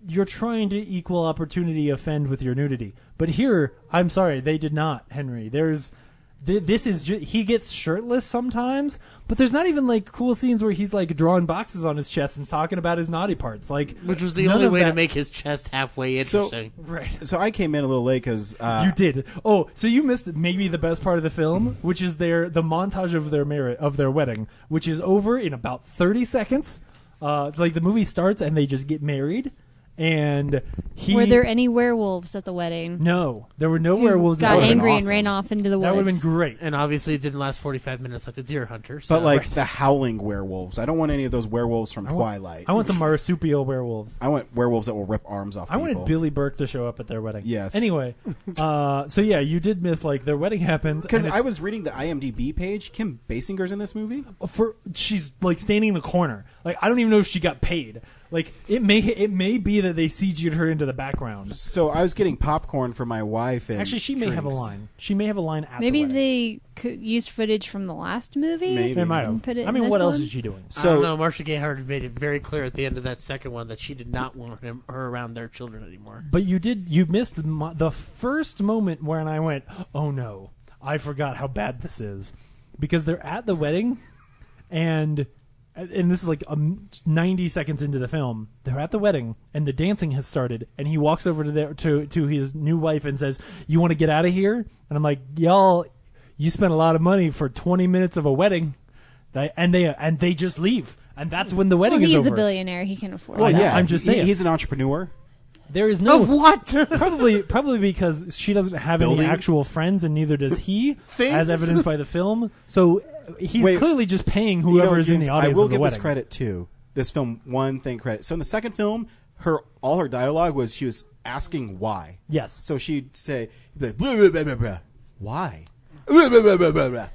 you're trying to equal opportunity offend with your nudity. But here, I'm sorry, they did not, Henry. This is just, he gets shirtless sometimes, but there's not even cool scenes where he's drawing boxes on his chest and talking about his naughty parts. Which was the only way to make his chest halfway interesting. So I came in a little late because you did. Oh, so you missed maybe the best part of the film, which is the montage of their wedding, which is over in about 30 seconds. It's the movie starts and they just get married, and Were there any werewolves at the wedding? No, there were no werewolves. Got angry and awesome. ran off into the woods. That would have been great. And obviously, it didn't last 45 minutes like the Deer Hunter. So. But like the howling werewolves. I don't want any of those werewolves from Twilight. I want the marsupial werewolves. I want werewolves that will rip arms off I people. wanted Billy Burke to show up at their wedding. Yes. Anyway, so yeah, you did miss like their wedding happens because I was reading the IMDb page. Kim Basinger's in this movie. She's like standing in the corner. Like I don't even know if she got paid. Like it may be that they CG'd her into the background. So I was getting popcorn for my wife. And actually, she may have a line. She may have a line at Maybe the wedding. they used footage from the last movie. Maybe. They might have. Put it I mean, in what this else one? is she doing? I don't know. Marcia Gay Harden made it very clear at the end of that second one that she did not want her around their children anymore. But you missed the first moment when I went, oh no, I forgot how bad this is, because they're at the wedding, and this is like 90 seconds into the film. They're at the wedding, and the dancing has started, and he walks over to his new wife and says, "You want to get out of here?" And I'm like, "Y'all, you spent a lot of money for 20 minutes of a wedding," and they just leave, and that's when the wedding is over. He's a billionaire; he can afford. Well, that. yeah, I'm just saying he's an entrepreneur. There is no what? probably because she doesn't have any actual friends, and neither does he, as evidenced by the film. So he's clearly just paying whoever is in the audience. I will of the give wedding. this credit too. This film, one thing credit. So in the second film, all her dialogue was she was asking why. Yes. So she'd say, blah, blah, blah, blah, blah. Why? Blah, blah, blah, blah, blah, blah.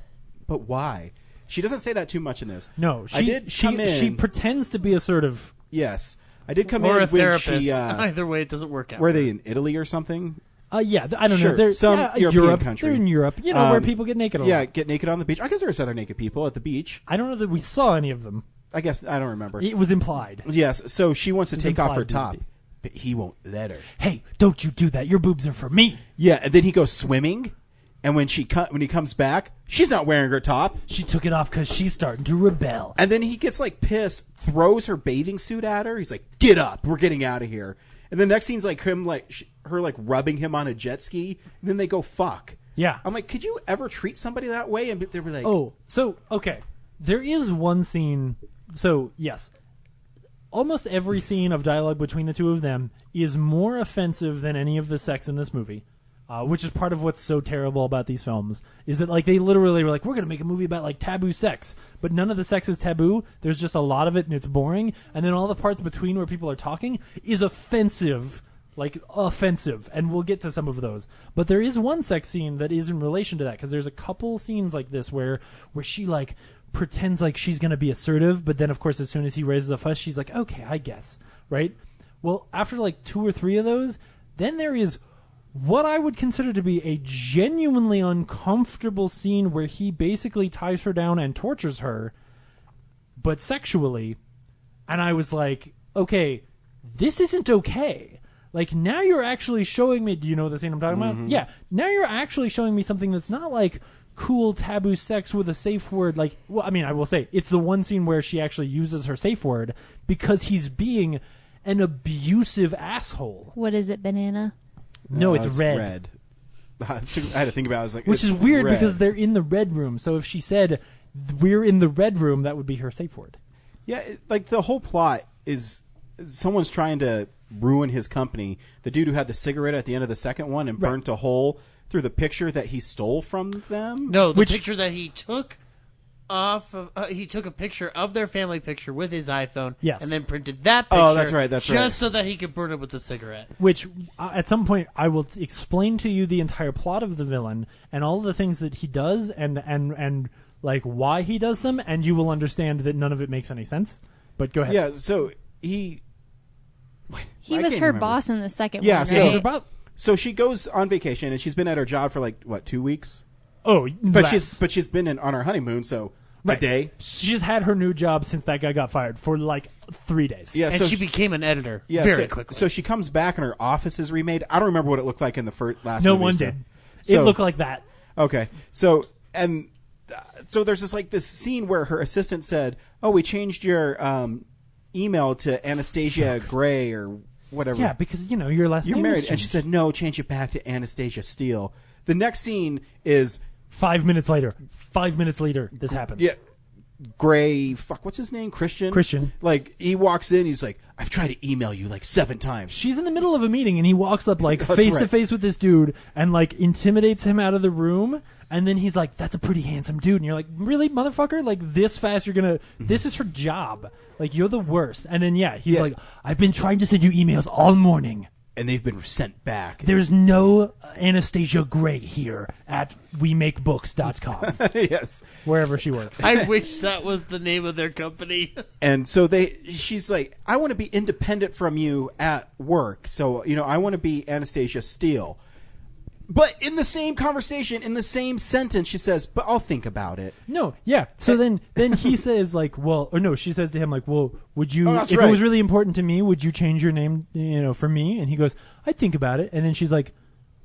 But why? She doesn't say that too much in this. No, she pretends to be assertive. Yes. I did come or in a when therapist. she. Either way, it doesn't work out. Were they in Italy or something? Yeah, I don't Sure. know. They're Some European Europe. country. They're in Europe, where people get naked a lot. Yeah, get naked on the beach. I guess there are other naked people at the beach. I don't know that we saw any of them. I guess I don't remember. It was implied. Yes, so she wants to take off her implied top, nudity. but he won't let her. Hey, don't you do that. Your boobs are for me. Yeah, and then he goes swimming, and when he comes back, she's not wearing her top. She took it off because she's starting to rebel. And then he gets like pissed, throws her bathing suit at her. He's like, "Get up, we're getting out of here." And the next scene's like him, her rubbing him on a jet ski, and then they go fuck. Yeah, I'm like, could you ever treat somebody that way? And they were like, oh, so okay, there is one scene. So yes, almost every scene of dialogue between the two of them is more offensive than any of the sex in this movie. Which is part of what's so terrible about these films, is that they literally were like, we're going to make a movie about taboo sex, but none of the sex is taboo. There's just a lot of it, and it's boring. And then all the parts between where people are talking is offensive, and we'll get to some of those. But there is one sex scene that is in relation to that, because there's a couple scenes like this where she pretends like she's going to be assertive, but then of course as soon as he raises a fuss, she's like, okay, I guess, right? Well, after 2 or 3 of those, then there is what I would consider to be a genuinely uncomfortable scene where he basically ties her down and tortures her, but sexually. And I was like, okay, this isn't okay. Now you're actually showing me, do you know the scene I'm talking about? Yeah. Now you're actually showing me something that's not cool taboo sex with a safe word. I will say, it's the one scene where she actually uses her safe word because he's being an abusive asshole. What is it, banana? No, it's red. I had to think about it. I was like, which is weird because they're in the red room. So if she said, we're in the red room, that would be her safe word. Yeah, the whole plot is someone's trying to ruin his company. The dude who had the cigarette at the end of the second one and burnt a hole through the picture that he stole from them. No, the picture that he took off of, he took a picture of their family picture with his iPhone, yes, and then printed that picture. Oh, that's right. Just so that he could burn it with a cigarette. Which, at some point, I will explain to you the entire plot of the villain and all the things that he does, and why he does them, and you will understand that none of it makes any sense. But go ahead. Yeah. So he was her boss in the second one. Right? Yeah. So she goes on vacation, and she's been at her job for 2 weeks. Oh, but she's been on her honeymoon, so a day. She's had her new job since that guy got fired for 3 days. Yeah, and she became an editor very quickly. So she comes back and her office is remade. I don't remember what it looked like in the last no movie. One did. It looked like that. Okay. So there's this scene where her assistant said, "Oh, we changed your email to Anastasia Gray or whatever." Yeah, because your last name married, is and she said, "No, change it back to Anastasia Steele." The next scene is 5 minutes later. 5 minutes later, this happens. Yeah, Gray, what's his name? Christian. Like, he walks in, he's like, I've tried to email you like 7 times. She's in the middle of a meeting, and he walks up like face to face with this dude and like intimidates him out of the room. And then he's like, that's a pretty handsome dude. And you're like, really, motherfucker? Like, this fast, you're going to... This is her job. Like, you're the worst. And then, he's like, I've been trying to send you emails all morning. And they've been sent back. There's no Anastasia Gray here at wemakebooks.com. Yes. Wherever she works. I wish that was the name of their company. And so she's like, I want to be independent from you at work. So, I want to be Anastasia Steele. But in the same conversation, in the same sentence, she says, but I'll think about it. No, yeah. So then he says, like, well, or no, she says to him, like, well, would you, if right. it was really important to me, would you change your name, for me? And he goes, I'd think about it. And then she's like,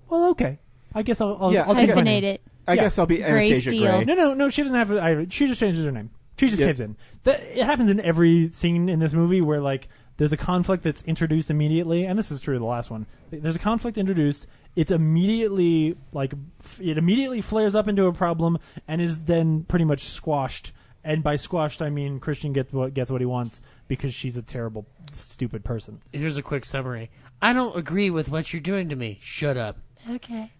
well, okay. I guess I'll hyphenate it. I guess I'll be Anastasia Gray. No, she doesn't have it. She just changes her name. She just caves in. It happens in every scene in this movie where, like, there's a conflict that's introduced immediately, and this is true of the last one. There's a conflict introduced. It's immediately flares up into a problem and is then pretty much squashed. And by squashed, I mean Christian gets what he wants because she's a terrible, stupid person. Here's a quick summary. I don't agree with what you're doing to me. Shut up. Okay.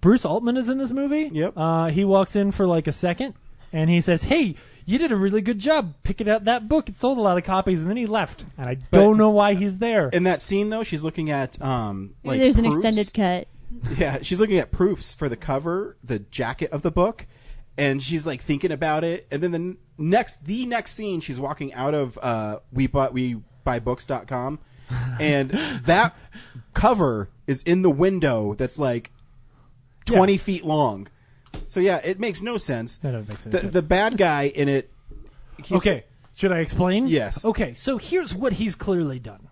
Bruce Altman is in this movie. Yep. He walks in for like a second, and he says, "Hey, you did a really good job picking out that book. It sold a lot of copies," and then he left. And I don't know why he's there. In that scene, though, she's looking at there's an extended cut. Yeah, she's looking at proofs for the cover, the jacket of the book, and she's like thinking about it. And then the next scene, she's walking out of WeBuyBooks.com, and that cover is in the window that's like 20 feet long. So yeah, it makes no sense. That doesn't make sense. The bad guy in it. Okay, should I explain? Yes. Okay, so here's what he's clearly done.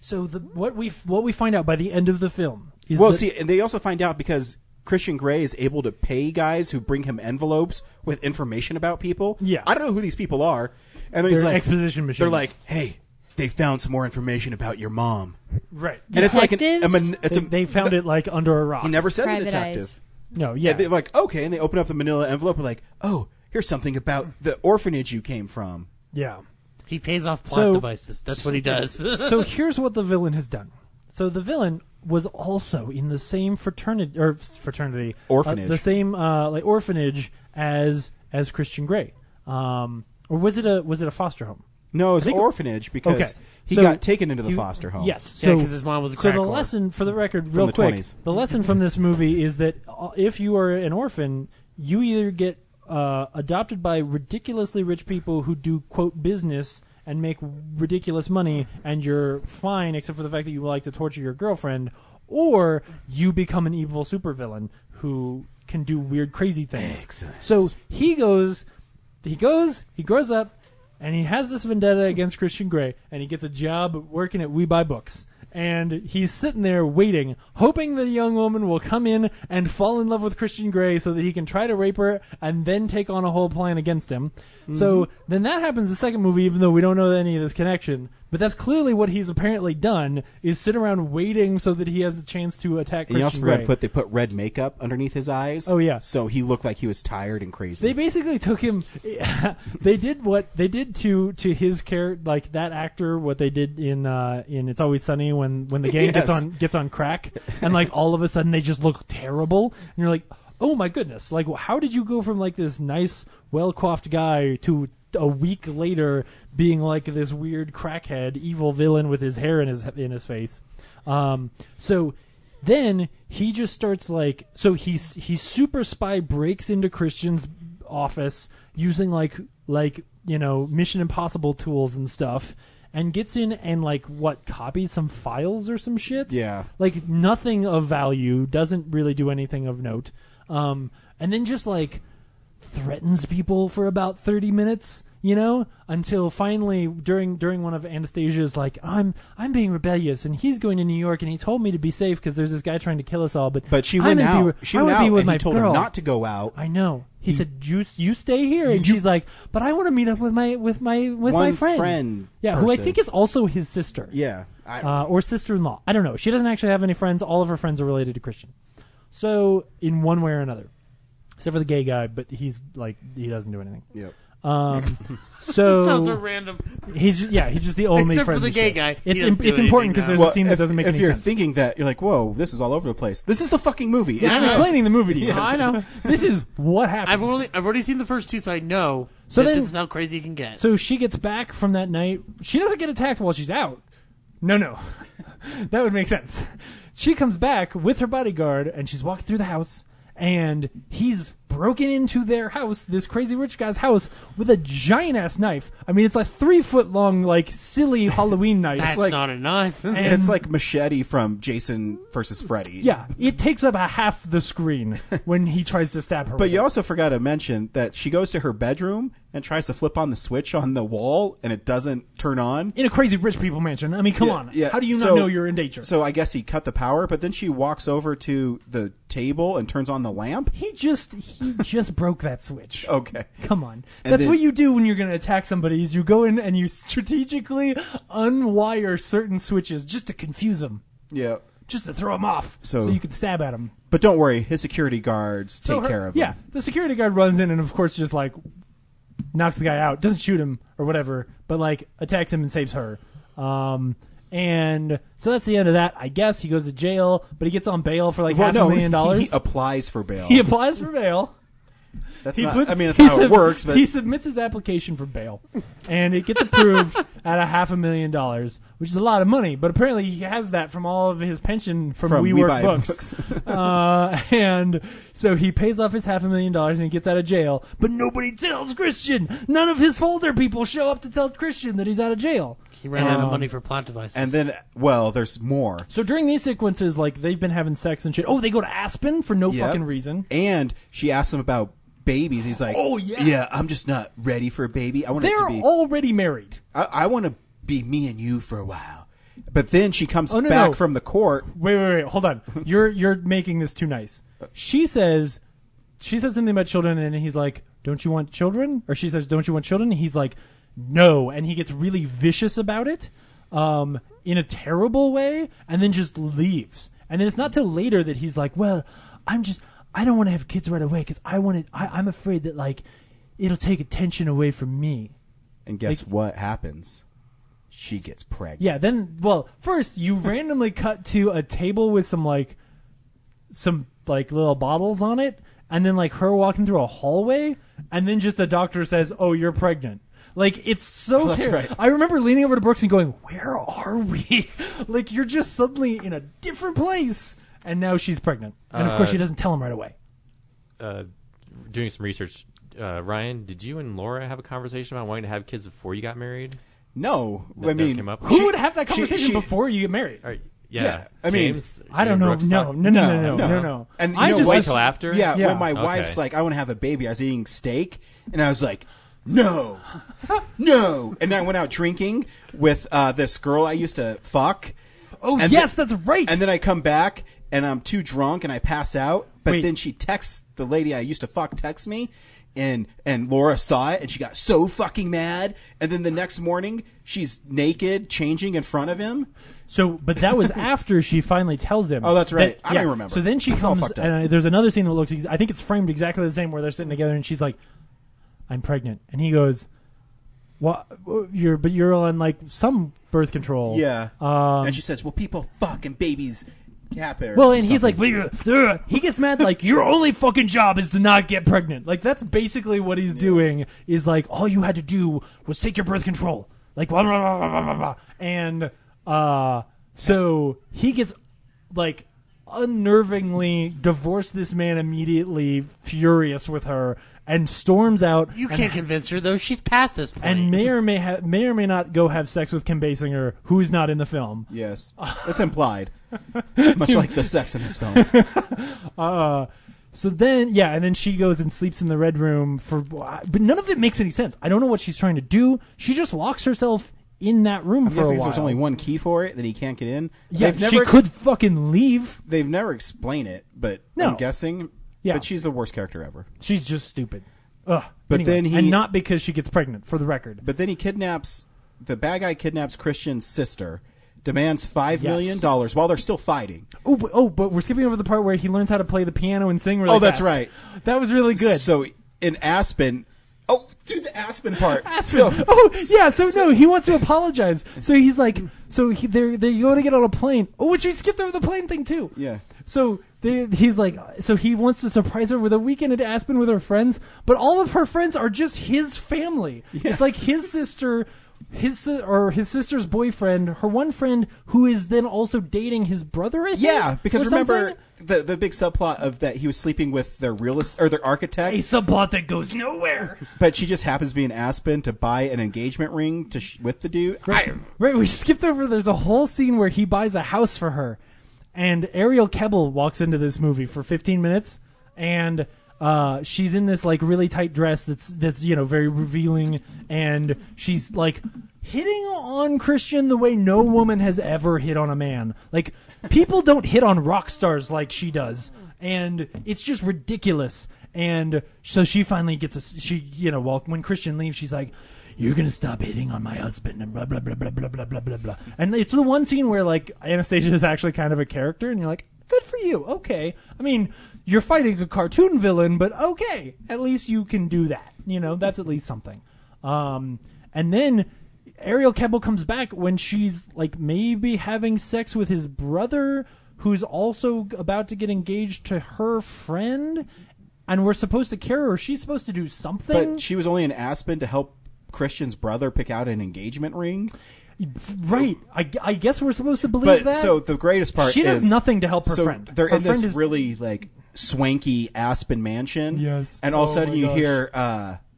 So what we find out by the end of the film is and they also find out because Christian Grey is able to pay guys who bring him envelopes with information about people. Yeah, I don't know who these people are, and he's like exposition machines. They're like, hey, they found some more information about your mom. Right, and Detectives? they found it like under a rock. He never says Private a detective. eyes. No, yeah. And they're like, okay, and they open up the manila envelope. We're like, oh, here's something about the orphanage you came from. Yeah. He pays off plot devices. That's what he does. So here's what the villain has done. So the villain was also in the same fraternity orphanage, the same orphanage as Christian Grey, or was it a foster home? No, it was an orphanage because he got taken into the foster home. Yes, because his mom was a crack So the whore. lesson, for the record, From real the quick, 20s. the lesson from this movie is that if you are an orphan, you either get adopted by ridiculously rich people who do quote business and make ridiculous money, and you're fine except for the fact that you like to torture your girlfriend, or you become an evil supervillain who can do weird, crazy things. Excellent. So he grows up, and he has this vendetta against Christian Grey, and he gets a job working at We Buy Books. And he's sitting there waiting, hoping that a young woman will come in and fall in love with Christian Grey so that he can try to rape her and then take on a whole plan against him. Mm-hmm. So then that happens in the second movie, even though we don't know any of this connection. But that's clearly what he's apparently done, is sit around waiting so that he has a chance to attack Christian Grey. You also forgot they put red makeup underneath his eyes. Oh, yeah. So he looked like he was tired and crazy. They basically took him. They did what they did to his character, like that actor. What they did in It's Always Sunny when the gang gets on crack, and like all of a sudden they just look terrible, and you're like, oh my goodness, like how did you go from like this nice, well coiffed guy to a week later being like this weird crackhead evil villain with his hair in his face? So then he just starts like, so he's super spy, breaks into Christian's office using like Mission Impossible tools and stuff, and gets in and copies some files or some shit. Yeah, like nothing of value, doesn't really do anything of note, and then just like threatens people for about 30 minutes. Until finally during one of Anastasia's like, I'm being rebellious and he's going to New York and he told me to be safe because there's this guy trying to kill us all. But she went out. She went out with and he told her not to go out. I know. He said, "You stay here," and she's like, "But I want to meet up with my friend." Yeah, who I think is also his sister. Yeah, or sister-in-law. I don't know. She doesn't actually have any friends. All of her friends are related to Christian. So in one way or another. except for the gay guy, but he's like he doesn't do anything. Yep. So sounds so random. He's just the only Except friend for the she gay has. guy. It's He doesn't do important because anything there's a scene that doesn't make any If you're sense. thinking that, you're like, whoa, this is all over the place. This is the fucking movie. It's explaining the movie to you. I know. This is what happened. I've already seen the first two, so I know So that then- this is how crazy it can get. So she gets back from that night. She doesn't get attacked while she's out. No. That would make sense. She comes back with her bodyguard, and she's walking through the house, and he's broken into their house, this crazy rich guy's house, with a giant-ass knife. I mean, it's like 3-foot long, like, silly Halloween knife. That's like- not a knife. And- It's like Machete from Jason versus Freddy. Yeah, it takes up a half the screen when he tries to stab her. But with you it. also forgot to mention that she goes to her bedroom and tries to flip on the switch on the wall, and it doesn't turn on. In a crazy rich people mansion. I mean, come on. Yeah. How do you So- not know you're in danger? So I guess he cut the power, but then she walks over to the table and turns on the lamp. He just broke that switch. Okay. Come on. And That's then- what you do when you're going to attack somebody is you go in and you strategically unwire certain switches just to confuse them. Yeah. Just to throw them off So- so you can stab at them. But don't worry, his security guards take care of him. Yeah, the security guard runs in and of course just like knocks the guy out, doesn't shoot him or whatever, but like attacks him and saves her. And so that's the end of that. I guess he goes to jail, but he gets on bail for like $500,000. He applies for bail. He applies for bail. That's He not, put- I mean, that's he not how it sub- works, but he submits his application for bail, and it gets approved at $500,000, which is a lot of money. But apparently, he has that from all of his pension from From WeWork WeBuy books, and so he pays off his $500,000 and he gets out of jail. But nobody tells Christian. None of his folder people show up to tell Christian that he's out of jail. He ran out of money for plot devices. And then, well, there's more. So during these sequences, like they've been having sex and shit. Oh, they go to Aspen for no Yep. fucking reason. And she asks him about babies. He's like, Oh, yeah. yeah, I'm just not ready for a baby. I want it They're to be. already married. I want to be me and you for a while. But then she comes Oh, no, back no. from the court. Wait, hold on. You're making this too nice. She says something about children, and he's like, "Don't you want children?" Or she says, "Don't you want children?" And he's like, "No," and he gets really vicious about it, in a terrible way, and then just leaves. And then it's not till later that he's like, "Well, I don't want to have kids right away because I'm afraid that like it'll take attention away from me." And guess Like- what happens? She gets pregnant. Yeah, then, well, first you randomly cut to a table with some little bottles on it, and then like her walking through a hallway, and then just a doctor says, "Oh, you're pregnant." Like, it's so That's terrible. right. I remember leaning over to Brooks and going, "Where are we?" Like, you're just suddenly in a different place, and now she's pregnant. And of course, she doesn't tell him right away. Doing some research, Ryan, did you and Laura have a conversation about wanting to have kids before you got married? No, That I never mean, came up? Who would have that conversation she- before you get married? Or, yeah, I mean, James, I don't you know. and Brooks No. talk- No. And I you know just what? wait till after? Yeah, Yeah. when my Okay. wife's like, I want to have a baby, I was eating steak, and I was like, no, no. And then I went out drinking with this girl I used to fuck. Oh, And yes, then- that's right. And then I come back, and I'm too drunk, and I pass out. But Wait. then she texts, the lady I used to fuck texts me, and Laura saw it, and she got so fucking mad. And then the next morning, she's naked, changing in front of him. But that was after she finally tells him. Oh, that's right. that- I don't remember. So then she It's all comes, fucked up. and there's another scene that looks, I think it's framed exactly the same, where they're sitting together, and she's like, "I'm pregnant," and he goes, "What? You're on like some birth control." Yeah. And she says, well, people fuck and babies happen. or Well, and he's like, something. he gets mad like, "Your only fucking job is to not get pregnant." Like, that's basically what he's doing, is like, all you had to do was take your birth control. Like, blah, blah, blah, blah, blah, blah. And so he gets, like, unnervingly divorced this man immediately, furious with her, and storms out. You can't convince her, though. She's past this point. And may or may not go have sex with Kim Basinger, who's not in the film. Yes. It's implied. Much like the sex in this film. So then, yeah, and then she goes and sleeps in the red room but none of it makes any sense. I don't know what she's trying to do. She just locks herself in that room I'm for a guessing while. there's only one key for it that he can't get in. Yeah, They've never she could fucking leave. They've never explained it, but No. I'm guessing. Yeah. But she's the worst character ever. She's just stupid. Ugh. But Anyway, then and not because she gets pregnant, for the record. But then the bad guy kidnaps Christian's sister demands $5 million while they're still fighting. But we're skipping over the part where he learns how to play the piano and sing really that's fast. right. That was really good. So in Aspen... Oh, do the Aspen part. So he wants to apologize. So he's like, they're going to get on a plane. Oh, which we skipped over the plane thing too. Yeah. So he's like, so he wants to surprise her with a weekend at Aspen with her friends, but all of her friends are just his family. Yeah. It's like his sister, his sister's boyfriend, her one friend who is then also dating his brother. I think, yeah, because remember the big subplot of that he was sleeping with their realist or their architect. A subplot that goes nowhere. But she just happens to be in Aspen to buy an engagement ring with the dude. Right. We skipped over. There's a whole scene where he buys a house for her. And Ariel Kebbel walks into this movie for 15 minutes, and she's in this like really tight dress that's very revealing, and she's like hitting on Christian the way no woman has ever hit on a man. Like people don't hit on rock stars like she does, and it's just ridiculous. And so she finally gets when Christian leaves, she's like, "You're gonna stop hitting on my husband," and blah blah blah blah blah blah blah blah blah. And it's the one scene where like Anastasia is actually kind of a character, and you're like, good for you. Okay, I mean, you're fighting a cartoon villain, but okay, at least you can do that. That's at least something. And then Ariel Kebbel comes back when she's like maybe having sex with his brother, who's also about to get engaged to her friend, and we're supposed to care her. She's supposed to do something. But she was only in Aspen to help Christian's brother pick out an engagement ring. Right. I guess we're supposed to believe that. So the greatest part is... She does nothing to help her friend. They're in this really like swanky Aspen mansion. Yes. And all of a sudden you hear...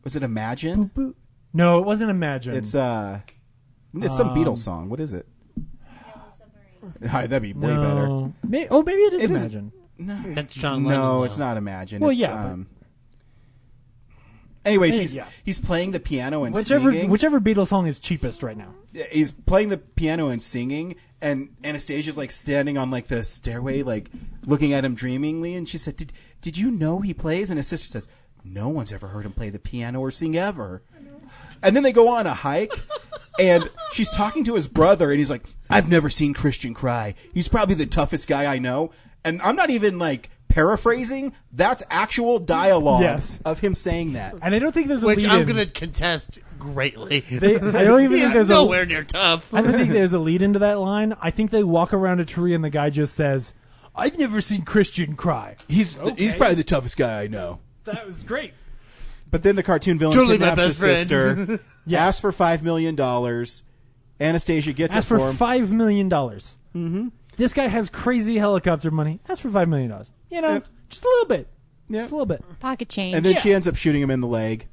was it Imagine? Boop, boop. No, it wasn't Imagine. It's some Beatles song. What is it? Hi, that'd be way better. Maybe it is Imagine. No, that's John Lennon. No, it's not Imagine. Well, it's, yeah. Anyways, he's playing the piano and singing. Whichever Beatles song is cheapest right now. He's playing the piano and singing, and Anastasia's like standing on like the stairway, like looking at him dreamingly, and she said, "Did you know he plays?" And his sister says, "No one's ever heard him play the piano or sing ever." And then they go on a hike, and she's talking to his brother, and he's like, "I've never seen Christian cry. He's probably the toughest guy I know." And I'm not even like paraphrasing. That's actual dialogue of him saying that. And I don't think there's a Which lead I'm in. going to contest greatly. I don't even think there's nowhere near tough. I don't think there's a lead into that line. I think they walk around a tree and the guy just says, "I've never seen Christian cry." He's probably the toughest guy I know. That was great. But then the cartoon villain Totally my kidnaps his best friend. sister, asks for $5 million. Anastasia gets it for him. $5 million. Mm-hmm. This guy has crazy helicopter money. Ask for $5 million. Just a little bit. Yeah. Just a little bit. Pocket change. And then she ends up shooting him in the leg.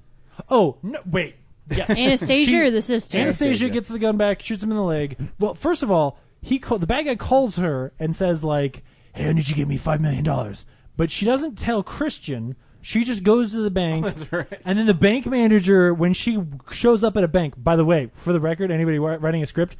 Oh, no, wait. Yes. Anastasia or the sister? Anastasia gets the gun back, shoots him in the leg. Well, first of all, the bad guy calls her and says, like, "Hey, I need you to give me $5 million. But she doesn't tell Christian. She just goes to the bank. That's right. And then the bank manager, when she shows up at a bank, by the way, for the record, anybody writing a script,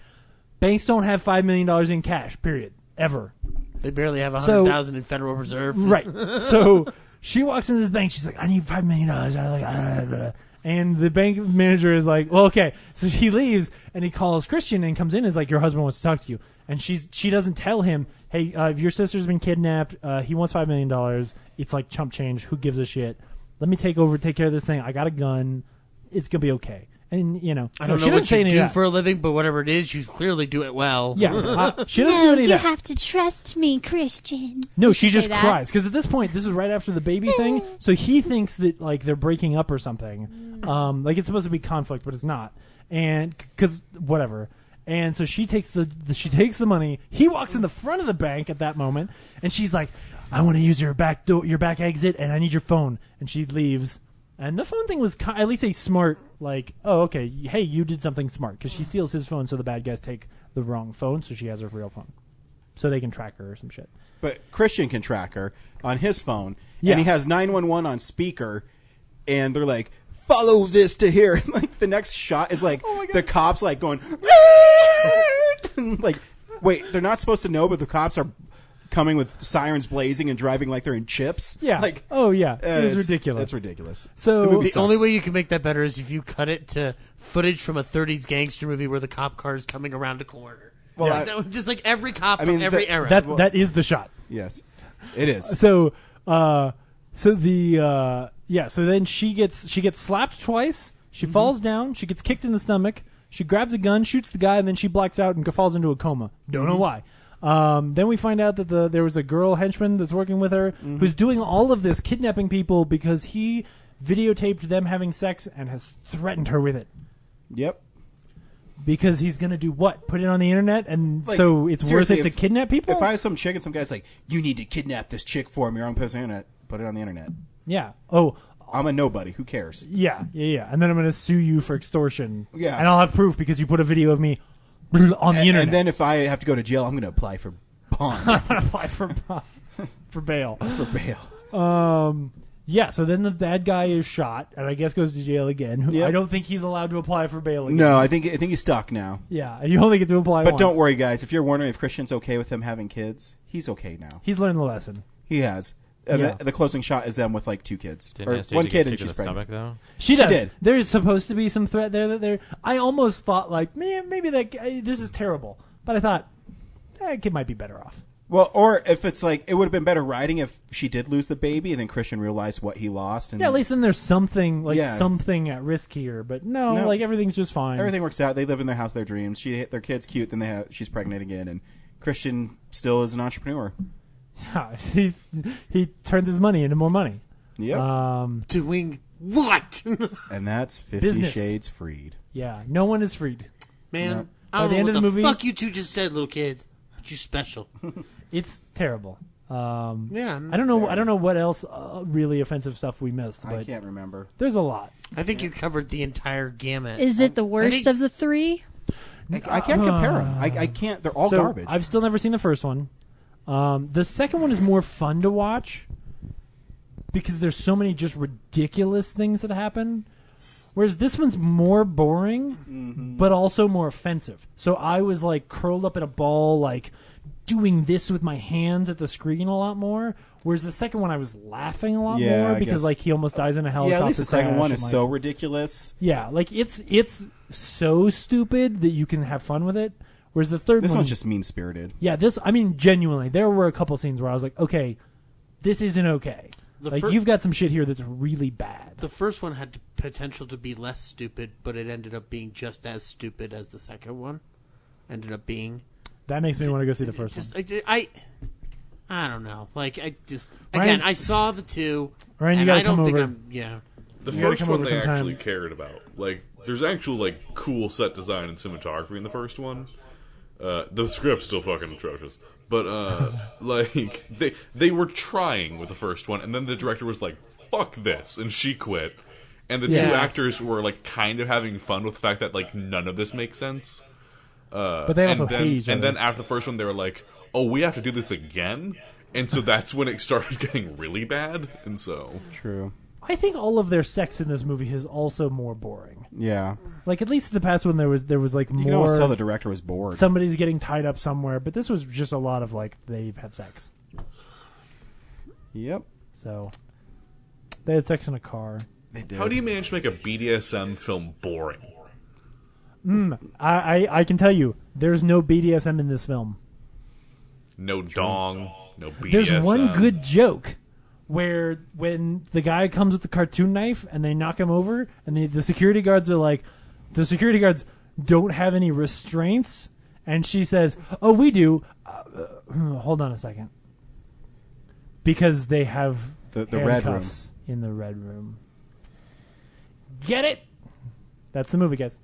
banks don't have $5 million in cash, period. Ever. They barely have $100,000 in Federal Reserve. Right. So she walks into this bank. She's like, "I need $5 million. And the bank manager is like, "Well, okay." So he leaves, and he calls Christian and comes in and is like, "Your husband wants to talk to you." And she doesn't tell him, "Hey, your sister's been kidnapped. He wants $5 million. It's like chump change. Who gives a shit? Let me take care of this thing. I got a gun. It's going to be okay." And, I don't know what you do for a living, but whatever it is, you clearly do it well. Yeah. She doesn't No, do any of you that. have to trust me, Christian. No, You she should just say that. cries. Because at this point, this is right after the baby thing, so he thinks that, like, they're breaking up or something. Like, it's supposed to be conflict, but it's not. And, because, whatever. And so she takes the money. He walks in the front of the bank at that moment, and she's like, "I want to use your back exit, and I need your phone." And she leaves. And the phone thing was at least a smart, like, "Oh, okay, hey, you did something smart." Because she steals his phone, so the bad guys take the wrong phone, so she has her real phone. So they can track her or some shit. But Christian can track her on his phone. Yeah. And he has 911 on speaker. And they're like, "Follow this to here." And like the next shot is like the cops like going, like, wait, they're not supposed to know, but the cops are coming with sirens blazing and driving like they're in chips. Yeah. Like, oh, yeah. It was ridiculous. It's ridiculous. So the only way you can make that better is if you cut it to footage from a 30s gangster movie where the cop car is coming around a corner. Well, Yeah. That was just like every cop I from mean, every era. That is the shot. Yes, it is. So so then she gets slapped twice. She falls down. She gets kicked in the stomach. She grabs a gun, shoots the guy, and then she blacks out and falls into a coma. Don't know why. Then we find out that there was a girl henchman that's working with her who's doing all of this, kidnapping people because he videotaped them having sex and has threatened her with it. Yep. Because he's going to do what? Put it on the internet? And Like, so it's worth it to kidnap people? If I was some chick and some guy's like, you need to kidnap this chick for me or I'm going to post on the internet, put it on the internet. Yeah. Oh, I'm a nobody. Who cares? Yeah. And then I'm going to sue you for extortion. Yeah. And I'll have proof because you put a video of me on the internet. And then if I have to go to jail, I'm going to apply for bond. I'm going to apply for bail. For bail. Yeah, so then the bad guy is shot and I guess goes to jail again. Yep. I don't think he's allowed to apply for bail again. No, I think he's stuck now. Yeah, you only get to apply But once. don't worry, guys. If you're wondering if Christian's okay with him having kids, he's okay now. He's learned the lesson. He has. And Yeah. the closing shot is them with like 2 kids. Didn't or Anastasia 1 get kid and kicked in she's the pregnant. stomach, though? She does. did. There's supposed to be some threat there that there. I almost thought like, man, maybe that guy, this is terrible. But I thought that kid might be better off. Well, or if it's like, it would have been better writing if she did lose the baby and then Christian realized what he lost. And Yeah, at least then there's something Yeah. something at risk here. But no, like everything's just fine. everything works out. They live in their house, their dreams. Their kid's cute. Then she's pregnant again, and Christian still is an entrepreneur. Yeah, he turns his money into more money. Yep. Doing what? And that's 50 Business. Shades Freed. Yeah, no one is freed. Man, Nope. I By don't the know end what of the movie, fuck you two just said, little kids. But you're special. it's terrible. Yeah, I don't know. I don't know what else really offensive stuff we missed. But I can't remember. There's a lot. I think you covered the entire gamut. Is it the worst of the three? I can't compare them. I can't. They're all So, garbage. I've still never seen the first one. The second one is more fun to watch because there's so many just ridiculous things that happen. Whereas this one's more boring, but also more offensive. So I was like curled up in a ball, like doing this with my hands at the screen a lot more. Whereas the second one, I was laughing a lot Yeah, more I because guess. like he almost dies in a helicopter. Yeah, at least the second crash one and, is like, so ridiculous. Yeah, like it's so stupid that you can have fun with it. Whereas the third This one, one's just mean-spirited. yeah, I mean, genuinely, there were a couple scenes where I was like, okay, this isn't okay. The You've got some shit here that's really bad. The first one had the potential to be less stupid, but it ended up being just as stupid as the second one ended up being. That makes me want to go see the first one. I don't know. Like, I just... Ryan- Again, I saw the two, Ryan, you and gotta I don't come think over. I'm... Yeah. The You gotta first come one over they sometime. actually cared about. Like, there's actual like cool set design and cinematography in the first one. The script's still fucking atrocious, but like they were trying with the first one, and then the director was like, "Fuck this," and she quit. And the two Yeah. actors were like kind of having fun with the fact that like none of this makes sense. But they also and then, hate each and other. then after the first one, they were like, "Oh, we have to do this again," and so that's when it started getting really bad. And so True. I think all of their sex in this movie is also more boring. Yeah. Like at least in the past one, there was like You more. can almost tell the director was bored. Somebody's getting tied up somewhere, but this was just a lot of like they have sex. Yep. So they had sex in a car. They did. how do you manage to make a BDSM film boring? I can tell you, there's no BDSM in this film. No dong, no BDSM. There's one good joke where when the guy comes with the cartoon knife and they knock him over, and the security guards are like, the security guards don't have any restraints, and she says, "Oh, we do." Hold on a second, because they have The red room. handcuffs in the red room. Get it? That's the movie, guys.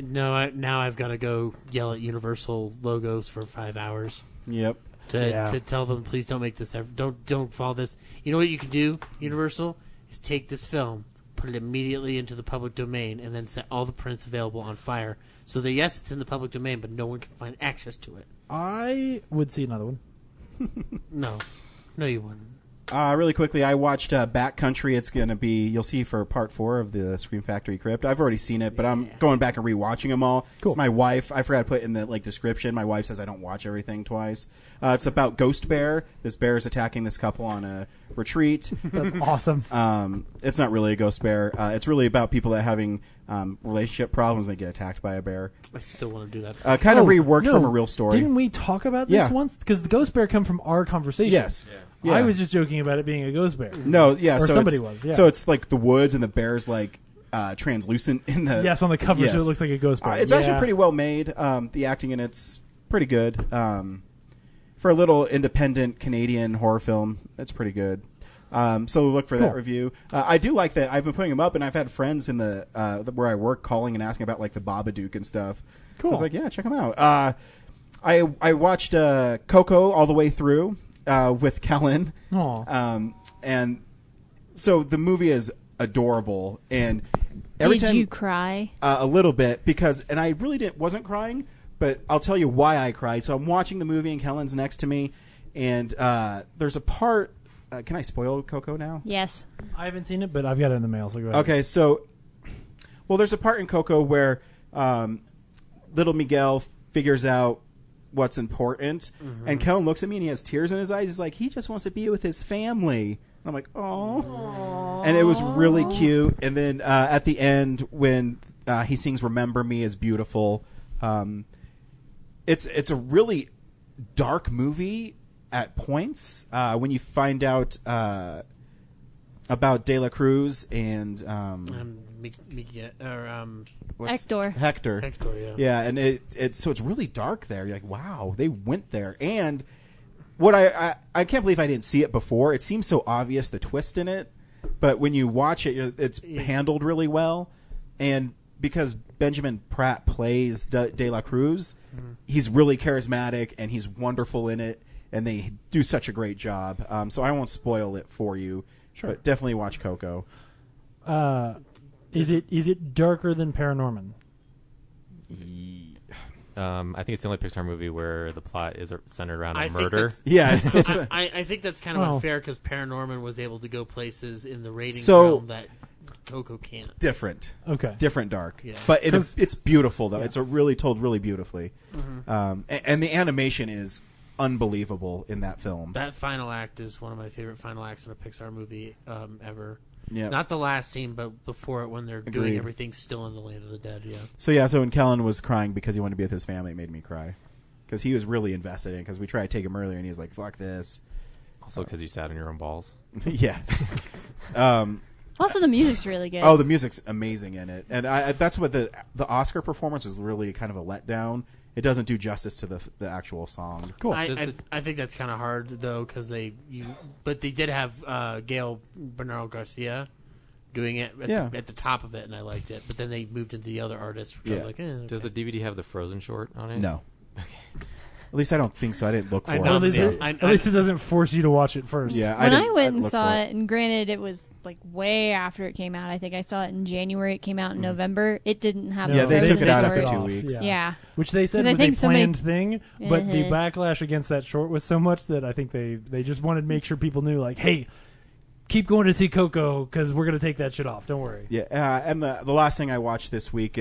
No, now I've got to go yell at Universal logos for 5 hours. Yep. To tell them, please don't make this ever. Don't follow this. You know what you can do, Universal, is take this film, put it immediately into the public domain, and then set all the prints available on fire. So that yes, it's in the public domain, but no one can find access to it. I would see another one. No, you wouldn't. Really quickly, I watched Backcountry. It's going to be, you'll see for part 4 of the Scream Factory Crypt. I've already seen it, but I'm going back and rewatching them all. Cool. It's my wife. I forgot to put in the description. My wife says I don't watch everything twice. It's about Ghost Bear. This bear is attacking this couple on a retreat. That's awesome. It's not really a ghost bear. It's really about people that are having relationship problems when they get attacked by a bear. I still want to do that. Kind of reworked from a real story. Didn't we talk about this once? Because the ghost bear come from our conversation. Yes. Yeah. I was just joking about it being a ghost bear. No, yeah. Or so somebody was, yeah. So it's like the woods and the bear's like translucent in the... Yes, on the cover, so it looks like a ghost bear. It's actually pretty well made. The acting in it's pretty good. For a little independent Canadian horror film, it's pretty good. So look for that review. I do like that. I've been putting them up, and I've had friends in the where I work calling and asking about like the Babadook and stuff. Cool. I was like, yeah, check them out. I watched Coco all the way through with Kellen. And so the movie is adorable, and every Did time you cry? a little bit and I really wasn't crying, but I'll tell you why I cried. So I'm watching the movie, and Kellen's next to me, and there's a part. Can I spoil Coco now? Yes. I haven't seen it, but I've got it in the mail, so go ahead. Okay, so there's a part in Coco where little Miguel figures out what's important, and Kellen looks at me and he has tears in his eyes. He's like, he just wants to be with his family. And I'm like, oh. And it was really cute. And then at the end, when he sings "Remember Me" is beautiful. It's a really dark movie at points when you find out about De La Cruz and Hector. Hector, yeah, and it's really dark there. You're like, wow, they went there. And what I can't believe I didn't see it before. It seems so obvious, the twist in it, but when you watch it, it's handled really well. And because Benjamin Pratt plays De La Cruz, he's really charismatic and he's wonderful in it, and they do such a great job. So I won't spoil it for you, but definitely watch Coco. Is it darker than Paranorman? I think it's the only Pixar movie where the plot is centered around a murder. Yeah, I think that's kind of unfair because Paranorman was able to go places in the ratings realm that Coco can't. Different. Okay. Different dark. Yeah. But it's beautiful, though. Yeah. It's told really beautifully. And the animation is unbelievable in that film. That final act is one of my favorite final acts in a Pixar movie ever. Yeah. Not the last scene, but before it when they're doing everything still in the land of the dead, So when Kellen was crying because he wanted to be with his family, it made me cry. Because he was really invested in it, because we tried to take him earlier, and he was like, fuck this. Also because you sat on your own balls. Yes. Also, the music's really good. Oh, the music's amazing in it. And that's what the Oscar performance was really kind of a letdown. It doesn't do justice to the actual song. Cool. I think that's kind of hard though because but they did have Gail Bernal Garcia doing it at the top of it, and I liked it. But then they moved into the other artists, which I was like, okay. Does the DVD have the Frozen short on it? No. Okay. At least I don't think so. I didn't look for it. At least it doesn't force you to watch it first. Yeah, when I went and saw it, and granted, it was like way after it came out. I think I saw it in January. It came out in November. It didn't have. They took it out after short. 2 weeks. Yeah. Which they said was a planned thing, but the backlash against that short was so much that I think they just wanted to make sure people knew, like, hey, keep going to see Coco because we're going to take that shit off. Don't worry. Yeah, and the last thing I watched this week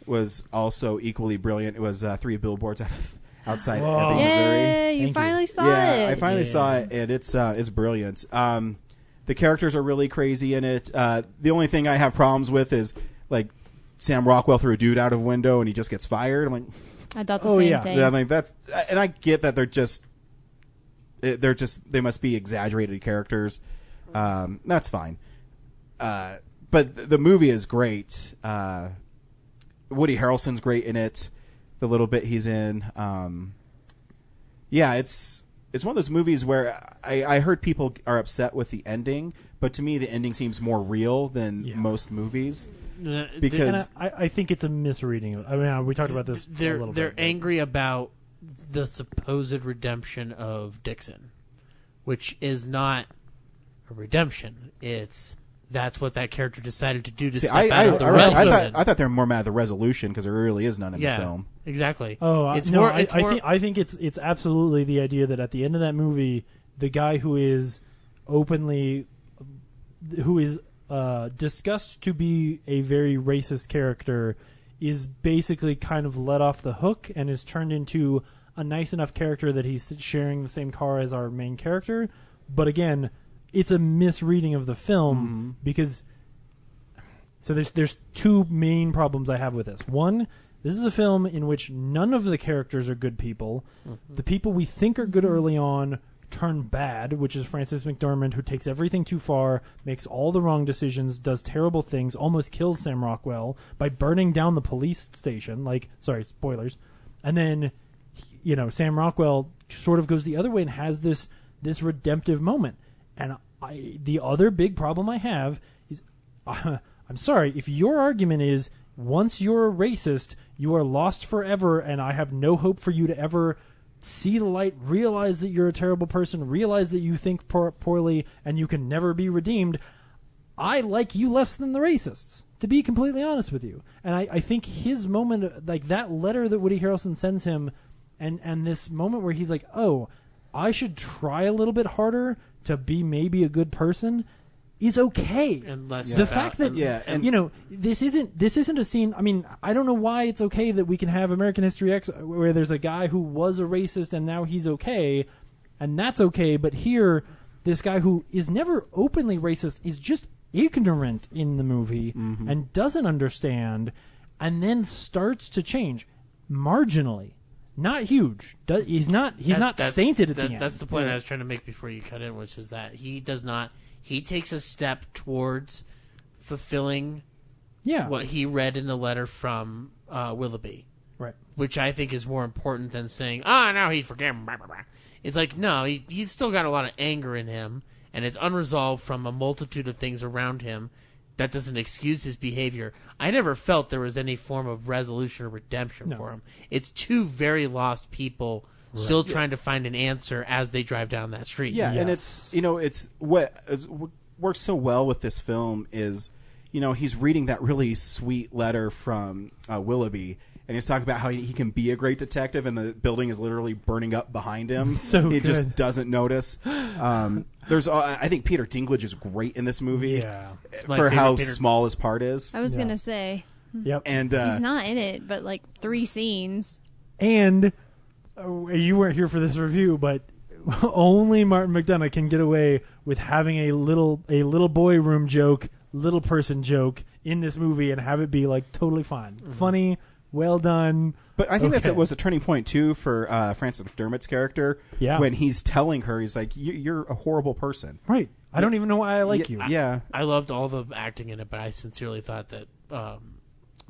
was also equally brilliant. It was 3 Billboards outside Ebbing, Missouri. Yeah, you finally saw it. Yeah, I finally saw it, and it's brilliant. The characters are really crazy in it. The only thing I have problems with is like Sam Rockwell threw a dude out of a window and he just gets fired. I'm like, I thought the same thing. I mean, and I get that they must be exaggerated characters. That's fine. But the movie is great. Woody Harrelson's great in it. The little bit he's in. It's one of those movies where I heard people are upset with the ending, but to me the ending seems more real than most movies. Because I think it's a misreading. I mean, we talked about this. They're angry about the supposed redemption of Dixon, which is not a redemption. That's what that character decided to do to step out of the resolution. I thought they were more mad at the resolution because there really is none in the film. Exactly. Oh, I think it's absolutely the idea that at the end of that movie, the guy who is openly, who is discussed to be a very racist character, is basically kind of let off the hook and is turned into a nice enough character that he's sharing the same car as our main character. But again, it's a misreading of the film because... So there's two main problems I have with this. One, this is a film in which none of the characters are good people. The people we think are good early on turn bad, which is Frances McDormand, who takes everything too far, makes all the wrong decisions, does terrible things, almost kills Sam Rockwell by burning down the police station. Sorry, spoilers. And then, Sam Rockwell sort of goes the other way and has this redemptive moment. And the other big problem I have is... I'm sorry, if your argument is once you're a racist, you are lost forever and I have no hope for you to ever see the light, realize that you're a terrible person, realize that you think poorly and you can never be redeemed, I like you less than the racists, to be completely honest with you. And I think his moment, like that letter that Woody Harrelson sends him and this moment where he's like, oh, I should try a little bit harder to be maybe a good person, is okay. The fact that this isn't a scene. I mean, I don't know why it's okay that we can have American History X where there's a guy who was a racist and now he's okay, and that's okay. But here, this guy who is never openly racist is just ignorant in the movie and doesn't understand, and then starts to change marginally, not huge. He's not sainted at the end. That's the point I was trying to make before you cut in, which is that he does not. He takes a step towards fulfilling what he read in the letter from Willoughby. Right. Which I think is more important than saying, now he's forgiven. Blah, blah, blah. It's like, no, he's still got a lot of anger in him, and it's unresolved from a multitude of things around him. That doesn't excuse his behavior. I never felt there was any form of resolution or redemption for him. It's two very lost people still trying to find an answer as they drive down that street. Yeah, and it's what works so well with this film is, he's reading that really sweet letter from Willoughby, and he's talking about how he can be a great detective, and the building is literally burning up behind him. He just doesn't notice. I think Peter Dinklage is great in this movie for how small his part is. I was gonna say, and he's not in it, but like 3 scenes. And you weren't here for this review, but only Martin McDonagh can get away with having a little boy room joke, little person joke in this movie, and have it be like totally fine, funny, well done. But I think it was a turning point too for Frances McDermott's character. Yeah. When he's telling her, he's like, "You're a horrible person." Right. I don't even know why I like you. Yeah. I loved all the acting in it, but I sincerely thought that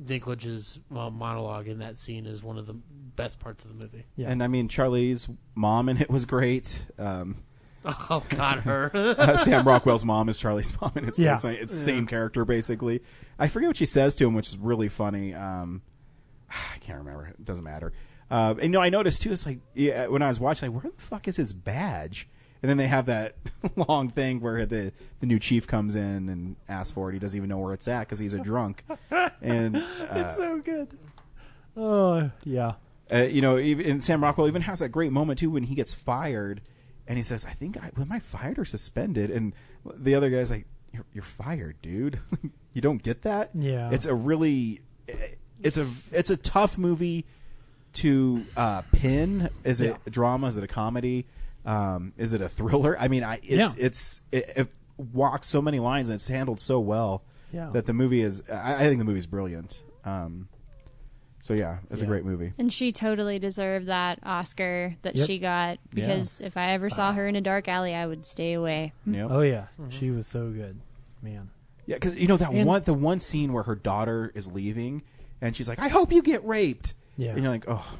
Dinklage's monologue in that scene is one of the best parts of the movie. Yeah. And I mean, Charlie's mom in it was great. Oh God, her. Sam Rockwell's mom is Charlie's mom, and it's the same character basically. I forget what she says to him, which is really funny. I can't remember. It doesn't matter. And I noticed too. It's like when I was watching, like, where the fuck is his badge? And then they have that long thing where the new chief comes in and asks for it. He doesn't even know where it's at because he's a drunk. And it's so good. Oh yeah. Even Sam Rockwell even has that great moment too when he gets fired, and he says, am I fired or suspended?" And the other guy's like, "You're fired, dude. You don't get that?" Yeah. It's a really, it's a tough movie to pin. Is it a drama? Is it a comedy? Is it a thriller? I mean, it walks so many lines and it's handled so well that the movie is. I think the movie's brilliant. So it's a great movie. And she totally deserved that Oscar that she got, because if I ever saw her in a dark alley, I would stay away. Yep. Oh yeah, she was so good, man. Yeah, because the one scene where her daughter is leaving, and she's like, "I hope you get raped." Yeah, and you're like, "Oh."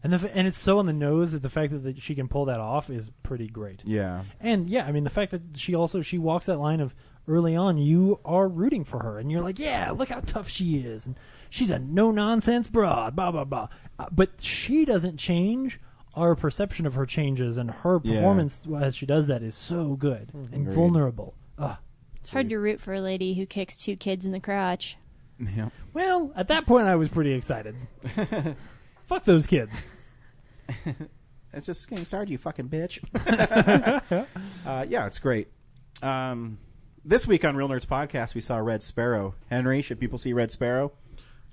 And it's so on the nose that the fact that she can pull that off is pretty great. Yeah. And I mean, the fact that she walks that line of early on, you are rooting for her, and you're like, yeah, look how tough she is, and she's a no-nonsense broad, blah, blah, blah. But she doesn't change. Our perception of her changes, and her performance as she does that is so good and vulnerable. It's hard to root for a lady who kicks 2 kids in the crotch. Yeah. Well, at that point, I was pretty excited. Fuck those kids. It's just getting started, you fucking bitch. It's great. This week on Real Nerds Podcast, we saw Red Sparrow. Henry, should people see Red Sparrow?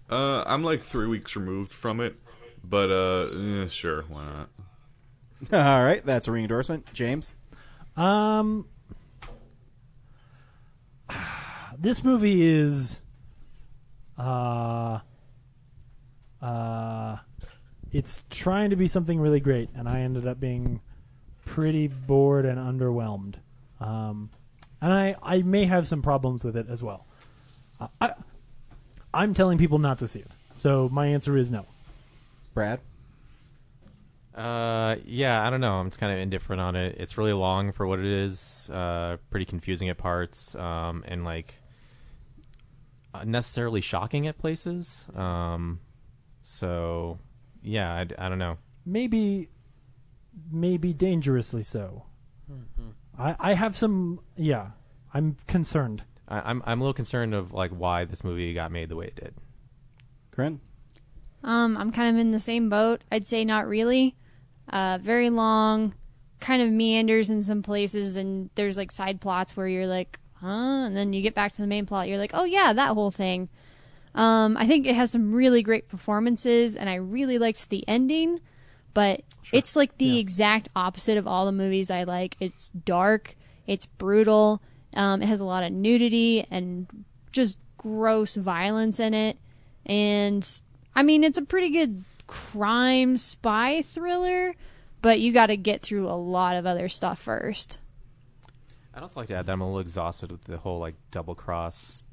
I'm like 3 weeks removed from it, but sure, why not? All right, that's a ring endorsement. James? This movie is it's trying to be something really great, and I ended up being pretty bored and underwhelmed. And I may have some problems with it as well. I'm telling people not to see it. So my answer is no. Brad? Yeah, I don't know. I'm just kind of indifferent on it. It's really long for what it is. Pretty confusing at parts, and like unnecessarily shocking at places. So yeah, I don't know. Maybe dangerously so. I have some. Yeah, I'm concerned. I'm a little concerned of like why this movie got made the way it did. Corinne? I'm kind of in the same boat. I'd say not really. Very long, kind of meanders in some places, and there's like side plots where you're like, huh? And then you get back to the main plot, you're like, oh yeah, that whole thing. I think it has some really great performances, and I really liked the ending, but it's like the exact opposite of all the movies I like. It's dark, it's brutal, it has a lot of nudity and just gross violence in it, and I mean, it's a pretty good crime spy thriller, but you got to get through a lot of other stuff first. I'd also like to add that I'm a little exhausted with the whole like double cross,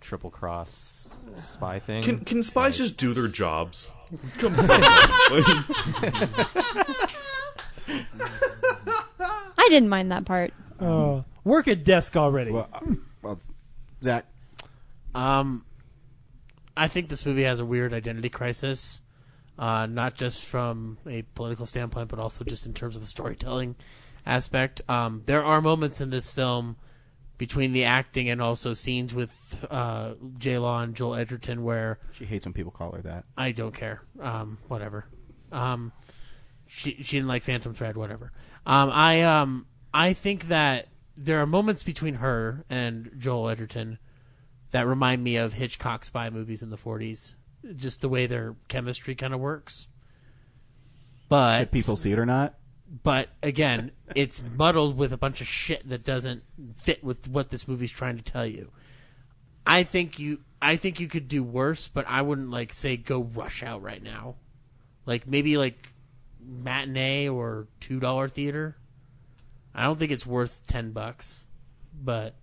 triple cross spy thing. Can spies just do their jobs? Come on. I didn't mind that part. Work at desk already. Well, Zach? I think this movie has a weird identity crisis, not just from a political standpoint, but also just in terms of a storytelling aspect. There are moments in this film between the acting and also scenes with J-Law and Joel Edgerton where... She hates when people call her that. I don't care. Whatever. She didn't like Phantom Thread, whatever. I think that there are moments between her and Joel Edgerton that remind me of Hitchcock spy movies in the 40s. Just the way their chemistry kind of works. But should people see it or not? But again, it's muddled with a bunch of shit that doesn't fit with what this movie's trying to tell you. I think you could do worse, but I wouldn't like say go rush out right now. Like maybe like matinee or $2 theater. I don't think it's worth $10, but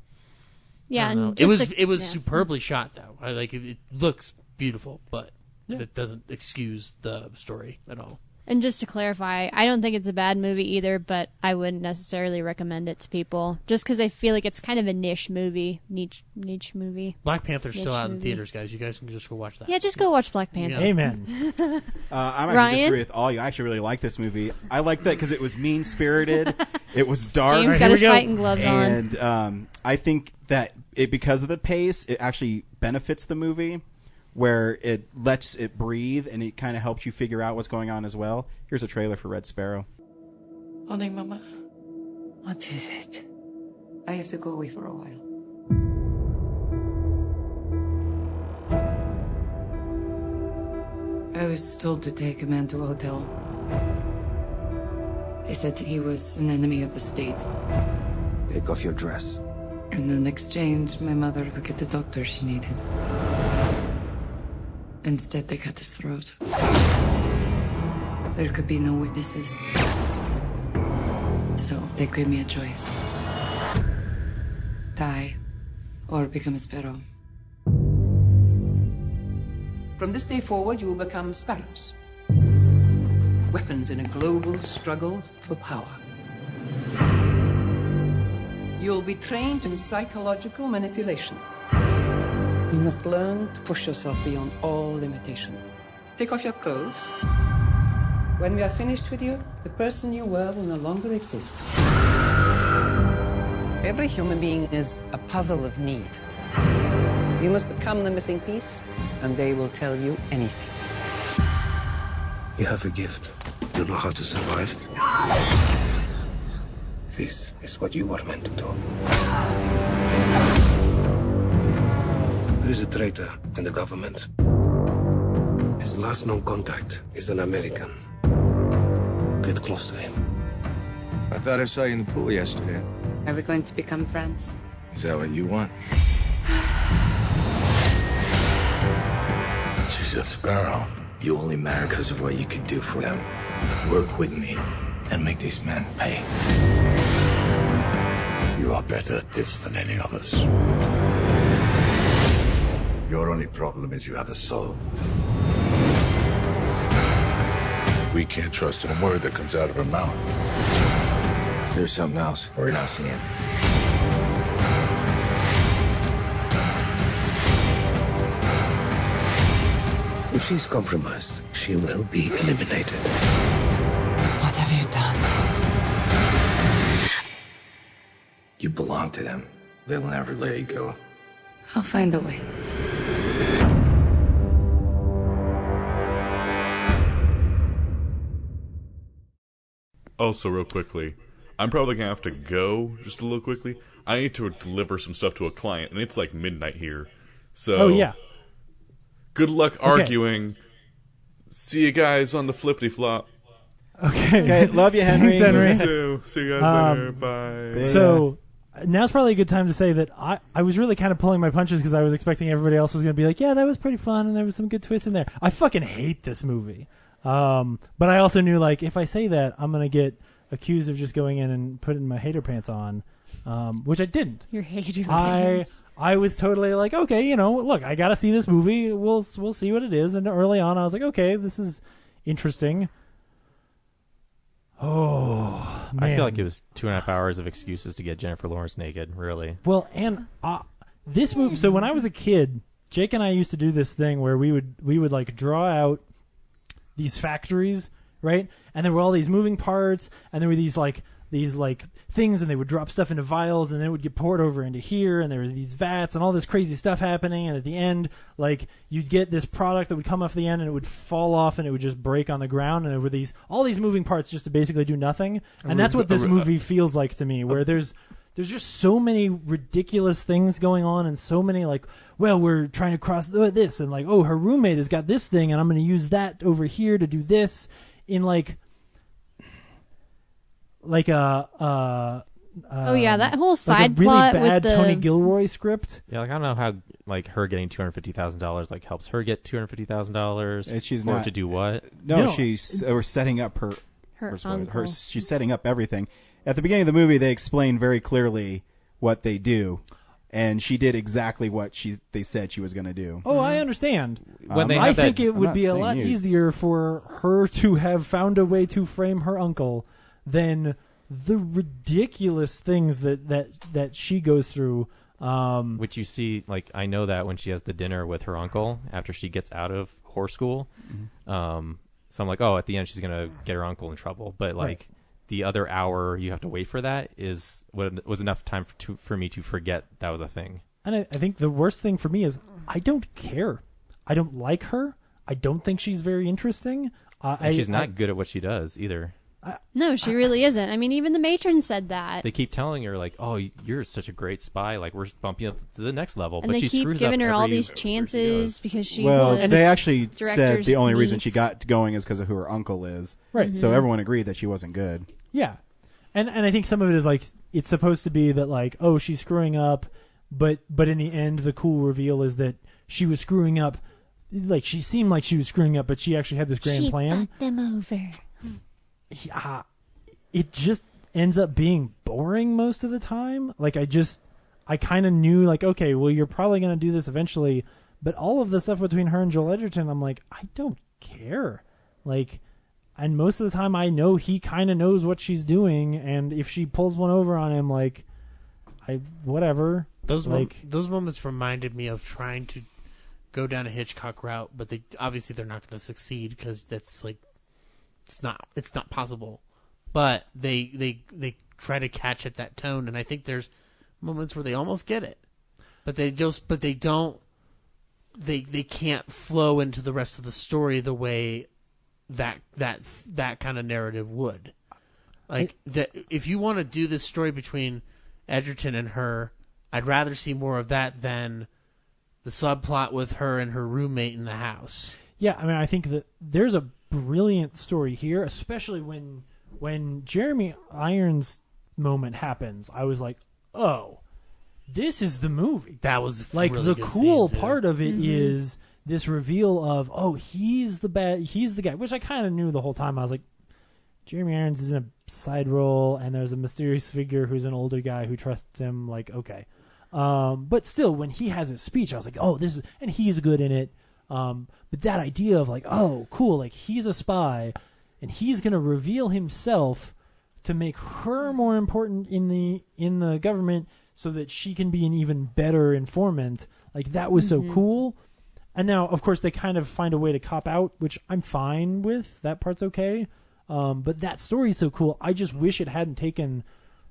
yeah, and it was superbly shot though. I like it looks beautiful, but that doesn't excuse the story at all. And just to clarify, I don't think it's a bad movie either, but I wouldn't necessarily recommend it to people just because I feel like it's kind of a niche movie. Niche movie. Black Panther's still out in theaters, guys. You guys can just go watch that. Yeah, just go watch Black Panther. Yeah. Amen. I'm actually disagree with all you. I actually really like this movie. I like that because it was mean-spirited. It was dark. James got his fighting gloves on. And I think that because of the pace, it actually benefits the movie, where it lets it breathe and it kind of helps you figure out what's going on as well. Here's a trailer for Red Sparrow. Morning, Mama. What is it? I have to go away for a while. I was told to take a man to a hotel. They said he was an enemy of the state. Take off your dress. And in exchange, my mother would get the doctor she needed. Instead, they cut his throat. There could be no witnesses. So they gave me a choice. Die, or become a sparrow. From this day forward, you will become sparrows. Weapons in a global struggle for power. You'll be trained in psychological manipulation. You must learn to push yourself beyond all limitation. Take off your clothes. When we are finished with you, the person you were will no longer exist. Every human being is a puzzle of need. You must become the missing piece, and they will tell you anything. You have a gift. You know how to survive. This is what you were meant to do. There is a traitor in the government. His last known contact is an American. Get close to him. I thought I saw you in the pool yesterday. Are we going to become friends? Is that what you want? She's a sparrow. You only matter because of what you can do for them. Work with me and make these men pay. You are better at this than any of us. Your only problem is you have a soul. We can't trust a word that comes out of her mouth. There's something else we're not seeing. If she's compromised, she will be eliminated. What have you done? You belong to them. They'll never let you go. I'll find a way. Also, real quickly, I'm probably going to have to go just a little quickly. I need to deliver some stuff to a client, and it's like midnight here. So, Oh, yeah. Good luck arguing. See you guys on the flippity flop. Okay. Love you, Henry. Thanks, Henry. Love you too. See you guys later. Bye. So now's probably a good time to say that I was really kind of pulling my punches because I was expecting everybody else was going to be like, yeah, that was pretty fun and there was some good twists in there. I fucking hate this movie. But I also knew, like, if I say that, I'm going to get accused of just going in and putting my hater pants on, which I didn't. Your hater pants. I was totally like, okay, you know, look, I got to see this movie. We'll see what it is. And early on, I was like, okay, this is interesting. Oh, man. I feel like it was 2.5 hours of excuses to get Jennifer Lawrence naked, really. Well, and this movie, so when I was a kid, Jake and I used to do this thing where we would like draw out these factories, right? And there were all these moving parts, and there were these things, and they would drop stuff into vials, and then it would get poured over into here, and there were these vats and all this crazy stuff happening, and at the end, like, you'd get this product that would come off the end, and it would fall off, and it would just break on the ground, and there were all these moving parts just to basically do nothing. And that's what this movie feels like to me, where there's just so many ridiculous things going on, and so many, like, well, we're trying to cross this, and like, oh, her roommate has got this thing, and I'm going to use that over here to do this, in like oh yeah, that whole side like a really plot bad with the Tony Gilroy script. Yeah, like I don't know how like her getting $250,000 like helps her get $250,000. And she's or not to do what? No, she's we're setting up her uncle. she's setting up everything. At the beginning of the movie, they explain very clearly what they do, and she did exactly what they said she was going to do. Oh, I understand. When they I have think that- it I'm would not be a saying lot you. easier for her to have found a way to frame her uncle than the ridiculous things that she goes through. Which you see, like, I know that when she has the dinner with her uncle after she gets out of horse school. So I'm like, oh, at the end she's going to get her uncle in trouble. But, like, Right. the other hour you have to wait for that was enough time for me to forget that was a thing. And I think the worst thing for me is I don't care. I don't like her. I don't think she's very interesting. And she's not good at what she does either. No, she really isn't. I mean, even the matron said that. They keep telling her, like, oh, you're such a great spy. Like, we're bumping up to the next level. And but they she keep screws giving up her all every- these chances because she's well, the they actually said director's the only reason she niece. got going is because of who her uncle is. Right. So everyone agreed that she wasn't good. Yeah. And I think some of it is like it's supposed to be that like, oh, she's screwing up, but in the end the cool reveal is that she was screwing up, like she seemed like she was screwing up, but she actually had this grand plan. fucked them over. Yeah, it just ends up being boring most of the time. Like I kind of knew like, okay, well you're probably going to do this eventually, but all of the stuff between her and Joel Edgerton, I'm like, I don't care. Like, and most of the time I know he kind of knows what she's doing, and if she pulls one over on him, like, whatever. Those like those moments reminded me of trying to go down a Hitchcock route, but they're not going to succeed because that's like it's not possible. But they try to catch at that tone, and I think there's moments where they almost get it, but they don't. They can't flow into the rest of the story the way that kind of narrative would. Like that, if you want to do this story between Edgerton and her, I'd rather see more of that than the subplot with her and her roommate in the house. Yeah, I mean, I think that there's a brilliant story here, especially when Jeremy Irons' moment happens. I was like, oh, this is the movie. That was like really the good cool scene, too. part of it is this reveal of, oh, he's the guy, which I kind of knew the whole time. I was like, Jeremy Irons is in a side role, and there's a mysterious figure who's an older guy who trusts him. Like, okay. But still, when he has his speech, I was like, oh, this is, and he's good in it. But that idea of like, oh, cool, like he's a spy, and he's going to reveal himself to make her more important in the government so that she can be an even better informant. Like, that was so cool. And now, of course, they kind of find a way to cop out, which I'm fine with. That part's okay. But that story's so cool. I just wish it hadn't taken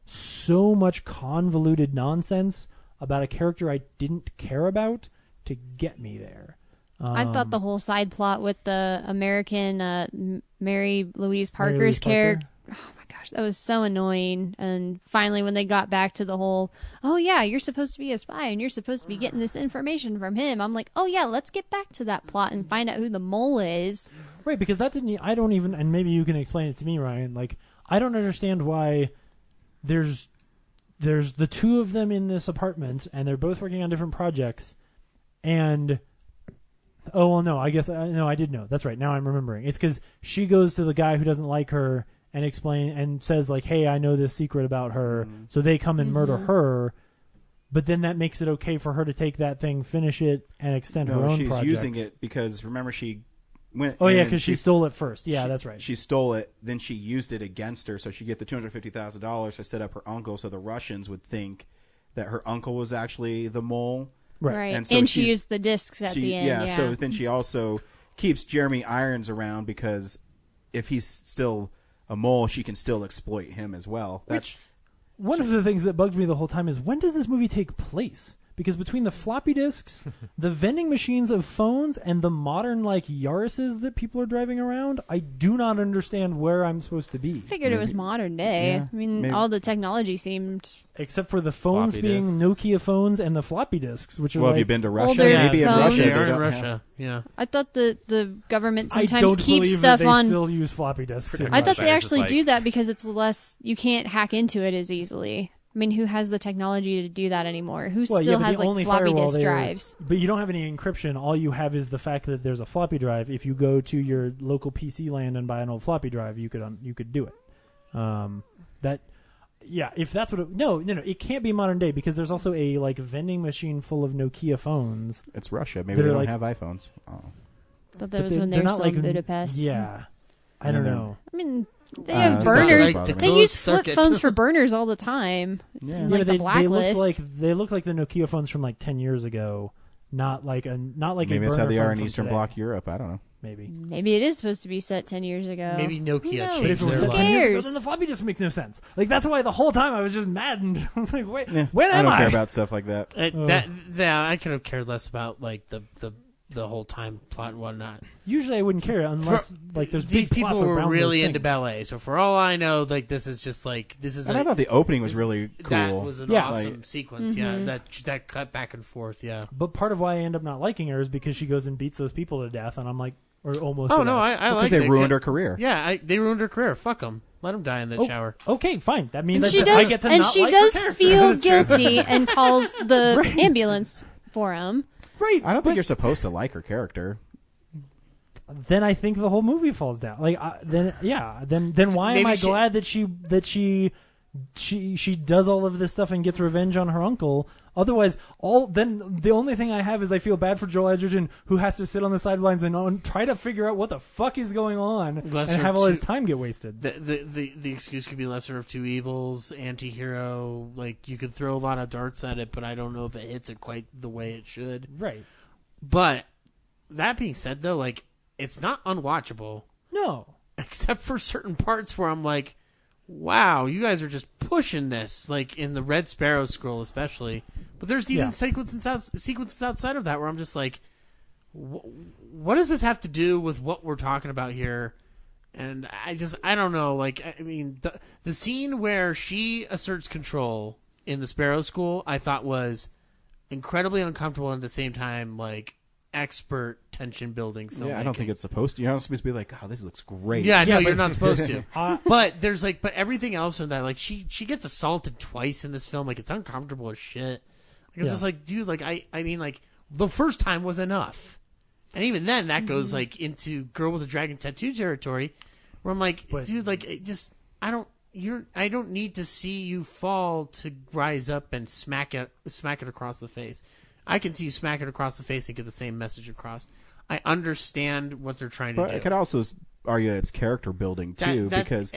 so much convoluted nonsense about a character I didn't care about to get me there. I thought the whole side plot with the American Mary Louise Parker's character, oh my gosh, that was so annoying. And finally, when they got back to the whole, oh yeah, you're supposed to be a spy and you're supposed to be getting this information from him, I'm like, oh yeah, let's get back to that plot and find out who the mole is. Right, because that didn't, I don't even, and maybe you can explain it to me, Ryan, like, I don't understand why there's the two of them in this apartment and they're both working on different projects, and oh, well, no, I guess, no, I did know. That's right. Now I'm remembering. It's because she goes to the guy who doesn't like her and says, like, hey, I know this secret about her. So they come and murder her. But then that makes it okay for her to take that thing, finish it, and extend her own projects. She's using it because, remember, she went... Oh, yeah, because she stole it first. Yeah, that's right. She stole it, then she used it against her, so she get the $250,000 to set up her uncle so the Russians would think that her uncle was actually the mole. Right. And, so and she used the discs at the end. Yeah, so then she also keeps Jeremy Irons around because if he's still a mole, she can still exploit him as well. One of the things that bugged me the whole time is, when does this movie take place? Because between the floppy disks, the vending machines of phones, and the modern, like, Yaris's that people are driving around, I do not understand where I'm supposed to be. I figured it was modern day. Yeah, I mean, all the technology seemed... Except for the phones being Nokia phones and the floppy disks, which are have like you been to Russia? older Maybe in phones. Russia. They are in Russia, yeah. I thought the government I sometimes don't keeps believe stuff that they on... still use floppy disks. I thought they actually do that because it's less... You can't hack into it as easily. I mean, who has the technology to do that anymore? Who still has, like, floppy disk drives? But you don't have any encryption. All you have is the fact that there's a floppy drive. If you go to your local PC land and buy an old floppy drive, you could do it. Yeah, if that's what no, it can't be modern day because there's also a, like, vending machine full of Nokia phones. It's Russia. Maybe they don't have iPhones. I thought that was when they were still in Budapest. Yeah. I don't know. I mean, they have burners. They use flip circuit. phones for burners all the time. Yeah, Like the Blacklist. They look like the Nokia phones from like 10 years ago. Not like maybe a it's how they burner are phone in from Eastern today. Bloc Europe. I don't know. Maybe it is supposed to be set 10 years ago. Maybe Nokia Who changed knows? their Who life. cares? Then the floppy disk makes no sense. Like, that's why the whole time I was just maddened. I was like, wait, when I am don't I? care about stuff like that. I could have cared less about, like, the whole time plot and whatnot. Usually I wouldn't care unless like there's these big people plots were around really those into things. ballet. So for all I know, like, this is just like And I thought the opening was really cool. That was an Yeah. awesome sequence. Yeah, that cut back and forth. Yeah, But part of why I end up not liking her is because she goes and beats those people to death, and I'm like, or almost. Oh to no, death. I like they ruined her career. Yeah, they ruined her career. Fuck them. Let them die in the shower. Okay, fine. That means And that she I does, get to and not she like does her character. feel That's true. guilty and calls the ambulance for him. Right. I don't think you're supposed to like her character. Then I think the whole movie falls down. Like, then why am Maybe I glad that she does all of this stuff and gets revenge on her uncle? Otherwise, then the only thing I have is I feel bad for Joel Edgerton, who has to sit on the sidelines and try to figure out what the fuck is going on and have all his time get wasted. The excuse could be lesser of two evils, anti-hero. Like, you could throw a lot of darts at it, but I don't know if it hits it quite the way it should. Right. But that being said, though, like, it's not unwatchable. No. Except for certain parts where I'm like, wow, you guys are just pushing this, like in the Red Sparrow scroll especially. But there's even sequences outside of that where I'm just like, what does this have to do with what we're talking about here? And I don't know. Like, I mean, the scene where she asserts control in the Sparrow School, I thought was incredibly uncomfortable and at the same time, like, expert tension building filmmaking. Yeah, I don't think it's supposed to. You're not supposed to be like, oh, this looks great. Yeah, no, you're not supposed to. But there's like, but everything else in that, like, she gets assaulted twice in this film. Like, it's uncomfortable as shit. Like, it's just like, dude, like, I mean, like, the first time was enough. And even then, that goes, like, into Girl with a Dragon Tattoo territory, where I'm like, dude, like, I don't need to see you fall to rise up and smack it across the face. I can see you smack it across the face and get the same message across. I understand what they're trying to do. I could also argue it's character building too, because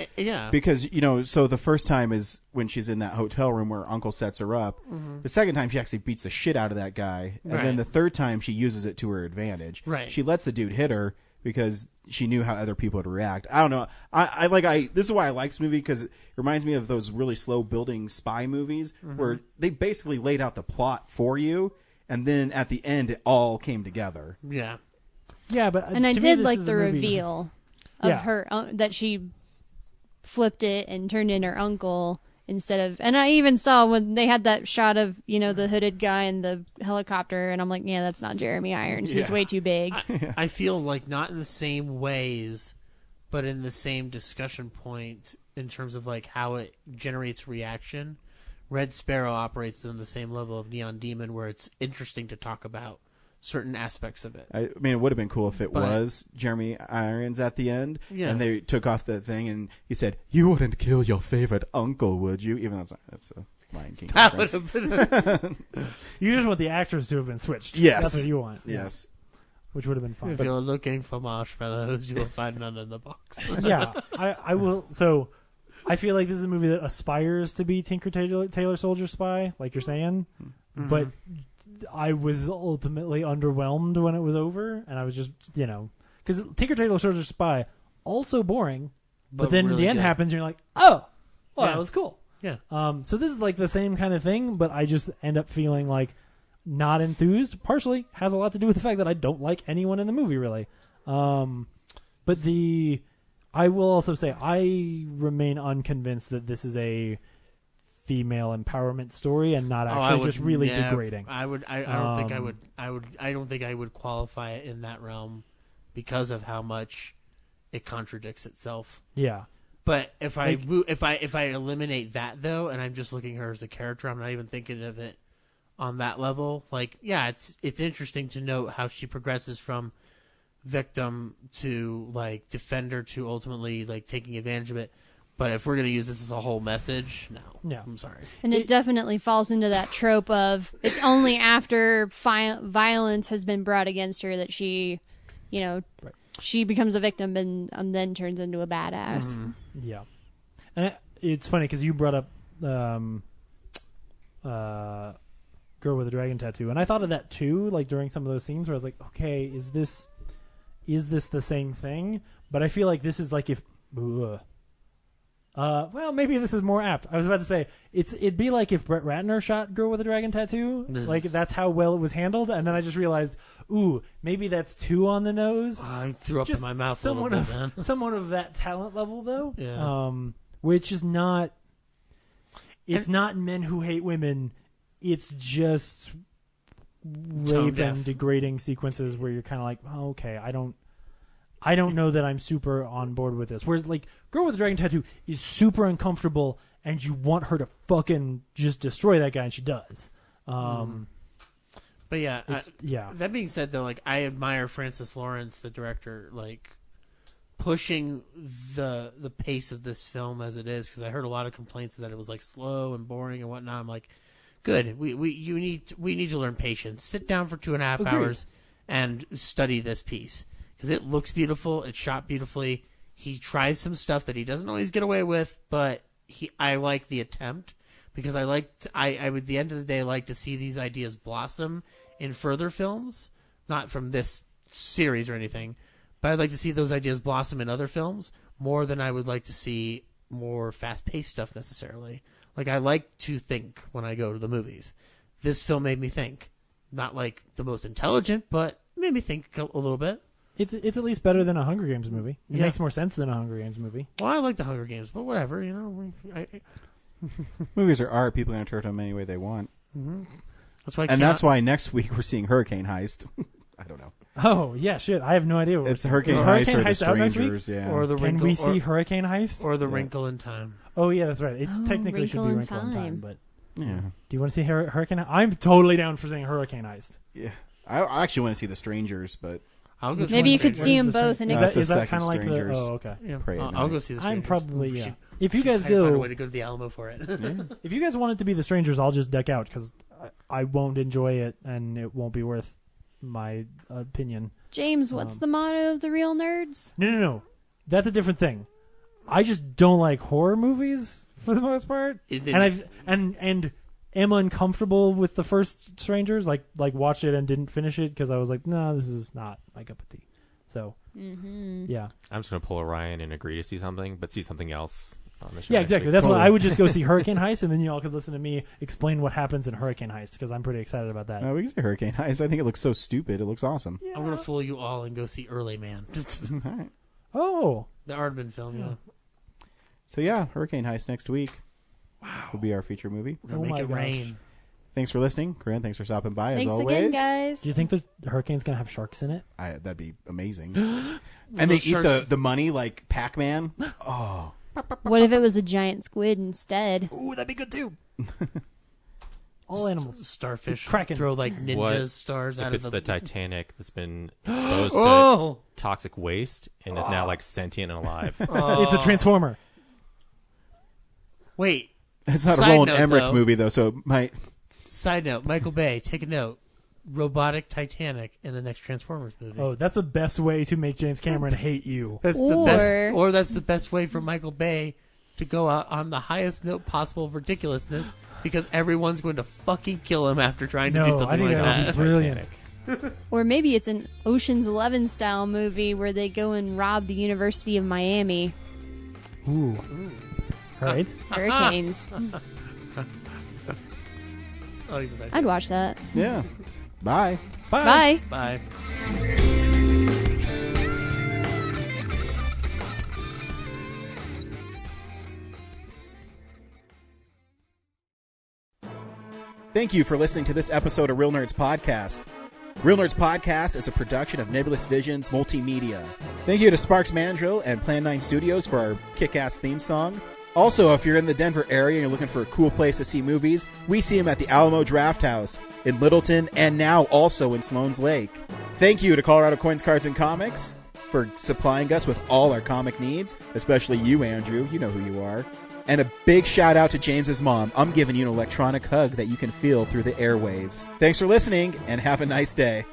so the first time is when she's in that hotel room where Uncle sets her up. Mhm. The second time she actually beats the shit out of that guy, and then the third time she uses it to her advantage. Right. She lets the dude hit her because she knew how other people would react. I don't know. This is why I like this movie, because it reminds me of those really slow building spy movies where they basically laid out the plot for you, and then at the end it all came together. Yeah. Yeah, but and I to me, did this like is the a movie- reveal of Yeah. her that she flipped it and turned in her uncle instead of. And I even saw when they had that shot of the hooded guy in the helicopter, and I'm like, yeah, that's not Jeremy Irons. He's way too big. I feel like not in the same ways, but in the same discussion point in terms of like how it generates reaction. Red Sparrow operates on the same level of Neon Demon, where it's interesting to talk about certain aspects of it. I mean, it would have been cool if it was Jeremy Irons at the end, Yeah. and they took off the thing, and he said, "You wouldn't kill your favorite uncle, would you?" Even though that's a Lion King That reference. would have been You just want the actors to have been switched. Yes. That's what you want. Yes. Which would have been fun. If you're looking for marshmallows, you will find none in the box. Yeah, I will. So I feel like this is a movie that aspires to be Tinker Tailor Soldier Spy, like you're saying, but I was ultimately underwhelmed when it was over, and I was just, because Tinker Tailor Soldier Spy, also boring, but then really the end good. happens, and you're like, oh, well, Yeah. that was cool. Yeah. So this is like the same kind of thing, but I just end up feeling like not enthused. Partially has a lot to do with the fact that I don't like anyone in the movie, really. But I will also say I remain unconvinced that this is a female empowerment story and not actually just really degrading. I don't think I would qualify it in that realm because of how much it contradicts itself. Yeah. But if I eliminate that though, and I'm just looking at her as a character, I'm not even thinking of it on that level. Like, yeah, it's interesting to note how she progresses from victim to like defender to ultimately like taking advantage of it. But if we're going to use this as a whole message, no. I'm sorry. And it definitely falls into that trope of it's only after violence has been brought against her that she, she becomes a victim and then turns into a badass. Yeah. And it's funny because you brought up Girl with a Dragon Tattoo, and I thought of that too, like during some of those scenes where I was like, okay, is this the same thing? But I feel like this is like if... well, maybe this is more apt. I was about to say it'd be like if Brett Ratner shot Girl with a Dragon Tattoo. Like that's how well it was handled, and then I just realized, maybe that's too on the nose. I threw up in my mouth a little bit, man. Someone of that talent level, though. Yeah. Which is not. It's not Men Who Hate Women. It's just rape and degrading sequences where you're kind of like, oh, okay, I don't know that I'm super on board with this. Whereas, like, Girl with a Dragon Tattoo is super uncomfortable, and you want her to fucking just destroy that guy, and she does. But yeah, yeah. That being said, though, like I admire Francis Lawrence, the director, like pushing the pace of this film as it is, because I heard a lot of complaints that it was like slow and boring and whatnot. I'm like, good. We need to learn patience. Sit down for 2.5 hours and study this piece. Because it looks beautiful, it's shot beautifully. He tries some stuff that he doesn't always get away with, but I like the attempt because I would at the end of the day like to see these ideas blossom in further films, not from this series or anything, but I'd like to see those ideas blossom in other films more than I would like to see more fast-paced stuff necessarily. Like I like to think when I go to the movies. This film made me think, not like the most intelligent, but made me think a little bit. It's at least better than a Hunger Games movie. It Yeah. makes more sense than a Hunger Games movie. Well, I like the Hunger Games, but whatever, you know. Movies are art. People are going to interpret them any way they want. Mm-hmm. That's why. That's why next week we're seeing Hurricane Heist. I don't know. Oh yeah, shit! I have no idea. It's Hurricane Heist or The out next week? Strangers, yeah. Or the Can Wrinkle, we see Hurricane Heist or the Wrinkle in Time? Oh yeah, that's right. It's technically should be Wrinkle Wrinkle in in Time. Time, but Yeah. do you want to see Hurricane? I'm totally down for seeing Hurricane Heist. Yeah. I actually want to see The Strangers, but I'll go. Maybe you could see them both. And That's is the that kind of like the? Strangers. Oh, okay. Yeah. Pray at I'll night. go see the. I'm Strangers. probably We yeah. should- If you guys I find a go, way to go to the Alamo for it. if you guys want it to be The Strangers, I'll just deck out because I won't enjoy it and it won't be worth my opinion. James, what's the motto of the Real Nerds? No. That's a different thing. I just don't like horror movies for the most part, and am uncomfortable with the first Strangers. Like watched it and didn't finish it because I was like, no, this is not my cup of tea. So yeah, I'm just gonna pull a Ryan and agree to see something, but see something else on the show. yeah, next exactly. week. That's why I would just go see Hurricane Heist, and then y'all could listen to me explain what happens in Hurricane Heist because I'm pretty excited about that. we can see Hurricane Heist. I think it looks so stupid. It looks awesome. I'm gonna fool you all and go see Early Man. All right. Oh, The Aardman film. Yeah. So yeah, Hurricane Heist next week. Wow. Will be our feature movie. We're gonna make it rain. Thanks for listening, Corinne. Thanks for stopping by as Thanks always. again, guys. do you think the hurricane's gonna have sharks in it? That'd be amazing. And they eat the money like Pac-Man. Oh. What if it was a giant squid instead? Ooh, that'd be good too. All animals, Starfish Kraken. throw like ninja What stars out if of it's the Titanic that's been exposed Oh! to toxic waste and is now like sentient and alive? It's a transformer. Wait. It's not a Side Roland note, Emmerich though. movie though, so it might. Side note: Michael Bay, take a note. Robotic Titanic in the next Transformers movie. Oh, that's the best way to make James Cameron hate you. That's the best, or that's the best way for Michael Bay to go out on the highest note possible of ridiculousness, because everyone's going to fucking kill him after trying to do No, something I think like that would that. be brilliant. Or maybe it's an Ocean's 11 style movie where they go and rob the University of Miami. Ooh. All right. Hurricanes. Oh, you decided. I'd watch that. Yeah. Bye. Bye. Bye. Thank you for listening to this episode of Real Nerds Podcast. Real Nerds Podcast is a production of Nebulous Visions Multimedia. Thank you to Sparks Mandrill and Plan 9 Studios for our kick-ass theme song. Also, if you're in the Denver area and you're looking for a cool place to see movies, we see them at the Alamo Draft House in Littleton and now also in Sloan's Lake. Thank you to Colorado Coins, Cards, and Comics for supplying us with all our comic needs, especially you, Andrew. You know who you are. And a big shout out to James's mom. I'm giving you an electronic hug that you can feel through the airwaves. Thanks for listening and have a nice day.